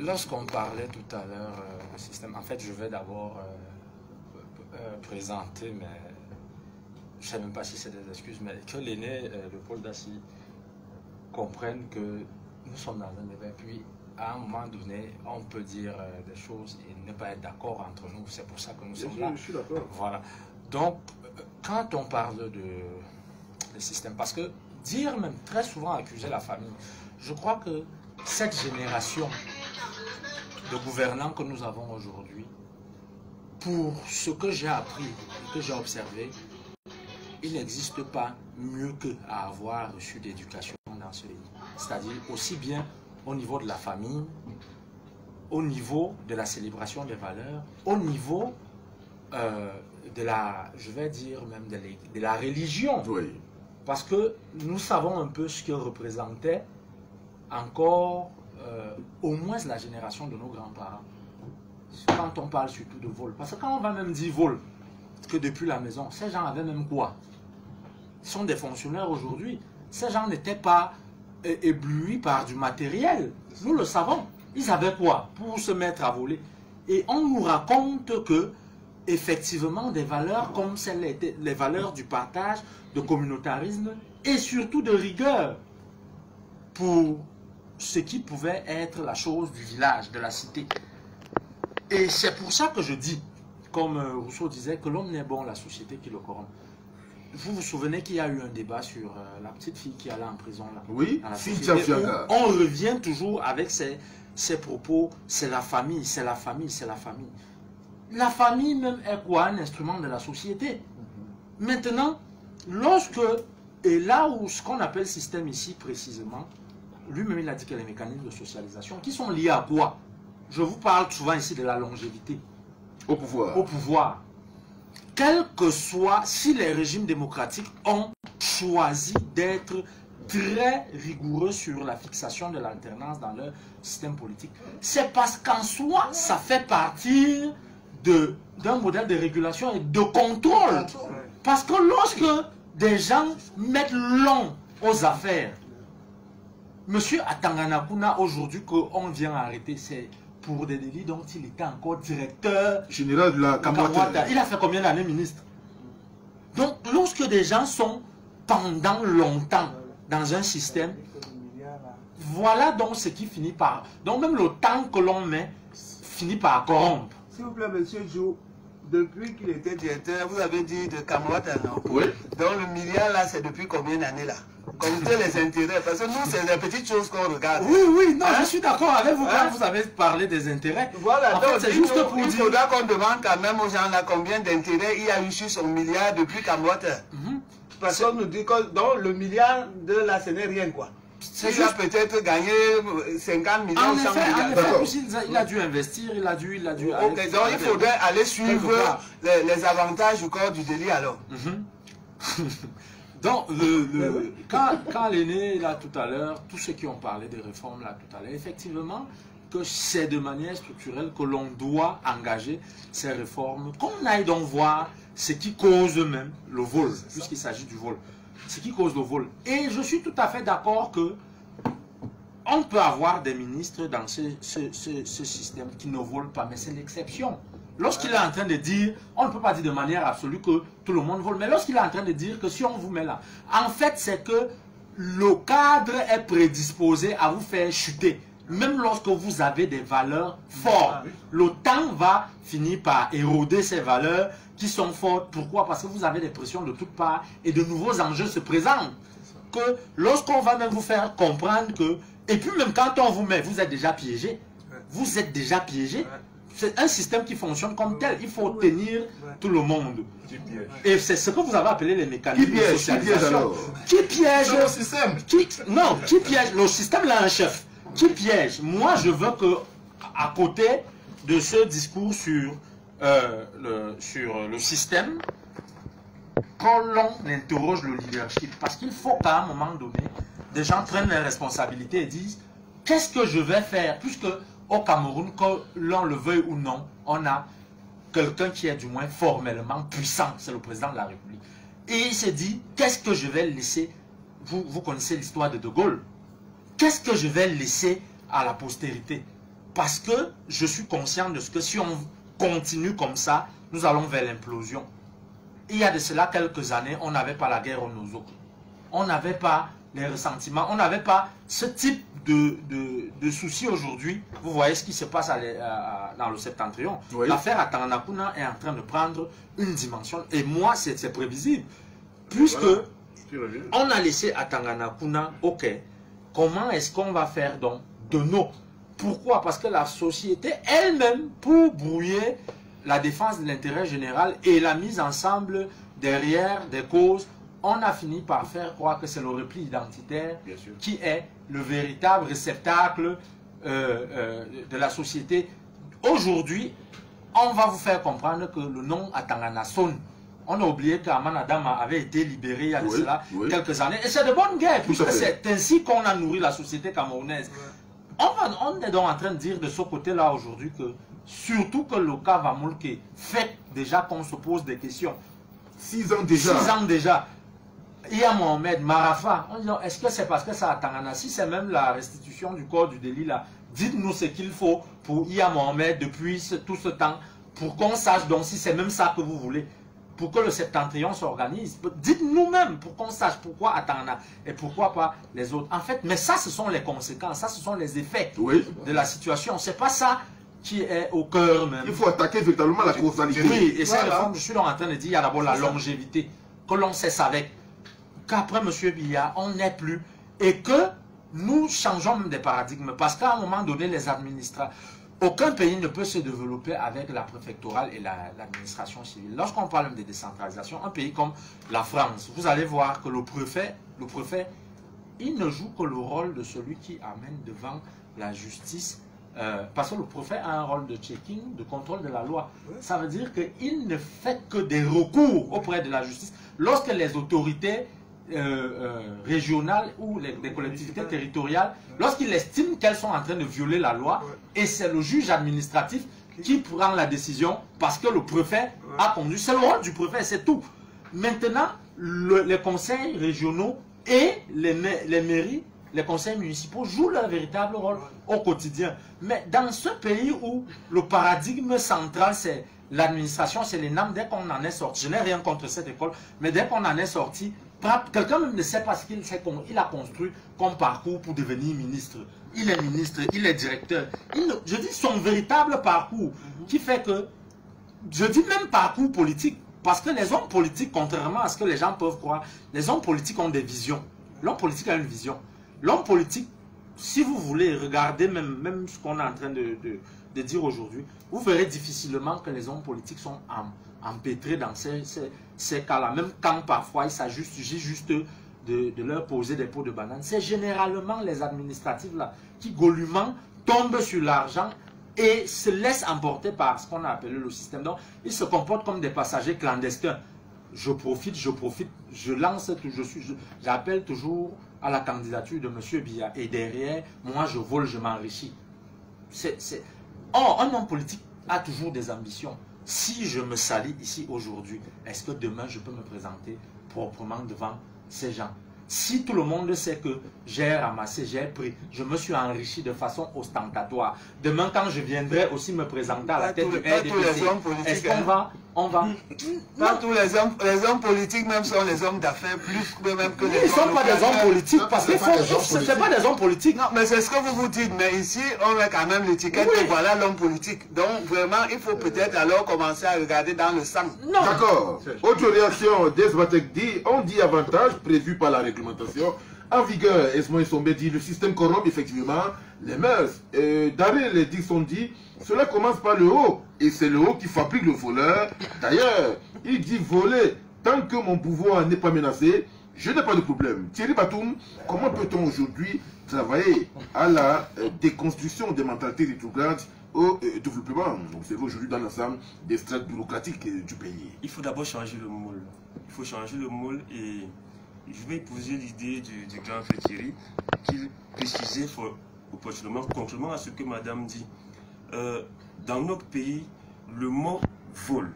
Lorsqu'on parlait tout à l'heure du système, en fait, je vais d'abord présenter, mais je ne sais même pas si c'est des excuses, mais que l'aîné de Paul Dassi comprenne que nous sommes dans un débat. Puis, à un moment donné, on peut dire des choses et ne pas être d'accord entre nous. C'est pour ça que nous sommes là. Je suis d'accord. Voilà. Donc, quand on parle de système, parce que dire même très souvent accuser la famille, je crois que cette génération de gouvernants que nous avons aujourd'hui, pour ce que j'ai appris, que j'ai observé, il n'existe pas mieux qu'à avoir reçu d'éducation dans ce pays. C'est-à-dire aussi bien au niveau de la famille, au niveau de la célébration des valeurs, au niveau de la, je vais dire même de la religion. Oui. Parce que nous savons un peu ce que représentait encore au moins la génération de nos grands-parents. Quand on parle surtout de vol. Parce que quand on va même dire vol, que depuis la maison, ces gens avaient même quoi? Ils sont des fonctionnaires aujourd'hui. Ces gens n'étaient pas éblouis par du matériel. Nous le savons. Ils avaient quoi pour se mettre à voler? Et on nous raconte que, effectivement, des valeurs comme celles étaient les valeurs du partage, de communautarisme et surtout de rigueur pour ce qui pouvait être la chose du village, de la cité. Et c'est pour ça que je dis, comme Rousseau disait, que l'homme n'est bon, la société qui le corrompt. vous vous souvenez qu'il y a eu un débat sur la petite fille qui allait en prison là, oui, Cynthia Fianga. On revient toujours avec ces propos, c'est la famille, c'est la famille, c'est la famille. La famille même est quoi? Un instrument de la société. Maintenant, lorsque, et là où ce qu'on appelle système ici précisément, lui-même il a dit que les mécanismes de socialisation, qui sont liés à quoi? Je vous parle souvent ici de la longévité. Au pouvoir. Au pouvoir. Quel que soit, si les régimes démocratiques ont choisi d'être très rigoureux sur la fixation de l'alternance dans leur système politique, c'est parce qu'en soi, ça fait partie d'un modèle de régulation et de contrôle. Parce que lorsque des gens mettent long aux affaires, monsieur Atanganakuna, aujourd'hui qu'on vient arrêter, c'est pour des délits dont il était encore directeur général de la Kamwata. Il a fait combien d'années ministre? Donc, lorsque des gens sont pendant longtemps dans un système, voilà donc ce qui finit par... Donc, même le temps que l'on met finit par corrompre. S'il vous plaît, monsieur Jou, depuis qu'il était directeur, vous avez dit de Kamwata, non? Oui. Donc, le milliard là, c'est depuis combien d'années là? Comptez les intérêts, parce que nous, c'est des petites choses qu'on regarde. Oui, oui, non, je suis d'accord avec vous quand vous avez parlé des intérêts. Voilà, en fait, c'est juste pour il dire... faudra qu'on demande quand même aux gens là combien d'intérêts il y a eu sur son milliard depuis Kamwata. Parce qu'on nous dit que dans le milliard de là, ce n'est rien quoi. Il a peut-être gagné 50 millions, en 100 milliards. milliards. Il a dû investir, il a dû... Ok, donc il faudrait aller suivre les avantages du corps du délit alors. Donc, quand l'aîné, là, tout à l'heure, tous ceux qui ont parlé des réformes, là, tout à l'heure, effectivement, que c'est de manière structurelle que l'on doit engager ces réformes, qu'on aille donc voir ce qui cause même le vol, puisqu'il s'agit du vol, ce qui cause le vol. Et je suis tout à fait d'accord que on peut avoir des ministres dans ce système qui ne volent pas, mais c'est l'exception. Lorsqu'il est en train de dire, on ne peut pas dire de manière absolue que tout le monde vole, mais lorsqu'il est en train de dire que si on vous met là, en fait c'est que le cadre est prédisposé à vous faire chuter. Même lorsque vous avez des valeurs fortes, le temps va finir par éroder ces valeurs qui sont fortes. Pourquoi? Parce que vous avez des pressions de toutes parts et de nouveaux enjeux se présentent. Que lorsqu'on va même vous faire comprendre que, et puis même quand on vous met, vous êtes déjà piégé. Vous êtes déjà piégé. C'est un système qui fonctionne comme tel. Il faut tenir tout le monde. Et c'est ce que vous avez appelé les mécanismes de socialisation. Qui piège le système? Non, qui piège? Le système là, un chef. Qui piège? Moi, je veux que, à côté de ce discours sur le système, quand l'on interroge le leadership, parce qu'il faut qu'à un moment donné, des gens prennent les responsabilités et disent qu'est-ce que je vais faire, puisque au Cameroun, que l'on le veuille ou non, on a quelqu'un qui est du moins formellement puissant, c'est le président de la République. Et il s'est dit, qu'est-ce que je vais laisser, vous connaissez l'histoire de Gaulle, qu'est-ce que je vais laisser à la postérité? Parce que je suis conscient de ce que si on continue comme ça, nous allons vers l'implosion. Il y a de cela quelques années, on n'avait pas la guerre au Nozo. On n'avait pas les ressentiments, on n'avait pas ce type de soucis aujourd'hui. Vous voyez ce qui se passe dans le septentrion. Oui. L'affaire à Tanganakuna est en train de prendre une dimension. Et moi, c'est prévisible. Puisque on a laissé à Tanganakuna, ok, comment est-ce qu'on va faire donc de nos? Pourquoi? Parce que la société elle-même, pour brouiller la défense de l'intérêt général et la mise ensemble derrière des causes, on a fini par faire croire que c'est le repli identitaire qui est le véritable réceptacle de la société. Aujourd'hui, on va vous faire comprendre que le nom Atangana sonne. On a oublié qu'Aman Adama avait été libéré il y a de cela quelques années. Et c'est de bonne guerre, puisque c'est ainsi qu'on a nourri la société camerounaise. On est donc en train de dire de ce côté-là aujourd'hui que, surtout que le cas Vamulke fait déjà qu'on se pose des questions. 6 ans déjà. 6 ans déjà. Iya Mohamed, Marafa, on dit est-ce que c'est parce que ça a Tangana? Si c'est même la restitution du corps du délit là, dites-nous ce qu'il faut pour Iya Mohamed depuis tout ce temps, pour qu'on sache donc si c'est même ça que vous voulez, pour que le septentrion s'organise. Dites-nous même pour qu'on sache pourquoi à Tangana et pourquoi pas les autres. En fait, mais ça ce sont les conséquences, ça ce sont les effets de la situation. C'est pas ça qui est au cœur même. Il faut attaquer véritablement la causalité. Oui, et cette réforme, je suis donc en train de dire, il y a d'abord la longévité. que l'on cesse avec, qu'après M. Biya, on n'est plus, et que nous changeons même des paradigmes, parce qu'à un moment donné, les administrateurs, aucun pays ne peut se développer avec la préfectorale et l'administration civile. Lorsqu'on parle de décentralisation, un pays comme la France, vous allez voir que le préfet, il ne joue que le rôle de celui qui amène devant la justice, parce que le préfet a un rôle de checking, de contrôle de la loi. Ça veut dire qu'il ne fait que des recours auprès de la justice lorsque les autorités régionales ou les collectivités territoriales, lorsqu'ils estiment qu'elles sont en train de violer la loi, et c'est le juge administratif qui prend la décision parce que le préfet a conduit. C'est le rôle du préfet, c'est tout. Maintenant, les conseils régionaux et les mairies, les conseils municipaux jouent leur véritable rôle au quotidien. Mais dans ce pays où le paradigme central, c'est l'administration, c'est l'ENAM, dès qu'on en est sorti, je n'ai rien contre cette école, mais dès qu'on en est sorti, quelqu'un même ne sait pas ce qu'il a construit comme parcours pour devenir ministre. Il est ministre, il est directeur. Je dis son véritable parcours, qui fait que, je dis même parcours politique, parce que les hommes politiques, contrairement à ce que les gens peuvent croire, les hommes politiques ont des visions. L'homme politique a une vision. L'homme politique, si vous voulez regarder même ce qu'on est en train de dire aujourd'hui, vous verrez difficilement que les hommes politiques sont empêtrés dans ces cas-là. Même quand parfois il s'agit juste de leur poser des pots de banane. C'est généralement les administratifs là qui goulûment tombent sur l'argent et se laissent emporter par ce qu'on a appelé le système. Donc, ils se comportent comme des passagers clandestins. Je profite, je lance, j'appelle toujours à la candidature de M. Biya. Et derrière, moi je vole, je m'enrichis. Un homme politique a toujours des ambitions. Si je me salis ici aujourd'hui, est-ce que demain je peux me présenter proprement devant ces gens? Si tout le monde sait que j'ai ramassé, j'ai pris, je me suis enrichi de façon ostentatoire. Demain, quand je viendrai aussi me présenter à la tête du RDPC, est-ce qu'on va... Pas tous les hommes politiques même sont les hommes d'affaires plus même que les hommes. Ils ne sont pas des hommes politiques parce que ce ne sont pas des hommes politiques. Non, mais c'est ce que vous dites. Mais ici, on met quand même l'étiquette que voilà l'homme politique. Donc vraiment, il faut peut-être alors commencer à regarder dans le sang. D'accord. Autre réaction d'Esbatek dit, on dit avantage prévu par la réglementation. En vigueur, Esmoï Sombé dit, le système corrompt effectivement les mœurs. Daré les Dixon dit, cela commence par le haut, et c'est le haut qui fabrique le voleur. D'ailleurs, il dit voler, tant que mon pouvoir n'est pas menacé, je n'ai pas de problème. Thierry Batoum, comment peut-on aujourd'hui travailler à la déconstruction des mentalités rétrogrades au développement, observé aujourd'hui dans l'ensemble des strates bureaucratiques du pays? Il faut d'abord changer le moule. Il faut changer le moule et... Je vais poser l'idée du grand frère Thierry qui précisait opportunément, contrairement à ce que madame dit. Dans notre pays, le mot vol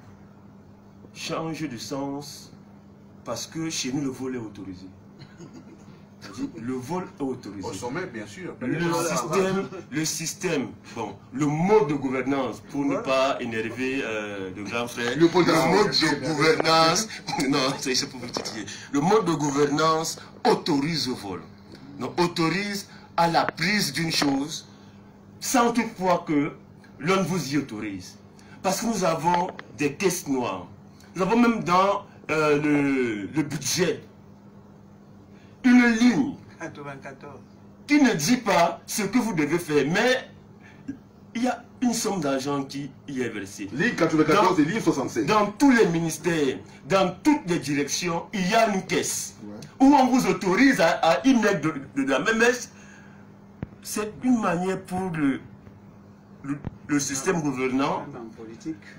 change de sens parce que chez nous, le vol est autorisé. Le vol est autorisé. Au sommet, bien sûr. Le système, bon, le mode de gouvernance, pour ne pas énerver le grand frère, le mode de gouvernance, non, c'est pour vous titiller. Le mode de gouvernance autorise le vol. Donc, autorise à la prise d'une chose sans toutefois que l'on vous y autorise. Parce que nous avons des caisses noires. Nous avons même dans le budget une ligne 94 qui ne dit pas ce que vous devez faire, mais il y a une somme d'argent qui y est versée. Ligne 94 et ligne 67. Dans tous les ministères, dans toutes les directions, il y a une caisse où on vous autorise à y mettre de la même messe. C'est une manière pour le système gouvernant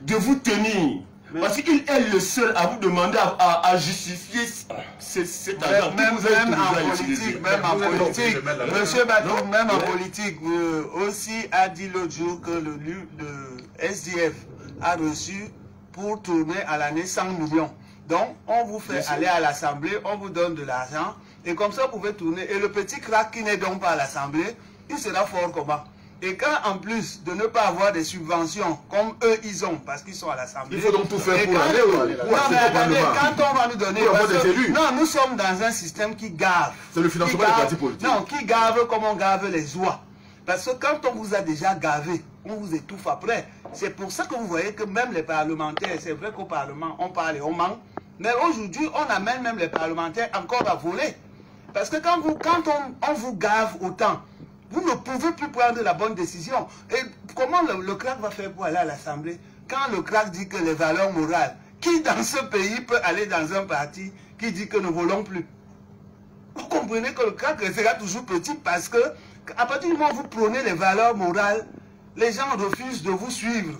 de vous tenir. Parce qu'il est le seul à vous demander à justifier cet argent. Même en politique, monsieur Batou, même en politique, aussi a dit l'autre jour que le SDF a reçu pour tourner à l'année 100 millions. Donc, on vous fait aller à l'Assemblée, on vous donne de l'argent, et comme ça, vous pouvez tourner. Et le petit crack qui n'est donc pas à l'Assemblée, il sera fort comment? Et quand en plus de ne pas avoir des subventions comme eux ils ont, parce qu'ils sont à l'Assemblée. Il faut donc tout faire pour aller quand on va nous donner. Non, nous sommes dans un système qui gave. C'est le financement des partis politiques. Non, qui gave comme on gave les oies. Parce que quand on vous a déjà gavé, on vous étouffe après. C'est pour ça que vous voyez que même les parlementaires, c'est vrai qu'au Parlement, on parle et on ment. Mais aujourd'hui, on amène même les parlementaires encore à voler. Parce que quand on vous gave autant, vous ne pouvez plus prendre la bonne décision. Et comment le CRAC va faire pour aller à l'Assemblée quand le CRAC dit que les valeurs morales, qui dans ce pays peut aller dans un parti qui dit que ne volons plus? Vous comprenez que le CRAC restera toujours petit parce que à partir du moment où vous prônez les valeurs morales, les gens refusent de vous suivre.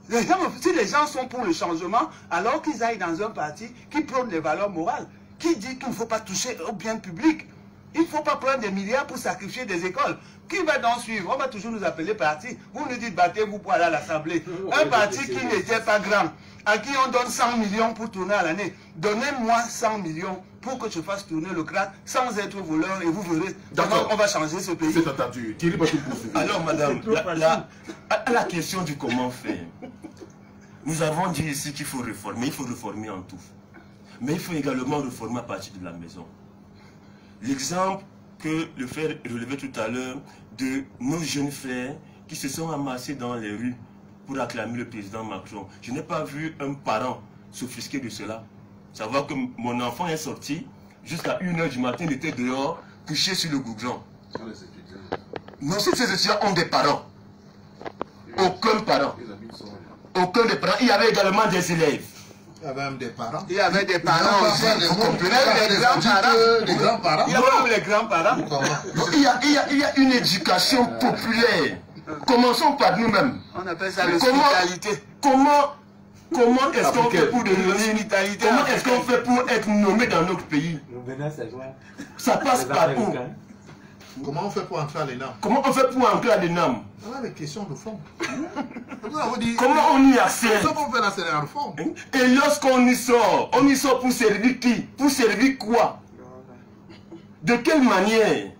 Si les gens sont pour le changement, alors qu'ils aillent dans un parti qui prône les valeurs morales, qui dit qu'il ne faut pas toucher au bien public. Il ne faut pas prendre des milliards pour sacrifier des écoles. Qui va donc suivre? On va toujours nous appeler parti. Vous nous dites battez-vous pour aller à l'Assemblée. Un parti qui n'était pas grand, à qui on donne 100 millions pour tourner à l'année. Donnez-moi 100 millions pour que je fasse tourner le CRAC sans être voleur et vous verrez comment on va changer ce pays. C'est entendu. Thierry Bachou poursuit. Alors madame, la question du comment faire. Nous avons dit ici qu'il faut réformer, il faut réformer en tout. Mais il faut également réformer à partir de la maison. L'exemple que le frère relevait tout à l'heure de nos jeunes frères qui se sont amassés dans les rues pour acclamer le président Macron. Je n'ai pas vu un parent s'offusquer de cela. Savoir que mon enfant est sorti, jusqu'à 1 h du matin, il était dehors, couché sur le goudron. Non, si ces étudiants ont des parents. Aucun parent. Aucun des parents. Il y avait également des élèves. Il y avait même des parents. Il y avait des parents aussi. Vous comprenez les grands-parents. Les grands-parents. Il y avait même les grands-parents. Il y a une éducation populaire. Commençons par nous-mêmes. On appelle ça l'hospitalité. Comment est-ce qu'on fait pour devenir Comment est-ce qu'on fait pour être nommé dans notre pays? Ça passe par où? Comment on fait pour entrer à l'ENAM? Comment on fait pour entrer à l'ENAM? Voilà les questions de fond. Comment on y accède? Comment on fait la série de fond? Et lorsqu'on y sort pour servir qui? Pour servir quoi? De quelle manière?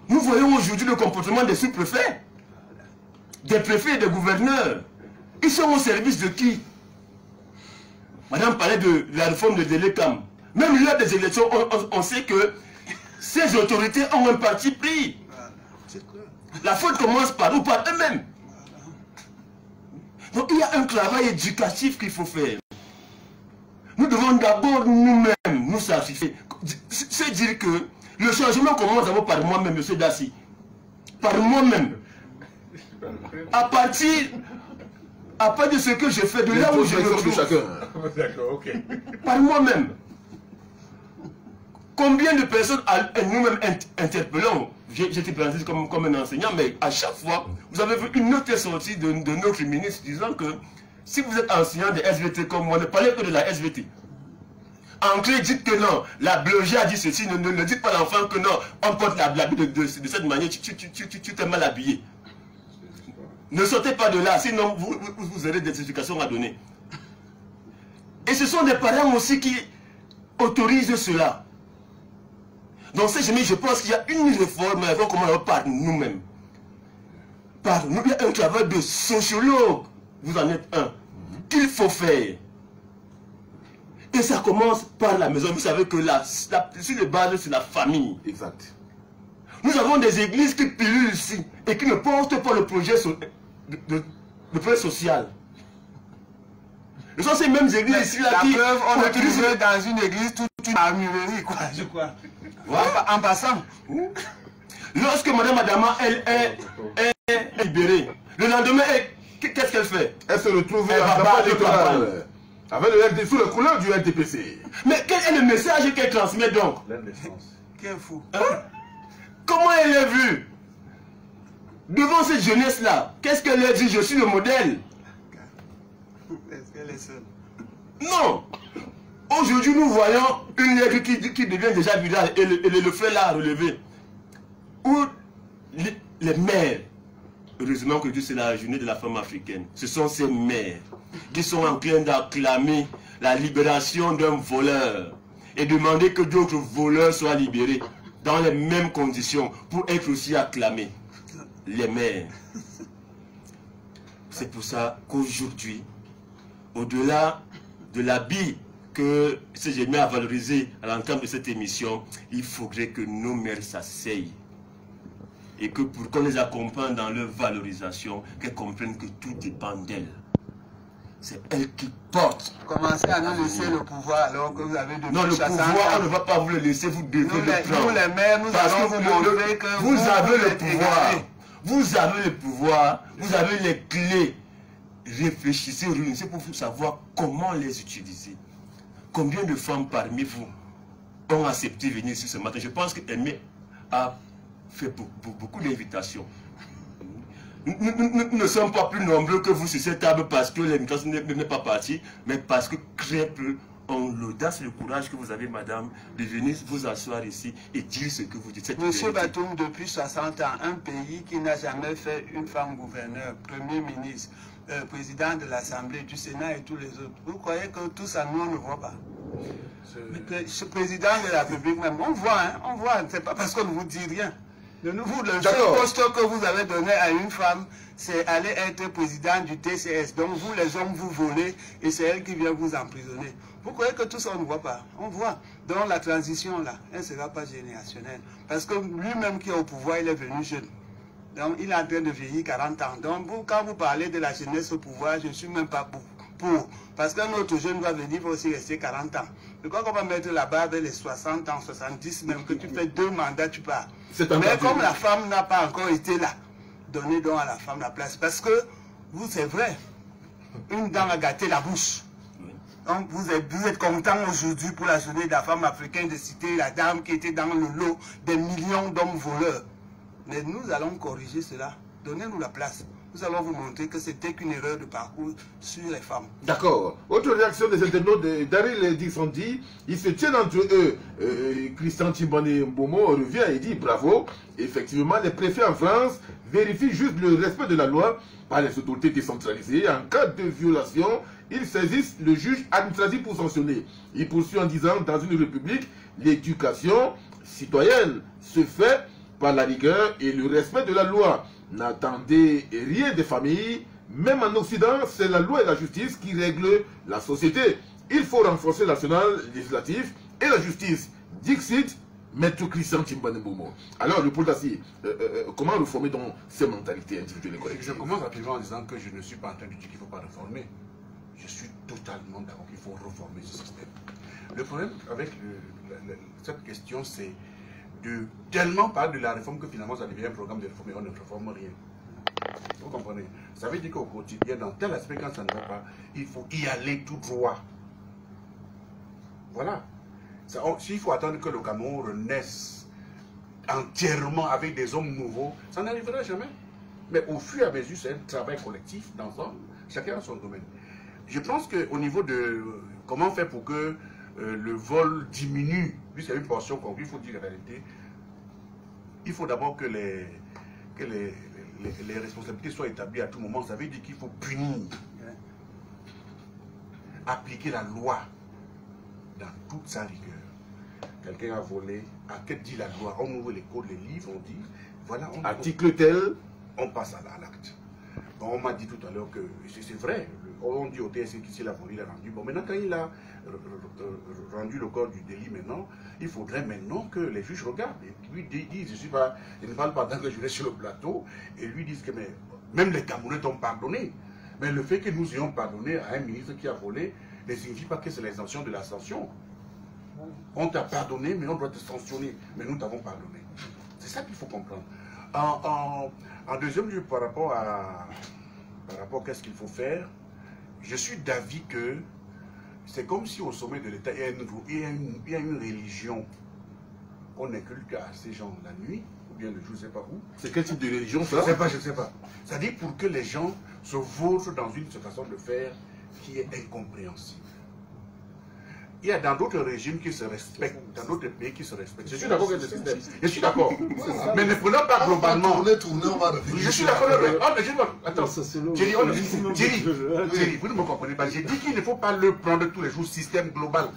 Nous voyons aujourd'hui le comportement des sous-préfets, des préfets et des gouverneurs. Ils sont au service de qui? Madame parlait de la réforme de Délécam. Même lors des élections, on sait que ces autorités ont un parti pris. La faute commence par nous, par eux-mêmes. Donc il y a un travail éducatif qu'il faut faire. Nous devons d'abord nous-mêmes nous sacrifier. C'est dire que le changement commence d'abord par moi-même, M. Dassi. Par moi-même. À partir de ce que je fais, de là où je me trouve. D'accord, ok. Par moi-même. Combien de personnes nous-mêmes interpellons, j'étais présenté comme un enseignant, mais à chaque fois, vous avez vu une autre sortie de notre ministre disant que si vous êtes enseignant de SVT comme moi, ne parlez que de la SVT. Entrez, dites que non, la biologie a dit ceci, ne dites pas à l'enfant que non, on porte l'habit de cette manière, tu t'es mal habillé. Ne sortez pas de là, sinon vous aurez des explications à donner. Et ce sont des parents aussi qui autorisent cela. Donc je pense qu'il y a une réforme par nous-mêmes. Par nous, il y a un travail de sociologue, vous en êtes un, qu'il faut faire. Et ça commence par la maison. Vous savez que sur les bases, c'est la famille. Exact. Nous avons des églises qui pilulent ici et qui ne portent pas le projet social. Ce sont ces mêmes églises ici là qui... preuve, on a trouvé dans une église toute une armurerie, quoi, je crois. Voilà. En passant. Lorsque Madame Adama, elle est libérée, le lendemain, qu'est-ce qu'elle fait? Elle se retrouve en campagne électorale. Avec le RD, sous le couleur du RDPC. Mais quel est le message qu'elle transmet donc? Quel fou. Hein? Comment elle est vue? Devant cette jeunesse-là, qu'est-ce qu'elle a dit? Je suis le modèle. Est-ce qu'elle est seule? Non. Aujourd'hui, nous voyons une règle qui devient déjà virale et le fait là relevé. Où les mères, heureusement que Dieu c'est la journée de la femme africaine, ce sont ces mères qui sont en train d'acclamer la libération d'un voleur et demander que d'autres voleurs soient libérés dans les mêmes conditions pour être aussi acclamés. Les mères. C'est pour ça qu'aujourd'hui, au-delà de l'habit que j'ai mis à valoriser à l'entame de cette émission, il faudrait que nos mères s'asseyent et que pour qu'on les accompagne dans leur valorisation, qu'elles comprennent que tout dépend d'elles. c'est elle qui porte. Commencez à nous laisser le pouvoir alors que vous avez depuis non, le 60 pouvoir, ans. on ne va pas vous le laisser, vous devez le prendre. Nous les maires, nous allons vous montrer que vous avez le êtes pouvoir. égarés. Vous avez le pouvoir, vous avez les clés. Réfléchissez, réunissez pour vous savoir comment les utiliser. Combien de femmes parmi vous ont accepté de venir sur ce matin? Je pense qu'Aimé a fait beaucoup d'invitations. Nous ne sommes pas plus nombreux que vous sur cette table parce que l'invitation n'est pas partie, mais parce que très peu ont l'audace et le courage que vous avez, madame, de venir vous asseoir ici et dire ce que vous dites. Monsieur Batum, depuis 60 ans, un pays qui n'a jamais fait une femme gouverneur, premier ministre, président de l'Assemblée, du Sénat et tous les autres. Vous croyez que tout ça, nous, on ne voit pas? Ce président de la République même, on voit, hein, on voit. C'est pas parce qu'on ne vous dit rien. Le seul poste que vous avez donné à une femme, c'est aller être président du TCS. Donc vous, les hommes, vous volez et c'est elle qui vient vous emprisonner. Vous croyez que tout ça, on ne voit pas? On voit. Donc la transition, là, elle ne sera pas générationnelle. Parce que lui-même qui est au pouvoir, il est venu jeune. Donc il est en train de vieillir 40 ans. Donc vous, quand vous parlez de la jeunesse au pouvoir, je ne suis même pas pour. Parce qu'un autre jeune va venir, va aussi rester 40 ans. Pourquoi qu'on va mettre là-bas avec les 60 ans, 70 même, que tu fais 2 mandats, tu pars. Mais comme la femme n'a pas encore été là, donnez donc à la femme la place. Parce que vous, c'est vrai, une dent a gâté la bouche. Donc vous êtes content aujourd'hui pour la journée de la femme africaine de citer la dame qui était dans le lot des millions d'hommes voleurs. Mais nous allons corriger cela. Donnez-nous la place. Nous allons vous montrer que c'était qu'une erreur de parcours sur les femmes. D'accord. Autre réaction des internautes de Daryl Dixondi, ils se tiennent entre eux. Christian Timbane Mbomo revient et dit bravo. Effectivement, les préfets en France vérifient juste le respect de la loi par les autorités décentralisées. En cas de violation, ils saisissent le juge administratif pour sanctionner. Il poursuit en disant, dans une république, l'éducation citoyenne se fait par la rigueur et le respect de la loi. N'attendez rien des familles. Même en Occident, c'est la loi et la justice qui règlent la société. Il faut renforcer l'arsenal législatif et la justice. Dixit, Maître Christian Timbane Mbomo. Alors, le Poldassi, comment réformer donc ces mentalités individuelles et collectives? Je commence rapidement en disant que je ne suis pas en train de dire qu'il ne faut pas réformer. Je suis totalement d'accord qu'il faut réformer ce système. Le problème avec cette question, c'est de tellement parler de la réforme que finalement ça devient un programme de réforme et on ne réforme rien. Vous comprenez? Ça veut dire qu'au quotidien, dans tel aspect, quand ça ne va pas, il faut y aller tout droit. Voilà. S'il faut attendre que le Cameroun renaisse entièrement avec des hommes nouveaux, ça n'arrivera jamais. Mais au fur et à mesure, c'est un travail collectif d'ensemble, chacun a son domaine. Je pense qu'au niveau de comment faire pour que le vol diminue, puisqu'il y a une portion concrète, il faut dire la réalité, il faut d'abord que les responsabilités soient établies à tout moment. Ça veut dire qu'il faut punir, appliquer la loi dans toute sa rigueur. Quelqu'un a volé, à quel dit la loi? On ouvre les codes, les livres, on dit, voilà, on article tel, on passe à l'acte. On m'a dit tout à l'heure que c'est vrai, on dit au TSC qu'il a volé, il a rendu. Bon, maintenant, quand il a rendu le corps du délit, maintenant, il faudrait maintenant que les juges regardent et lui disent, je ne parle pas tant que je reste sur le plateau, et lui disent que même les Camerounais t'ont pardonné. Mais le fait que nous ayons pardonné à un ministre qui a volé ne signifie pas que c'est l'exemption de la sanction. On t'a pardonné, mais on doit te sanctionner. Mais nous t'avons pardonné. C'est ça qu'il faut comprendre. En deuxième lieu, par rapport à qu'est-ce qu'il faut faire, je suis d'avis que c'est comme si au sommet de l'État, il y a une religion qu'on inculque à ces gens la nuit, ou bien le jour, je ne sais pas où. C'est quel type de religion ça? Je ne sais pas. C'est-à-dire pour que les gens se vautrent dans une façon de faire qui est incompréhensible. Il y a dans d'autres régimes qui se respectent, dans d'autres pays qui se respectent. Je suis d'accord avec le système. Je suis d'accord. Mais ne prenons pas globalement. Je suis d'accord avec. Attends, Thierry, vous ne me comprenez pas. J'ai dit qu'il ne faut pas le prendre tous les jours, système global.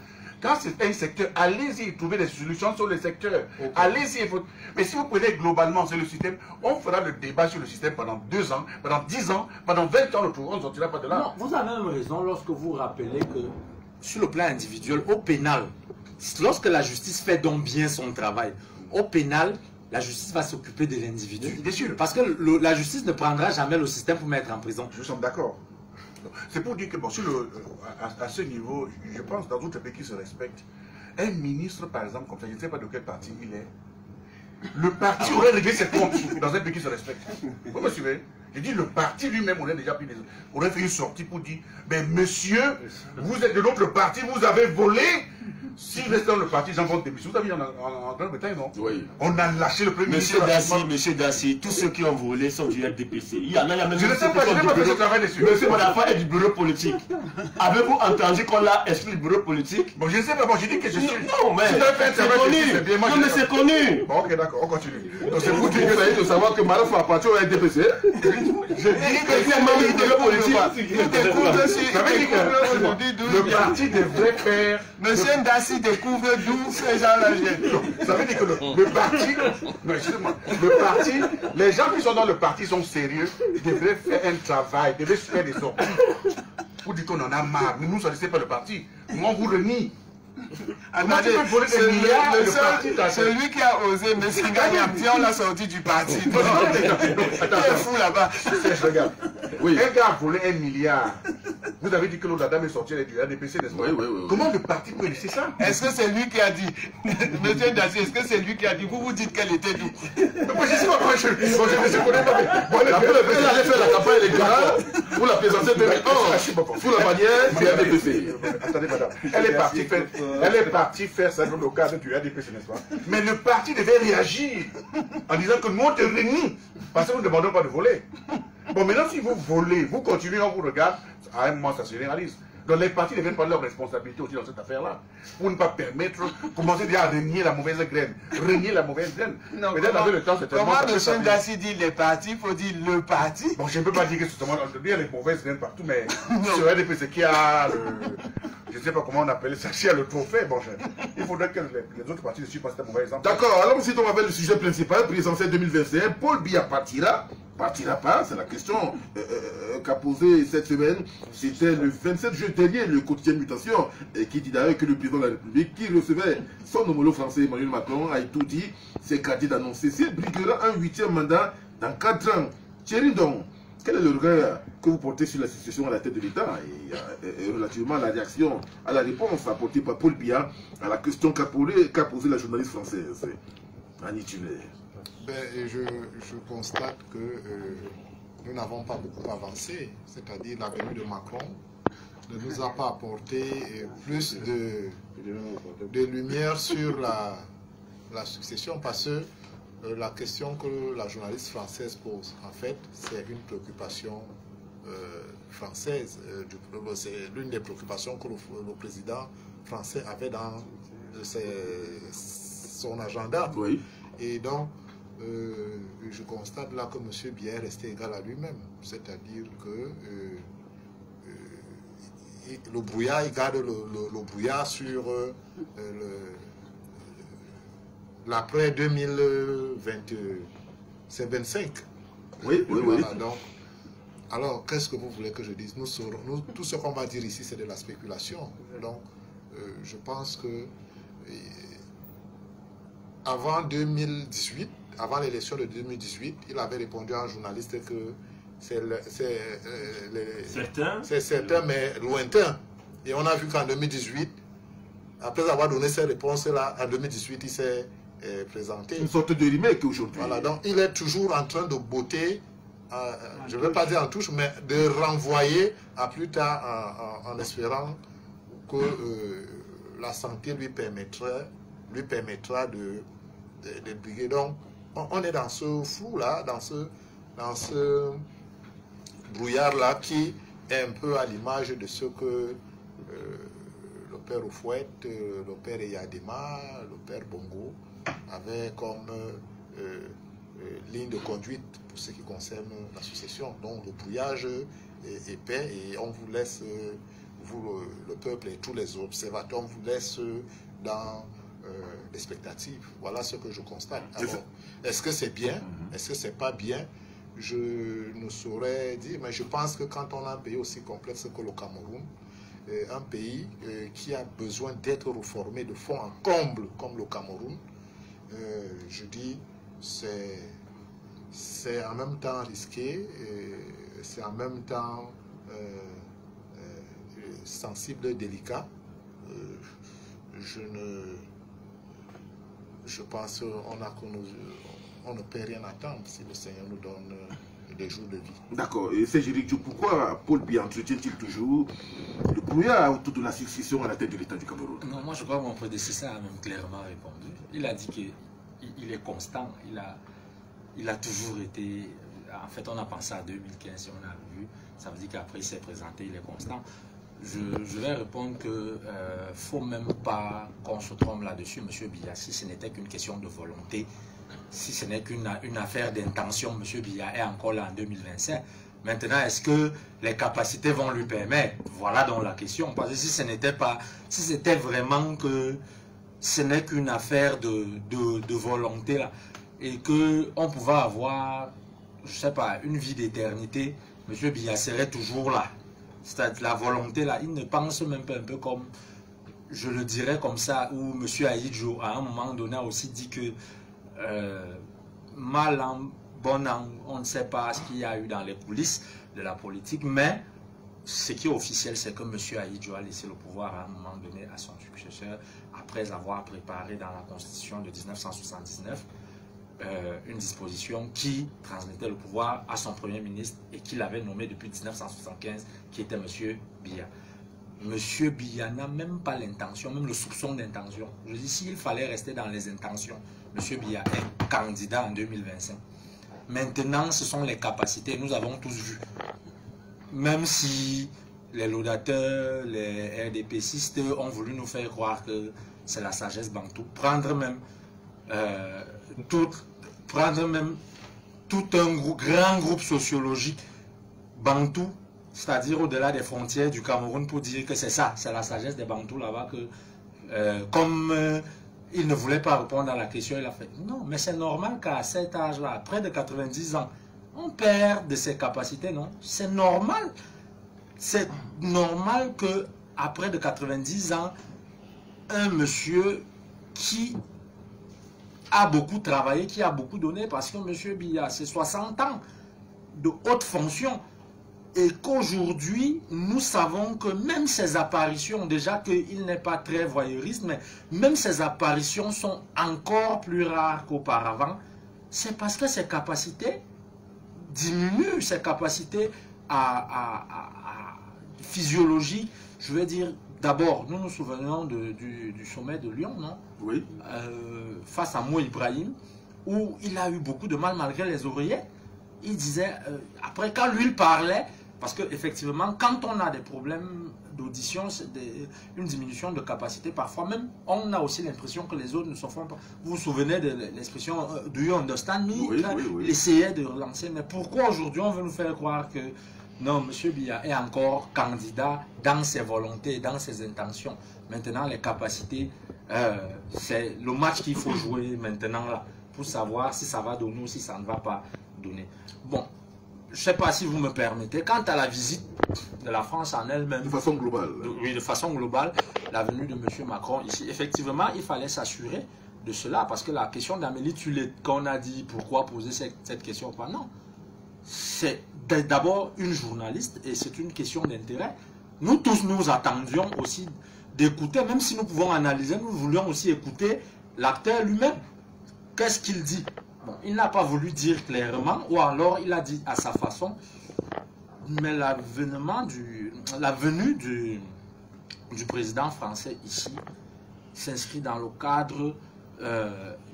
Quand c'est un secteur, allez-y trouver des solutions sur le secteur. Allez-y. Mais si vous prenez globalement sur le système, on fera le débat sur le système pendant 2 ans, pendant 10 ans, pendant 20 ans, on ne sortira pas de là. Non, vous avez même raison lorsque vous rappelez que sur le plan individuel, au pénal, lorsque la justice fait donc bien son travail, au pénal, la justice va s'occuper de l'individu. Bien sûr. Parce que la justice ne prendra jamais le système pour mettre en prison. Je suis d'accord. C'est pour dire que bon, sur à ce niveau, je pense dans d'autres pays qui se respectent, un ministre, par exemple, comme ça, je ne sais pas de quel parti il est, le parti aurait réglé ses comptes dans un pays qui se respecte. Vous me suivez? Je dis, le parti lui-même aurait déjà pris aurait fait une sortie pour dire, ben monsieur, vous êtes de notre parti, vous avez volé. Si vous êtes dans le parti, j'en vote démission. Vous avez vu en Grande-Bretagne, non? Oui. On a lâché le premier ministre. Monsieur Dassi, tous ceux qui ont volé sont du RDPC. Il y en a même. Je ne sais pas, je n'ai pas fait ce travail dessus. Monsieur Madafa est du bureau politique. Avez-vous entendu qu'on l'a exclu du bureau politique? Bon, je ne sais pas, bon, j'ai dit que je suis. Non, mais c'est connu. Non, mais c'est connu. Bon, ok, d'accord, on continue. Donc c'est pour dire que ça y est de savoir que Madafa appartient au RDPC. Je dis que c'est membre du bureau politique. Le parti devrait faire. Monsieur Ndassi découvre d'où ces gens-là viennent. Ça veut dire que le parti, non, excusez-moi, le parti, les gens qui sont dans le parti sont sérieux, ils devraient faire un travail, devraient faire des sorties. Pour dire qu'on en a marre. Nous ne choisissons pas le parti. Moi, on vous renie. Celui qui a osé, M. Gagnapi, on l'a sorti du parti. Il est fou là-bas. Regarde. Oui. Un gars a volé 1 milliard. Vous avez dit que l'autre dame est sortie du RDPC, n'est-ce pas? Oui. Comment le parti peut laisser ça? Est-ce que c'est lui qui a dit? Monsieur Dassi, est-ce que c'est lui qui a dit? Vous vous dites qu'elle était d'où? Moi, je sais pas, moi, je ne connais pas. Bon, elle allait faire la campagne électorale pour la présidentielle 2011 sous la bannière du RDPC. Attendez, madame. Elle est partie faire ça dans le cadre du RDPC, n'est-ce pas? Mais le parti devait réagir en disant que nous, on te renie parce que nous ne demandons pas de voler. Bon, maintenant, si vous volez, vous continuez, on vous regarde, à un moment, ça se généralise. Donc, les partis deviennent prendre leur responsabilité aussi dans cette affaire-là. Pour ne pas permettre, commencer déjà à renier la mauvaise graine. Renier la mauvaise graine. Non, comment M. Ndassi dit les partis, il faut dire le parti? Bon, je ne peux pas dire que c'est seulement dire les mauvaises graines partout, mais sur RDPC qui a je ne sais pas comment on appelle ça, qui a le trophée. Bon, il faudrait que les autres partis ne suivent pas cet mauvais exemple. D'accord, alors si on avait le sujet principal, présidentiel 2021, Paul Biya partira pas, c'est la question qu'a posée cette semaine. C'était le 27 juin dernier, le quotidien Mutation, qui dit d'ailleurs que le président de la République, qui recevait son homologue français Emmanuel Macron, a tout dit, c'est gardé d'annoncer s'il briguera un 8e mandat dans 4 ans. Thierry Ndong, quel est le regard que vous portez sur la situation à la tête de l'État et relativement à la réaction, à la réponse apportée par Paul Biya à la question qu'a posée la journaliste française Annie Tuller? Je constate que nous n'avons pas beaucoup avancé, c'est-à-dire la venue de Macron ne nous a pas apporté plus de lumière sur la succession, parce que la question que la journaliste française pose, en fait, c'est une préoccupation française. C'est l'une des préoccupations que le président français avait dans son agenda. Oui. Et donc, je constate là que M. Biya est resté égal à lui-même. C'est-à-dire que le brouillard, il garde le brouillard sur l'après 2025. Oui. Voilà, donc, alors, qu'est-ce que vous voulez que je dise? Tout ce qu'on va dire ici, c'est de la spéculation. Donc, je pense que avant 2018, avant l'élection de 2018, il avait répondu à un journaliste que c'est certain, mais lointain. Et on a vu qu'en 2018, après avoir donné ces réponses-là, en 2018, il s'est présenté. Une sorte de remake aujourd'hui. Voilà, donc il est toujours en train de botter, je ne vais pas dire en touche, mais de renvoyer à plus tard en espérant que la santé lui permettra de briguer. Donc, on est dans ce flou-là, dans ce brouillard-là qui est un peu à l'image de ce que le père Oufouette, le père Eyadema, le père Bongo avaient comme ligne de conduite pour ce qui concerne la succession. Donc, le brouillage est épais et on vous laisse, vous, le peuple et tous les observateurs, on vous laisse dans l'expectative. Voilà ce que je constate. Alors, est-ce que c'est bien? Est-ce que c'est pas bien? Je ne saurais dire, mais je pense que quand on a un pays aussi complexe que le Cameroun, un pays qui a besoin d'être reformé de fond en comble comme le Cameroun, je dis, c'est en même temps risqué, c'est en même temps sensible et délicat. Je pense qu'on ne peut rien attendre si le Seigneur nous donne des jours de vie. D'accord. Et c'est Jéricho, pourquoi Paul Biya entretient-il toujours le brouillard autour de la succession à la tête de l'État du Cameroun? Non, moi je crois que mon prédécesseur a même clairement répondu. Il a dit qu'il est constant. Il a toujours été... En fait, on a pensé à 2015, si on a vu. Ça veut dire qu'après il s'est présenté, il est constant. Je vais répondre qu'il ne faut même pas qu'on se trompe là-dessus, M. Biya. Si ce n'était qu'une question de volonté, si ce n'est qu'une affaire d'intention, M. Biya est encore là en 2025. Maintenant, est-ce que les capacités vont lui permettre? Voilà donc la question. Parce que si c'était vraiment que ce n'est qu'une affaire de volonté là, et qu'on pouvait avoir, je ne sais pas, une vie d'éternité, M. Biya serait toujours là. C'est-à-dire la volonté là, il ne pense même pas un peu comme, je le dirais comme ça, où M. Ahidjo à un moment donné a aussi dit que mal an, bon an, on ne sait pas ce qu'il y a eu dans les coulisses de la politique, mais ce qui est officiel, c'est que M. Ahidjo a laissé le pouvoir à un moment donné à son successeur, après avoir préparé dans la Constitution de 1979 une disposition qui transmettait le pouvoir à son Premier ministre et qu'il avait nommé depuis 1975, qui était M. Biya. M. Biya n'a même pas l'intention, même le soupçon d'intention. Je dis, s'il fallait rester dans les intentions, M. Biya est candidat en 2025. Maintenant, ce sont les capacités, nous avons tous vu. Même si les laudateurs, les RDPcistes ont voulu nous faire croire que c'est la sagesse bantou, prendre même tout un grand groupe sociologique bantou, c'est-à-dire au-delà des frontières du Cameroun, pour dire que c'est ça, c'est la sagesse des bantous là-bas, que comme il ne voulait pas répondre à la question, il a fait non, mais c'est normal qu'à cet âge-là, près de 90 ans, on perd de ses capacités, non? C'est normal. C'est normal qu'après de 90 ans, un monsieur qui a beaucoup travaillé, qui a beaucoup donné, parce que M. Biya, c'est 60 ans de haute fonction, et qu'aujourd'hui, nous savons que même ses apparitions, déjà qu'il n'est pas très voyeuriste, mais même ses apparitions sont encore plus rares qu'auparavant, c'est parce que ses capacités diminuent, ses capacités physiologiques, je veux dire. D'abord, nous nous souvenons du sommet de Lyon, non? Oui. Face à Mo Ibrahim, où il a eu beaucoup de mal malgré les oreillettes. Il disait, après quand lui il parlait, parce qu'effectivement, quand on a des problèmes d'audition, une diminution de capacité, parfois même, on a aussi l'impression que les autres ne se font pas. Vous vous souvenez de l'expression « Do you understand me » Oui. Il essayait de relancer, mais pourquoi aujourd'hui on veut nous faire croire que non, M. Biya est encore candidat dans ses volontés, dans ses intentions. Maintenant, les capacités, c'est le match qu'il faut jouer maintenant là, pour savoir si ça va donner ou si ça ne va pas donner. Bon, je ne sais pas si vous me permettez, quant à la visite de la France en elle-même... De façon globale. Oui, de façon globale, la venue de M. Macron ici, effectivement, il fallait s'assurer de cela, parce que la question d'Amélie Tullet, qu'on a dit pourquoi poser cette question, pas non. C'est d'abord une journaliste et c'est une question d'intérêt. Nous tous, nous attendions aussi d'écouter, même si nous pouvons analyser, nous voulions aussi écouter l'acteur lui-même. Qu'est-ce qu'il dit? Bon, il n'a pas voulu dire clairement, ou alors il a dit à sa façon, mais la venue du président français ici s'inscrit dans le cadre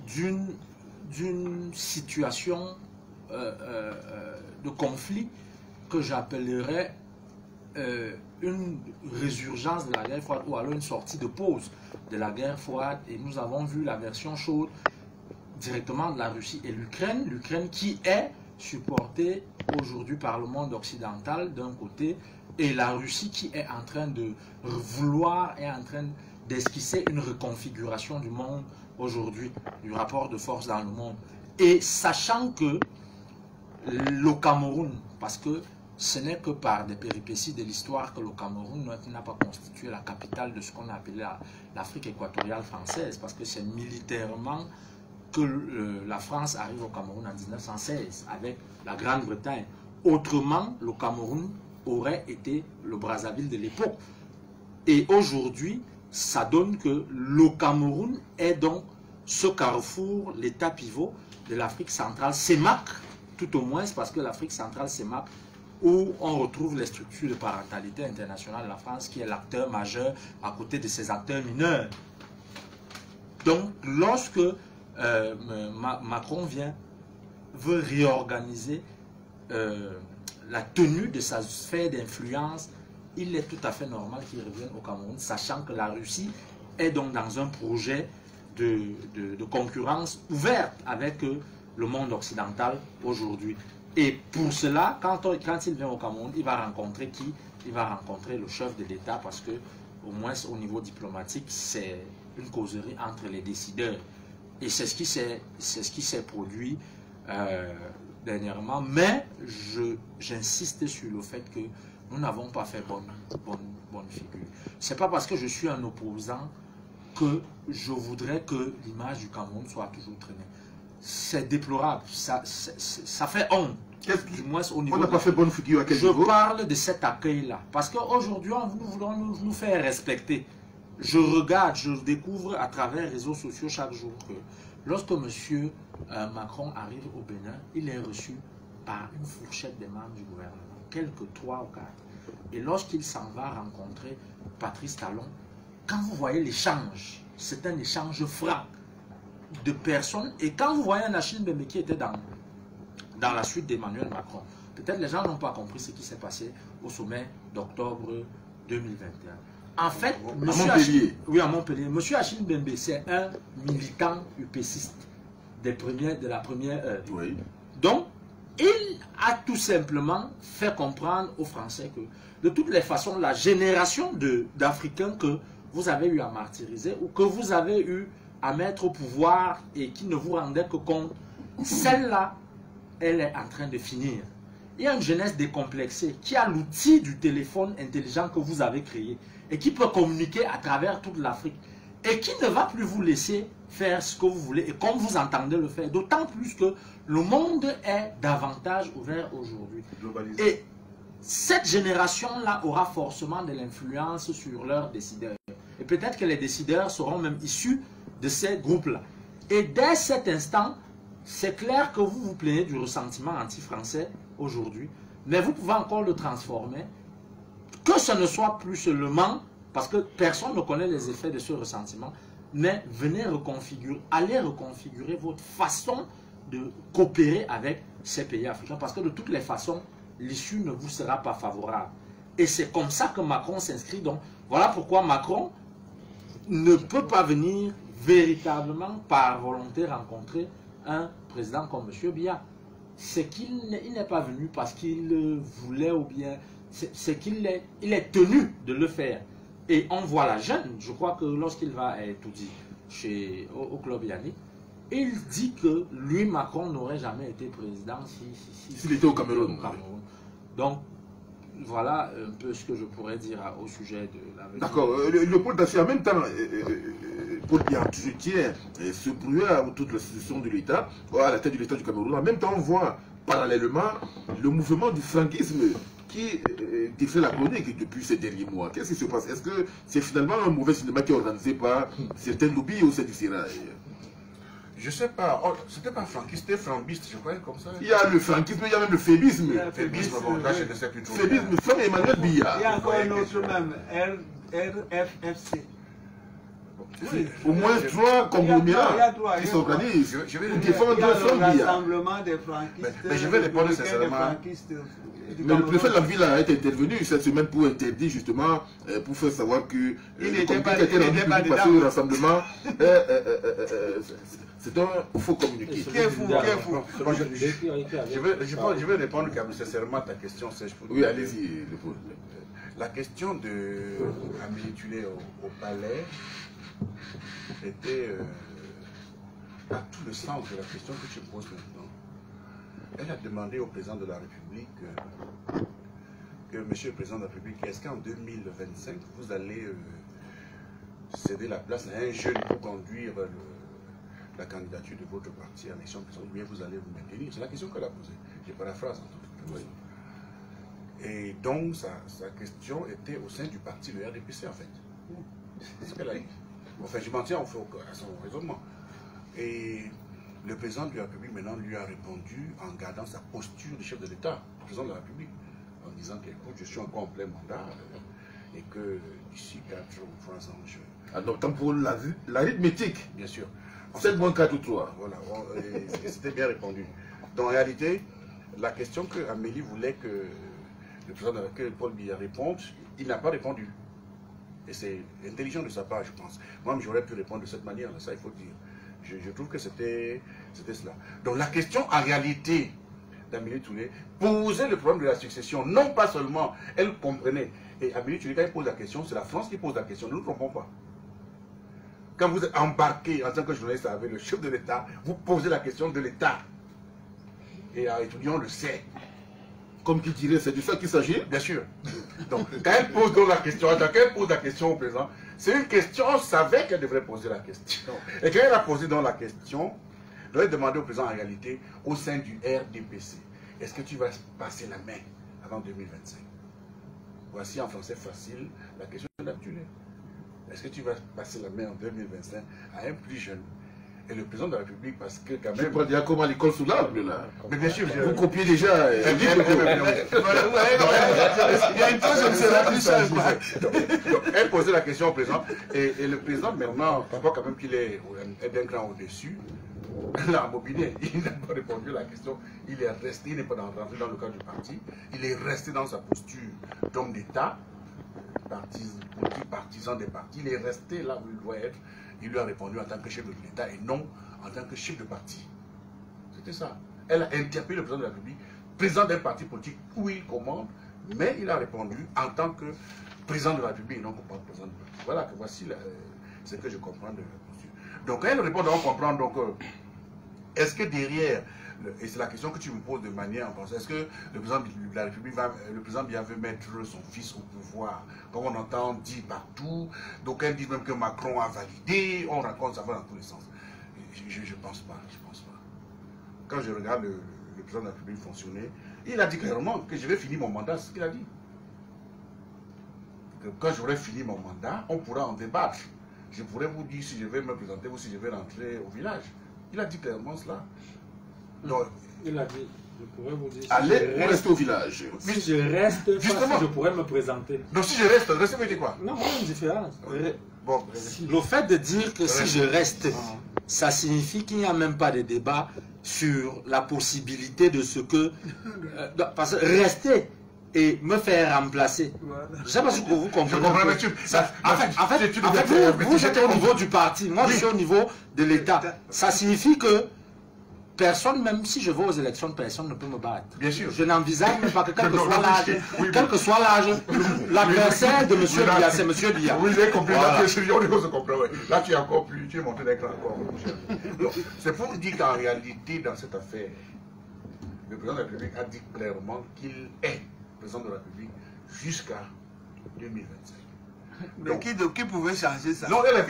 d'une situation de conflit que j'appellerais une résurgence de la guerre froide, ou alors une sortie de pause de la guerre froide. Et nous avons vu la version chaude directement de la Russie et l'Ukraine qui est supportée aujourd'hui par le monde occidental d'un côté, et la Russie qui est en train de vouloir, est en train d'esquisser une reconfiguration du monde aujourd'hui, du rapport de force dans le monde. Et sachant que le Cameroun, parce que ce n'est que par des péripéties de l'histoire que le Cameroun n'a pas constitué la capitale de ce qu'on a appelé l'Afrique équatoriale française, parce que c'est militairement que la France arrive au Cameroun en 1916 avec la Grande-Bretagne. Autrement, le Cameroun aurait été le Brazzaville de l'époque. Et aujourd'hui, ça donne que le Cameroun est donc ce carrefour, l'état pivot de l'Afrique centrale, CEMAC, tout au moins, parce que l'Afrique centrale, CEMAC, où on retrouve les structures de parentalité internationale de la France, qui est l'acteur majeur à côté de ses acteurs mineurs. Donc, lorsque Macron veut réorganiser la tenue de sa sphère d'influence, il est tout à fait normal qu'il revienne au Cameroun, sachant que la Russie est donc dans un projet de concurrence ouverte avec le monde occidental aujourd'hui. Et pour cela, quand il vient au Cameroun, il va rencontrer qui? Il va rencontrer le chef de l'État, parce que, au moins au niveau diplomatique, c'est une causerie entre les décideurs. Et c'est ce qui s'est produit dernièrement. Mais j'insiste sur le fait que nous n'avons pas fait bonne figure. C'est pas parce que je suis un opposant que je voudrais que l'image du Cameroun soit toujours traînée. C'est déplorable, ça fait honte. Du moins, au niveau on n'a pas fait bonne figure à quel niveau? Je parle de cet accueil-là. Parce qu'aujourd'hui, nous voulons nous faire respecter. Je regarde, je découvre à travers les réseaux sociaux chaque jour que lorsque M. Macron arrive au Bénin, il est reçu par une fourchette des membres du gouvernement, quelques 3 ou 4. Et lorsqu'il s'en va rencontrer Patrice Talon, quand vous voyez l'échange, c'est un échange franc de personnes. Et quand vous voyez un Achille Mbembe qui était dans la suite d'Emmanuel Macron, peut-être les gens n'ont pas compris ce qui s'est passé au sommet d'octobre 2021. En fait, à Montpellier, M. Achille Mbembe, c'est un militant UPCiste de la première heure. Oui. Donc, il a tout simplement fait comprendre aux Français que, de toutes les façons, la génération d'Africains que vous avez eu à martyriser ou que vous avez eu à mettre au pouvoir et qui ne vous rendaient que compte, celle-là, elle est en train de finir. Il y a une jeunesse décomplexée qui a l'outil du téléphone intelligent que vous avez créé et qui peut communiquer à travers toute l'Afrique et qui ne va plus vous laisser faire ce que vous voulez et comme vous entendez le faire. D'autant plus que le monde est davantage ouvert aujourd'hui. Et cette génération-là aura forcément de l'influence sur leurs décideurs. Et peut-être que les décideurs seront même issus de ces groupes-là. Et dès cet instant, c'est clair que vous vous plaignez du ressentiment anti-français aujourd'hui, mais vous pouvez encore le transformer, que ce ne soit plus seulement, parce que personne ne connaît les effets de ce ressentiment, mais venez reconfigurer, allez reconfigurer votre façon de coopérer avec ces pays africains, parce que de toutes les façons, l'issue ne vous sera pas favorable. Et c'est comme ça que Macron s'inscrit. Donc, voilà pourquoi Macron ne peut pas venir véritablement par volonté rencontrer un président comme M. Biya. C'est qu'il n'est pas venu parce qu'il voulait ou bien... C'est qu'il est tenu de le faire. Et on voit la jeune, je crois que lorsqu'il va étudier au Club Yannick, il dit que lui, Macron, n'aurait jamais été président s'il était au Cameroun. Donc, voilà un peu ce que je pourrais dire au sujet de la... D'accord. Le Paul Dacier, en même temps, Paul Biya, je tiens ce brouillard autour de l'institution de l'État, à la tête de l'État du Cameroun. En même temps, on voit parallèlement le mouvement du franquisme qui défait la chronique depuis ces derniers mois. Qu'est-ce qui se passe? Est-ce que c'est finalement un mauvais cinéma qui est organisé par certains lobbies au sein du Sérail? Je sais pas, oh, c'était pas franquiste, c'était frambiste, je croyais comme ça. Il y a le franquisme, il y a même le fébisme. Fébisme, bon, là je ne sais plus trop. Fébisme, c'est Emmanuel Biya. Il y a encore un autre même, RFFC. Oui. Au moins 3 conglomérats qui s'organisent. Je vais défendre le rassemblement des franquistes. Mais je vais répondre sincèrement. Mais le préfet de la ville a été intervenu cette semaine pour interdire justement, pour faire savoir que il le n'était pas parce que le rassemblement, c'est un faux communiqué. Qui est fou, qui est fou. Je vais répondre sincèrement à ta question, Serge. Oui, allez-y. La question de Amélie Tulé au palais était à tout le sens de la question que tu poses maintenant. Elle a demandé au président de la République monsieur le président de la République, est-ce qu'en 2025, vous allez céder la place à un jeune pour conduire la candidature de votre parti à l'élection présidentielle, ou bien vous allez vous maintenir? C'est la question qu'elle a posée. Je paraphrase en tout cas. Et donc, sa question était au sein du parti, le RDPC, en fait. C'est ce qu'elle a dit. Enfin, je m'en tiens à son raisonnement. Et le président de la République, maintenant, lui a répondu en gardant sa posture de chef de l'État, président de la République, en disant qu'écoute, je suis encore en plein mandat et que d'ici 4 ou 3 ans, je... Alors, tant pour l'arithmétique. Bien sûr. 7 moins 4 ou 3. Voilà, c'était bien répondu. Donc, en réalité, la question que Amélie voulait que le président de la République, Paul Biya, réponde, il n'a pas répondu. Et c'est intelligent de sa part, je pense. Moi, j'aurais pu répondre de cette manière, ça, il faut dire. Je trouve que c'était cela. Donc, la question, en réalité, d'Amélie Touré, posait le problème de la succession. Non pas seulement, elle comprenait. Et Amélie Touré, quand elle pose la question, c'est la France qui pose la question. Nous ne trompons pas. Quand vous êtes embarqué en tant que journaliste avec le chef de l'État, vous posez la question de l'État. Et à étudiant, on le sait. Comme qui dirait, c'est de ça qu'il s'agit? Bien sûr. Donc, quand elle pose donc la question au président, c'est une question, on savait qu'elle devrait poser la question. Et quand elle a posé donc la question, elle devait demander au président en réalité, au sein du RDPC, est-ce que tu vas passer la main avant 2025? Voici en français facile la question d'habitude. Est-ce que tu vas passer la main en 2025 à un plus jeune? Et le président de la République, parce que quand même... Je crois déjà comment l'école sous l'arbre, là. Mais bien sûr, vous copiez déjà. Il y a une chose, je ne sais pas plus ça. Elle posait la question au président, et le président, maintenant, on voit quand même qu'il est d'un cran au-dessus. Elle a mobilisé, il n'a pas répondu à la question, il est resté, il n'est pas rentré dans le cadre du parti, il est resté dans sa posture d'homme d'État, partisan des partis, il est resté là où il doit être. Il lui a répondu en tant que chef de l'État et non en tant que chef de parti. C'était ça. Elle a interpellé le président de la République, président d'un parti politique où il commande, mais il a répondu en tant que président de la République et non comme président de la République. Voilà que voici ce que je comprends de la posture. Donc quand elle répond, on comprend donc est-ce que derrière, et c'est la question que tu me poses de manière en français, est-ce que le président de la République, le président bien veut mettre son fils au pouvoir, comme on entend dire partout, d'aucuns disent même que Macron a validé, on raconte ça va dans tous les sens. Je ne pense pas, Quand je regarde le président de la République fonctionner, il a dit clairement que je vais finir mon mandat, c'est ce qu'il a dit. Que quand j'aurai fini mon mandat, on pourra en débattre. Je pourrais vous dire si je vais me présenter ou si je vais rentrer au village. Il a dit clairement cela. Donc, il a dit, je pourrais vous dire, allez, on reste au village. Si je reste, justement, je pourrais me présenter. Donc si je reste veut dire quoi? Non, il y a une différence. Bon, le fait de dire que si je reste, ça signifie qu'il n'y a même pas de débat sur la possibilité de ce que... parce que rester et me faire remplacer. Je ne sais pas si vous comprenez. Je comprends, mais en fait, vous êtes au niveau du parti, moi je suis au niveau de l'État. Ça signifie que personne, même si je vais aux élections, personne ne peut me battre. Bien sûr. Je n'envisage même pas que quel que soit l'âge, l'adversaire de M. Biya, c'est M. Biya. Oui, j'ai compris. Voilà. Là, tu es encore plus, tu es monté d'un cran encore. C'est pour dire qu'en réalité, dans cette affaire, le président de la République a dit clairement qu'il est président de la République jusqu'à 2025. Mais qui pouvait changer ça? Non, la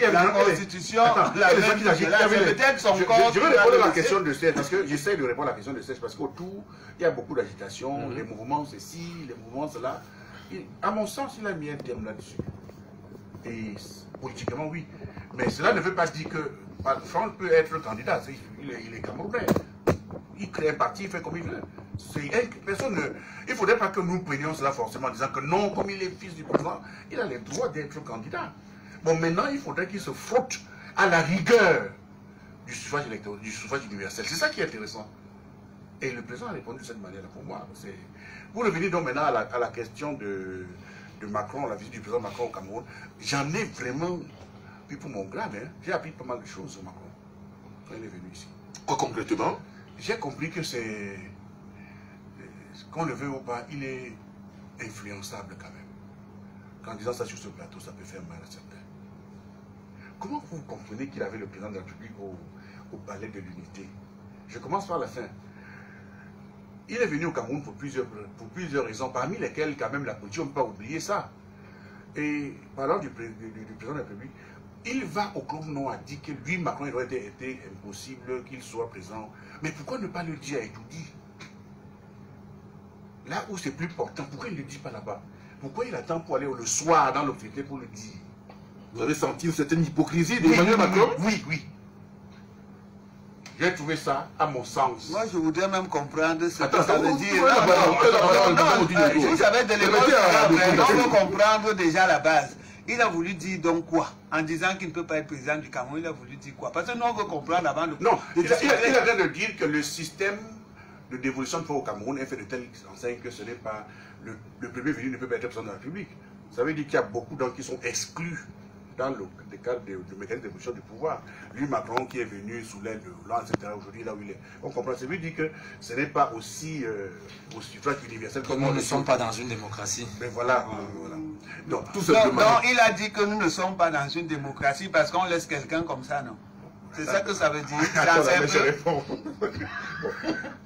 Constitution, peut-être son corps. Je vais répondre à la question de Serge, parce que j'essaie de répondre à la question de Serge, parce qu'autour, il y a beaucoup d'agitation, les mouvements ceci, les mouvements cela. À mon sens, il a mis un terme là-dessus. Et politiquement, oui. Mais cela ne veut pas dire que Franck peut être candidat. Il est Camerounais. Il crée un parti, il fait comme il veut. Personne ne... Il ne faudrait pas que nous prenions cela forcément en disant que non, comme il est fils du président, il a le droit d'être candidat. Bon, maintenant, il faudrait qu'il se frotte à la rigueur du suffrage électoral, du suffrage universel. C'est ça qui est intéressant. Et le président a répondu de cette manière-là pour moi. Vous revenez donc maintenant à la question de Macron, la visite du président Macron au Cameroun. J'en ai vraiment pris pour mon grade. Hein. J'ai appris pas mal de choses sur Macron quand il est venu ici. Quoi concrètement? J'ai compris que c'est... Qu'on le veut ou pas, il est influençable quand même. Qu'en disant ça sur ce plateau, ça peut faire mal à certains. Comment vous comprenez qu'il avait le président de la République au palais de l'unité? Je commence par la fin. Il est venu au Cameroun pour plusieurs raisons, parmi lesquelles quand même la politique, on ne peut pas oublier ça. Et parlant du président de la République, il va au Club Non a dit que lui, Macron, il aurait été impossible qu'il soit présent. Mais pourquoi ne pas le dire à Edoudi? là où c'est plus important, pourquoi il ne le dit pas là-bas? Pourquoi il attend pour aller le soir dans l'obscurité pour le dire? Vous avez senti une certaine hypocrisie d'Emmanuel Macron? Oui, oui. J'ai trouvé ça à mon sens. Moi, je voudrais même comprendre ce que Attends, ça veut dire. Vous savez, de l'école, on veut comprendre déjà la base. Il a voulu dire donc quoi? En disant qu'il ne peut pas être président du Cameroun, il a voulu dire quoi? Parce que nous, on veut comprendre avant de... Non, il a l'air de dire que le système de dévolution de fonds au Cameroun est fait de telle enseigne que ce n'est pas... Le premier venu ne peut pas être président de la République. Ça veut dire qu'il y a beaucoup d'hommes qui sont exclus dans le cadre du mécanisme d'évolution du pouvoir. Lui, Macron, qui est venu sous l'aile de Hollande, etc., aujourd'hui, là où il est. On comprend. Ça veut dire que ce n'est pas aussi au suffrage universel. Comme nous ne sommes pas dans une démocratie. Mais voilà. Voilà. Donc, tout simplement. Non, il a dit que nous ne sommes pas dans une démocratie parce qu'on laisse quelqu'un comme ça, non? C'est ça que ça veut dire. Je réponds.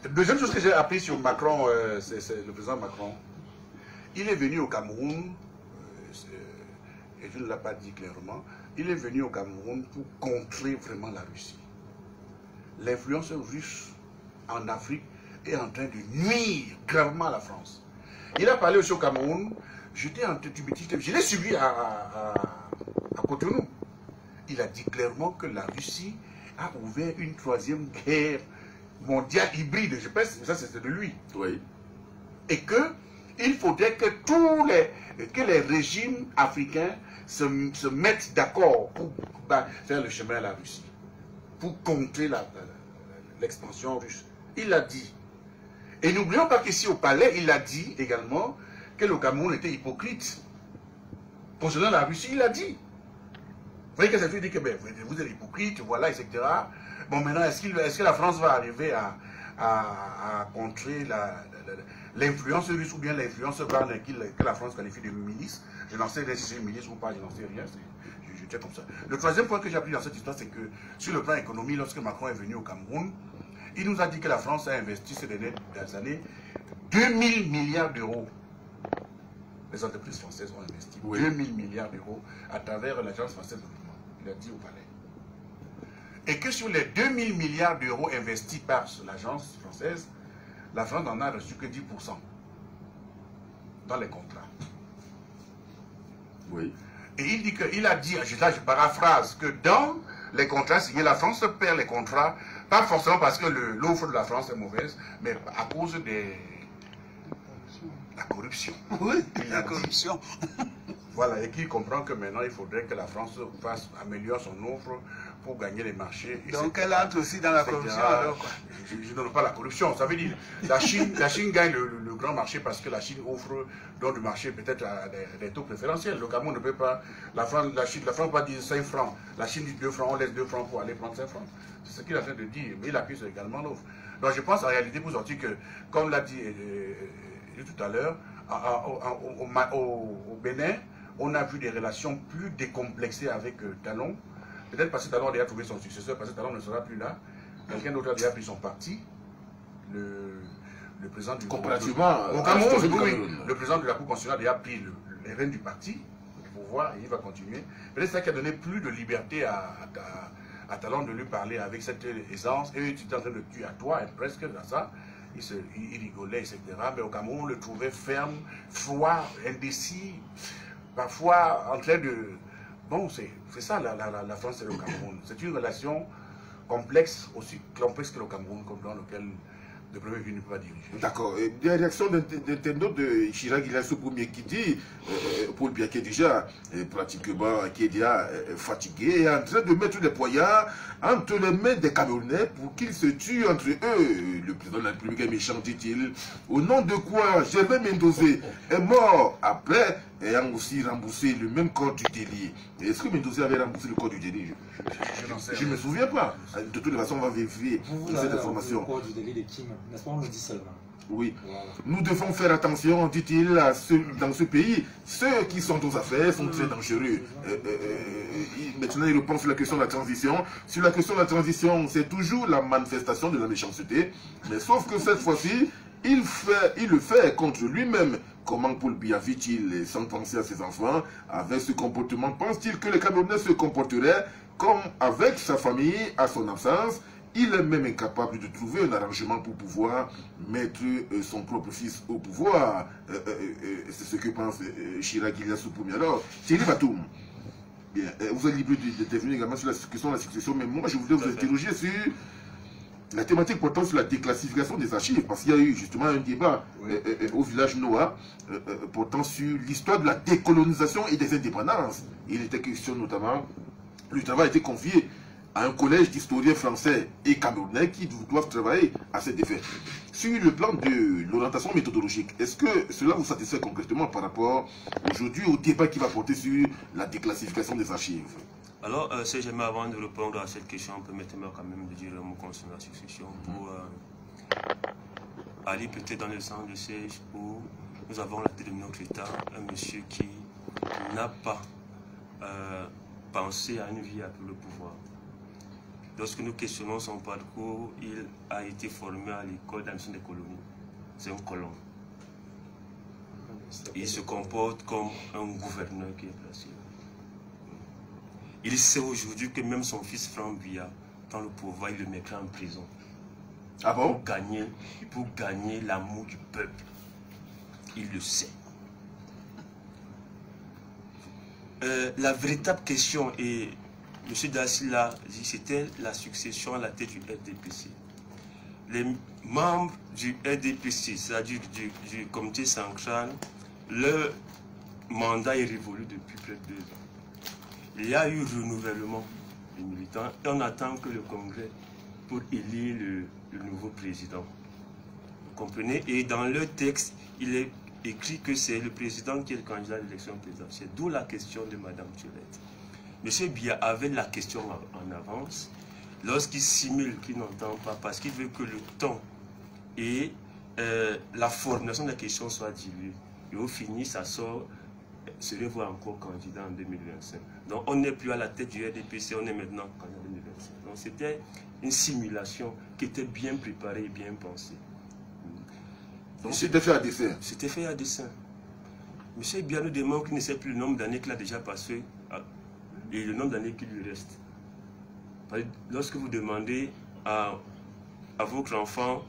Deuxième chose que j'ai appris sur Macron, c'est le président Macron. Il est venu au Cameroun, et je ne l'ai pas dit clairement, il est venu au Cameroun pour contrer vraiment la Russie. L'influence russe en Afrique est en train de nuire gravement à la France. Il a parlé aussi au Cameroun, j'étais en Tibétie, je l'ai suivi à Cotonou. Il a dit clairement que la Russie a ouvert une troisième guerre mondiale hybride, je pense, ça c'était de lui. Oui. Et qu'il faudrait que les régimes africains se mettent d'accord pour faire le chemin à la Russie, pour contrer l'expansion russe. Il l'a dit. Et n'oublions pas qu'ici au palais, il a dit également que le Cameroun était hypocrite. Concernant la Russie, il l'a dit. Vous voyez que ça veut dire que vous êtes hypocrite, voilà, etc. Bon, maintenant, est-ce que la France va arriver à contrer l'influence russe ou bien l'influence Wagner que la France qualifie de milice? Je n'en sais rien si c'est une milice ou pas, je n'en sais rien. Je dis comme ça. Le troisième point que j'ai appris dans cette histoire, c'est que sur le plan économique, lorsque Macron est venu au Cameroun, il nous a dit que la France a investi ces dernières années 2000 milliards d'euros. Les entreprises françaises ont investi 2000 milliards d'euros à travers l'Agence française de développement. Il a dit au palais. Et que sur les 2000 milliards d'euros investis par l'agence française, la France n'en a reçu que 10% dans les contrats. Oui. Et il a dit, je paraphrase, que dans les contrats signés, la France perd les contrats, pas forcément parce que l'offre de la France est mauvaise, mais à cause de la corruption. Oui, la corruption. Voilà, et qui comprend que maintenant il faudrait que la France améliore son offre pour gagner les marchés. Donc elle entre aussi dans la corruption alors quoi? Je ne donne pas la corruption, ça veut dire la Chine gagne le grand marché parce que la Chine offre dans le marché peut-être à des taux préférentiels. Le Cameroun ne peut pas, la France ne peut pas dire 5 francs, la Chine dit 2 francs, on laisse 2 francs pour aller prendre 5 francs. C'est ce qu'il a fait de dire, mais il appuie sur également l'offre. Donc je pense en réalité pour sortir que, comme l'a dit tout à l'heure, au Bénin, on a vu des relations plus décomplexées avec Talon. Peut-être parce que Talon a déjà trouvé son successeur, parce que Talon ne sera plus là. Quelqu'un d'autre a déjà pris son parti. Le président du comparativement au Cameroun, oui, le président de la Cour constitutionnelle a déjà pris les rênes du parti, le pouvoir, et il va continuer. Peut-être ça qui a donné plus de liberté à Talon de lui parler avec cette aisance. Et tu es en train de tuer à toi, et presque à ça. Il rigolait, etc. Mais au Cameroun, on le trouvait ferme, froid, indécis, parfois en train de... Bon, c'est ça la France et le Cameroun. C'est une relation complexe, aussi complexe que le Cameroun, comme dans lequel le premier venu ne peut pas diriger. D'accord. Des réactions d'internautes de Chirac, il a ce premier qui dit, Paul Biya qui est déjà pratiquement, qui est déjà fatigué, en train de mettre des poignards entre les mains des Camerounais pour qu'ils se tuent entre eux. Le président de la République est méchant, dit-il. Au nom de quoi Gervais Mendoza est mort après ayant aussi remboursé le même corps du délit. Est-ce que Mendoza avait remboursé le corps du délit? Je ne me souviens pas. De toute façon, on va vérifier cette information. Le corps du délit de Kim, n'est-ce pas, on le dit seulement. Oui. Voilà. Nous devons faire attention, dit-il, dans ce pays. Ceux qui sont aux affaires sont très dangereux. Maintenant, il reprend sur la question de la transition. Sur la question de la transition, c'est toujours la manifestation de la méchanceté. Mais sauf que cette fois-ci, il le fait contre lui-même. Comment Paul Biya vit-il sans penser à ses enfants? Avec ce comportement, pense-t-il que les Camerounais se comporteraient comme avec sa famille à son absence? il est même incapable de trouver un arrangement pour pouvoir mettre son propre fils au pouvoir. C'est ce que pense Chirac Iliassou Poumi. Alors, Thierry Batoum, bien, vous êtes libre d'intervenir également sur la question de la succession, mais moi je voudrais vous interroger sur la thématique portant sur la déclassification des archives, parce qu'il y a eu justement un débat au village Noah portant sur l'histoire de la décolonisation et des indépendances. Il était question notamment, le travail a été confié à un collège d'historiens français et camerounais qui doivent travailler à cet effet. Sur le plan de l'orientation méthodologique, est-ce que cela vous satisfait concrètement par rapport aujourd'hui au débat qui va porter sur la déclassification des archives? Alors, si j'aimerais avant de répondre à cette question, permettez-moi quand même de dire un mot concernant la succession pour aller peut-être dans le sens de siège où nous avons la tête de notre État, un monsieur qui n'a pas pensé à une vie après le pouvoir. Lorsque nous questionnons son parcours, il a été formé à l'école d'administration des colonies. C'est un colon. Il se comporte comme un gouverneur qui est placé. Il sait aujourd'hui que même son fils Franck Biya, dans le pouvoir, il le mettra en prison. Ah bon? Pour gagner l'amour du peuple. Il le sait. La véritable question, et M. Dassi l'a dit, c'était la succession à la tête du RDPC. Les membres du RDPC, c'est-à-dire du comité central, leur mandat est révolu depuis près de 2 ans. Il y a eu renouvellement des militants et on attend que le Congrès pour élire le nouveau président. Vous comprenez? Et dans le texte, il est écrit que c'est le président qui est le candidat à l'élection présidentielle. D'où la question de Mme Thiolette. M. Biya avait la question en avance lorsqu'il simule qu'il n'entend pas parce qu'il veut que le temps et la formulation de la question soient dilués. Et au fini, ça sort, se revoit encore candidat en 2025. Donc on n'est plus à la tête du RDPC, on est maintenant candidat en 2025. Donc c'était une simulation qui était bien préparée et bien pensée. Donc c'était fait à dessein. C'était fait à dessein. M. Biya nous demande qu'il ne sait plus le nombre d'années qu'il a déjà passé et le nombre d'années qui lui reste. Lorsque vous demandez à votre enfant,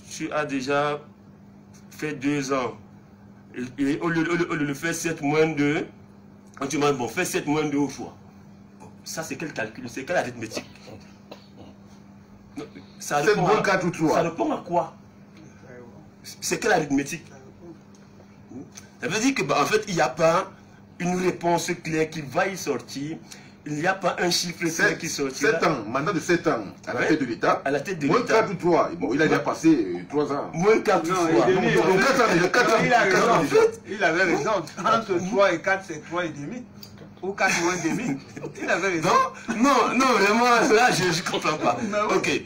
tu as déjà fait 2 ans, et au lieu de le faire 7 moins 2, quand tu demandes, bon, fais 7 moins 2 au choix. Bon, ça, c'est quel calcul? C'est quelle arithmétique? 7 moins 4 ou 3. Ça répond à quoi? C'est quelle arithmétique? Ça veut dire que, bah, en fait, il n'y a pas une réponse claire qui va y sortir. Il n'y a pas un chiffre clair qui sortira. 7 ans, mandat de 7 ans à la tête de l'État. À la tête de l'État. Moins 4 ou 3. Bon, il a déjà passé 3 ans. Moins 4 ou 3. Il avait raison. Entre 3 et 4, c'est 3 et demi. Ou 4 moins demi. Il avait raison. Non, vraiment, là, je ne comprends pas. Ok.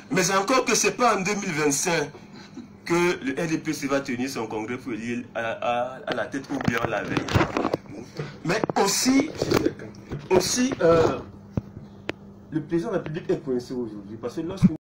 Mais encore que ce n'est pas en 2025 que le RDPC va tenir son congrès pour élire à la tête ou bien la veille. Mais aussi le président de la République est coincé aujourd'hui. Parce que lorsque